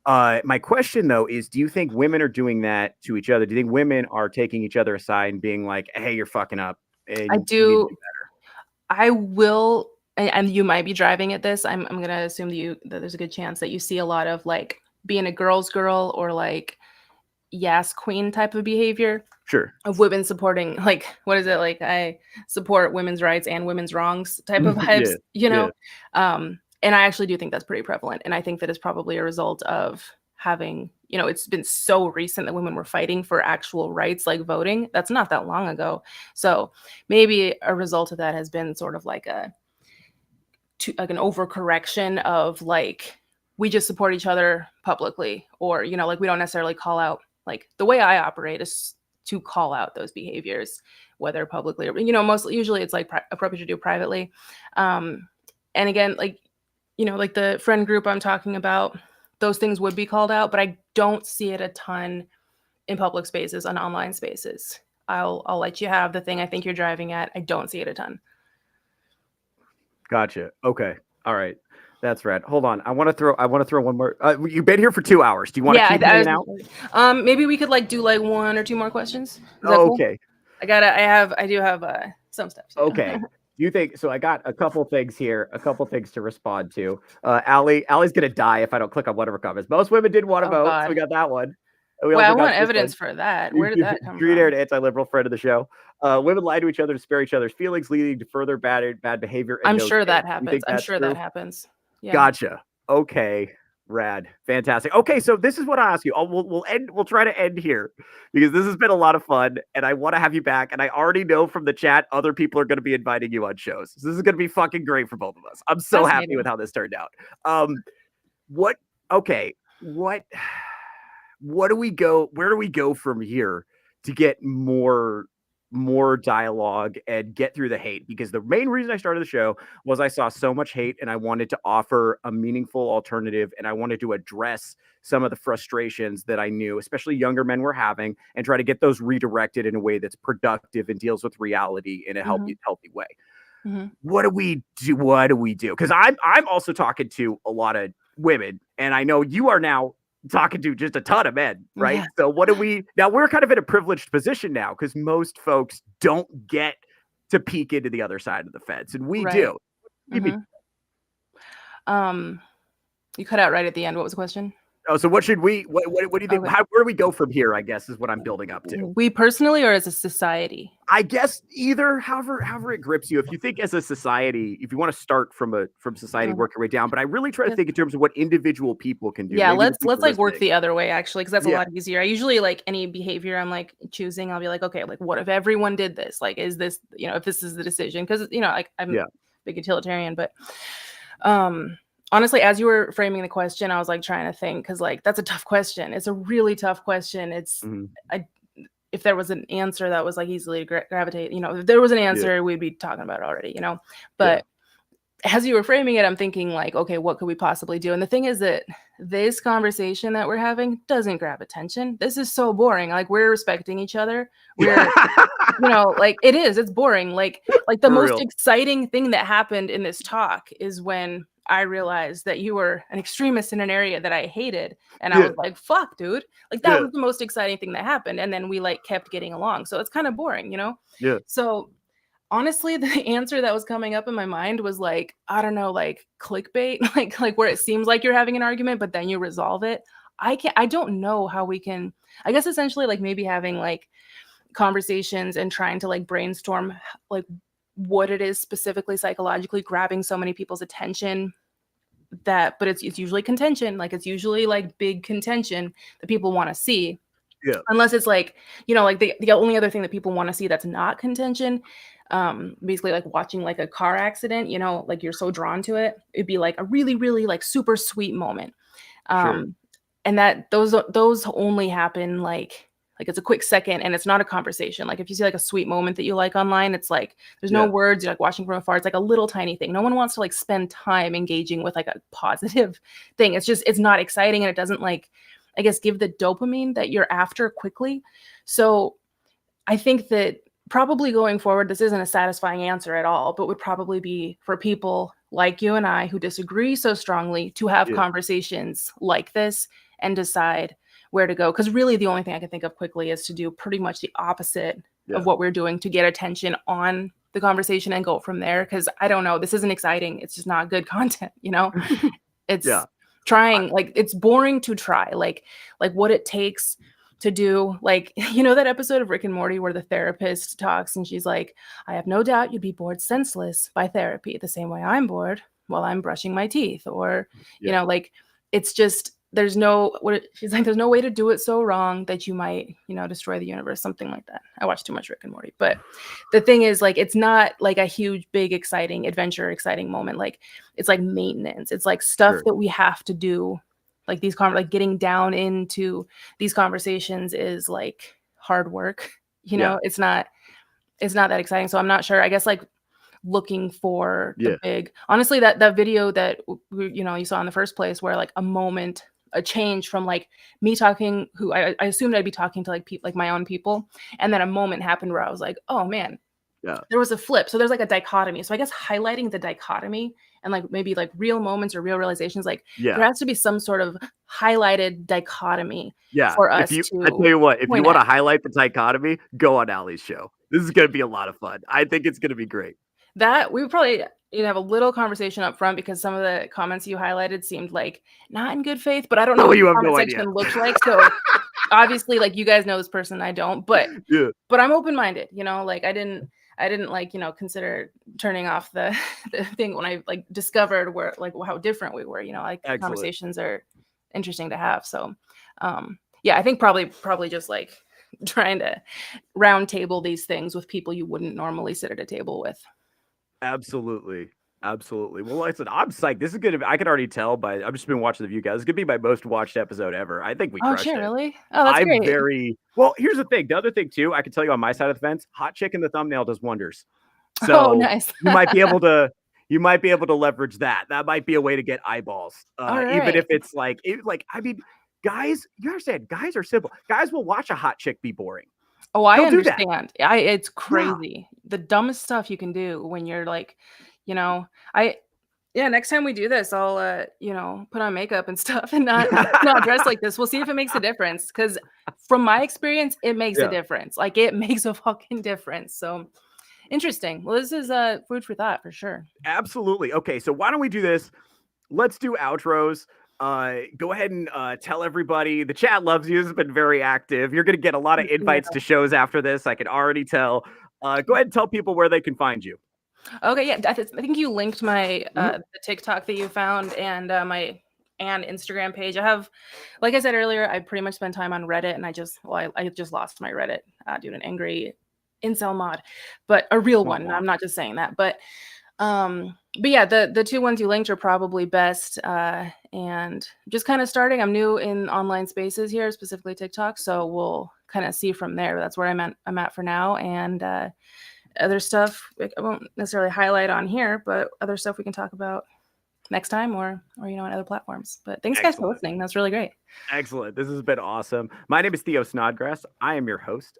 My question though is, do you think women are doing that to each other? Do you think women are taking each other aside and being like, "Hey, you're fucking up, I and you need to do. do better"? I will, and you might be driving at this. I'm gonna assume that there's a good chance that you see a lot of like being a girl's girl or like yes queen type of behavior Sure. of women supporting, like, what is it, like, I support women's rights and women's wrongs type of vibes, Yeah. you Yeah. know. And I actually do think that's pretty prevalent, and I think that is probably a result of having, it's been so recent that women were fighting for actual rights like voting. That's not that long ago. So maybe a result of that has been sort of like like an overcorrection of like we just support each other publicly, or like we don't necessarily call out. Like the way I operate is to call out those behaviors, whether publicly or mostly usually it's like appropriate to do privately. And again, like like the friend group I'm talking about, those things would be called out, but I don't see it a ton in public spaces, on online spaces. I'll let you have the thing I think you're driving at. I don't see it a ton. Gotcha. Okay. All right. That's rad. Hold on. I want to throw one more. You've been here for 2 hours. Do you want to keep hanging out? Maybe we could like do like one or two more questions. Is that cool? Okay. I do have some stuff. Okay. Do you think so? I got a couple things here, a couple things to respond to. Allie's gonna die if I don't click on one of her comments. Most women didn't want to vote, God. so we got that one. Well, I want evidence for that. Where did that come from? Green-haired anti-liberal friend of the show. Women lie to each other to spare each other's feelings, leading to further bad behavior. And I'm sure that happens. I'm sure that happens. Yeah. Gotcha. Okay. Rad. Fantastic. Okay, so this is what I ask you. We'll try to end here because this has been a lot of fun and I want to have you back. And I already know from the chat other people are going to be inviting you on shows. So this is going to be fucking great for both of us. I'm so happy with how this turned out. Where do we go from here to get more dialogue and get through the hate? Because the main reason I started the show was I saw so much hate and I wanted to offer a meaningful alternative, and I wanted to address some of the frustrations that I knew especially younger men were having and try to get those redirected in a way that's productive and deals with reality in a healthy way. Mm-hmm. What do we do? Because I'm also talking to a lot of women, and I know you are now talking to just a ton of men, right? Yeah. So we're kind of in a privileged position now because most folks don't get to peek into the other side of the fence, and we do. Mm-hmm. You cut out right at the end. What was the question? Oh, so what do you think? Okay. Where do we go from here, I guess, is what I'm building up to. We personally or as a society? I guess either, however it grips you. If you think as a society, if you want to start from society, work your way down. But I really try to think in terms of what individual people can do. Yeah, let's like work the other way, actually, because that's a lot easier. I usually like any behavior I'm like choosing, I'll be like, okay, like what if everyone did this? Like, is this, if this is the decision? Because, like I'm a big utilitarian, but honestly, as you were framing the question, I was like trying to think, because like that's a tough question. It's a really tough question. It's if there was an answer that was like easily gravitate, if there was an answer, we'd be talking about it already, But as you were framing it, I'm thinking like, okay, what could we possibly do? And the thing is that this conversation that we're having doesn't grab attention. This is so boring. Like we're respecting each other. We're, like it's boring. Like the most exciting thing that happened in this talk is when I realized that you were an extremist in an area that I hated. And I was like, fuck, dude. Like that was the most exciting thing that happened. And then we like kept getting along. So it's kind of boring, Yeah. So honestly, the answer that was coming up in my mind was like, I don't know, like clickbait, like where it seems like you're having an argument, but then you resolve it. I don't know how we can, I guess essentially like maybe having like conversations and trying to like brainstorm like what it is specifically psychologically grabbing so many people's attention but it's usually contention. Like it's usually like big contention that people want to see. Yeah. Unless it's like, like the only other thing that people want to see that's not contention, basically like watching like a car accident, like you're so drawn to it. It'd be like a really, really like super sweet moment. And that those only happen like it's a quick second and it's not a conversation. Like if you see like a sweet moment that you like online, it's like there's no words, you're like watching from afar. It's like a little tiny thing. No one wants to like spend time engaging with like a positive thing. It's not exciting, and it doesn't like, I guess, give the dopamine that you're after quickly. So I think that probably going forward, this isn't a satisfying answer at all, but would probably be for people like you and I who disagree so strongly to have conversations like this and decide where to go. Because really the only thing I can think of quickly is to do pretty much the opposite of what we're doing to get attention on the conversation and go from there. Because I don't know, this isn't exciting. It's just not good content, you know? It's trying, like, it's boring to try, like what it takes to do, like, you know, that episode of Rick and Morty where the therapist talks and she's like, I have no doubt you'd be bored senseless by therapy the same way I'm bored while I'm brushing my teeth, or you know, like, it's just, there's no, she's like, there's no way to do it so wrong that you might, you know, destroy the universe, something like that. I watch too much Rick and Morty, but the thing is, like, it's not like a huge, big, exciting exciting moment. Like, it's like maintenance. It's like stuff that we have to do. Like these like getting down into these conversations is like hard work. You know, it's not that exciting. So I'm not sure. I guess like looking for the big, honestly, that video that you know you saw in the first place, where like a change from like me talking, who I assumed I'd be talking to like people, like my own people, and then a moment happened where I was like, oh man, there was a flip. So there's like a dichotomy. So I guess highlighting the dichotomy and like maybe like real moments or real realizations, like there has to be some sort of highlighted dichotomy for us. I tell you what, if you want to highlight the dichotomy, go on Allie's show. This is going to be a lot of fun. I think it's going to be great. That we would probably have a little conversation up front, because some of the comments you highlighted seemed like not in good faith, but I don't know what the comment section looks like. So obviously, like, you guys know this person, I don't, but I'm open-minded, you know, like I didn't like, you know, consider turning off the thing when I like discovered where, like, how different we were, you know, like conversations are interesting to have. So yeah, I think probably just like trying to round table these things with people you wouldn't normally sit at a table with. Absolutely. Well, like I said, I'm psyched. This is gonna be, I can already tell by, I've just been watching the view guys. It's gonna be my most watched episode ever. I think we crushed it. Really? Oh, that's great. Well, here's the thing. The other thing too, I can tell you on my side of the fence, hot chick in the thumbnail does wonders. So nice. you might be able to leverage that. That might be a way to get eyeballs. Even if it's like, I mean, guys, you understand, guys are simple. Guys will watch a hot chick be boring. Oh, I understand. It's crazy. The dumbest stuff you can do when you're like, you know, next time we do this, I'll, you know, put on makeup and stuff and not dress like this. We'll see if it makes a difference. Because from my experience, it makes a difference. Like, it makes a fucking difference. So interesting. Well, this is food for thought for sure. Absolutely. Okay, so why don't we do this? Let's do outros. Go ahead and tell everybody. The chat loves you. This has been very active. You're going to get a lot of invites to shows after this. I can already tell. Go ahead and tell people where they can find you. Okay, yeah. I think you linked my the TikTok that you found and my Instagram page. I have, like I said earlier, I pretty much spend time on Reddit, and I just lost my Reddit due to an angry incel mod, but a real one. I'm not just saying that, but yeah, the two ones you linked are probably best. And just kind of starting. I'm new in online spaces here, specifically TikTok, so we'll kind of see from there. That's where I'm at for now. And other stuff I won't necessarily highlight on here, but other stuff we can talk about next time, or you know, on other platforms. But thanks guys for listening. That's really great. Excellent. This has been awesome. My name is Theo Snodgrass. I am your host.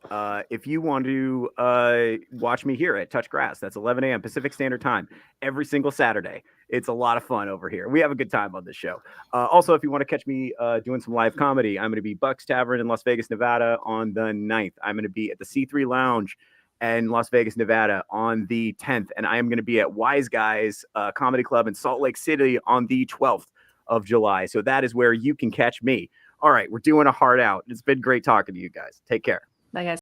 If you want to watch me here at Touch Grass, that's 11 a.m. Pacific Standard Time every single Saturday. It's a lot of fun over here. We have a good time on this show. Also, if you want to catch me doing some live comedy, I'm going to be Buck's Tavern in Las Vegas, Nevada on the 9th. I'm going to be at the C3 Lounge in Las Vegas, Nevada on the 10th. And I am going to be at Wise Guys Comedy Club in Salt Lake City on the 12th of July. So that is where you can catch me. All right, we're doing a hard out. It's been great talking to you guys. Take care. Bye, guys.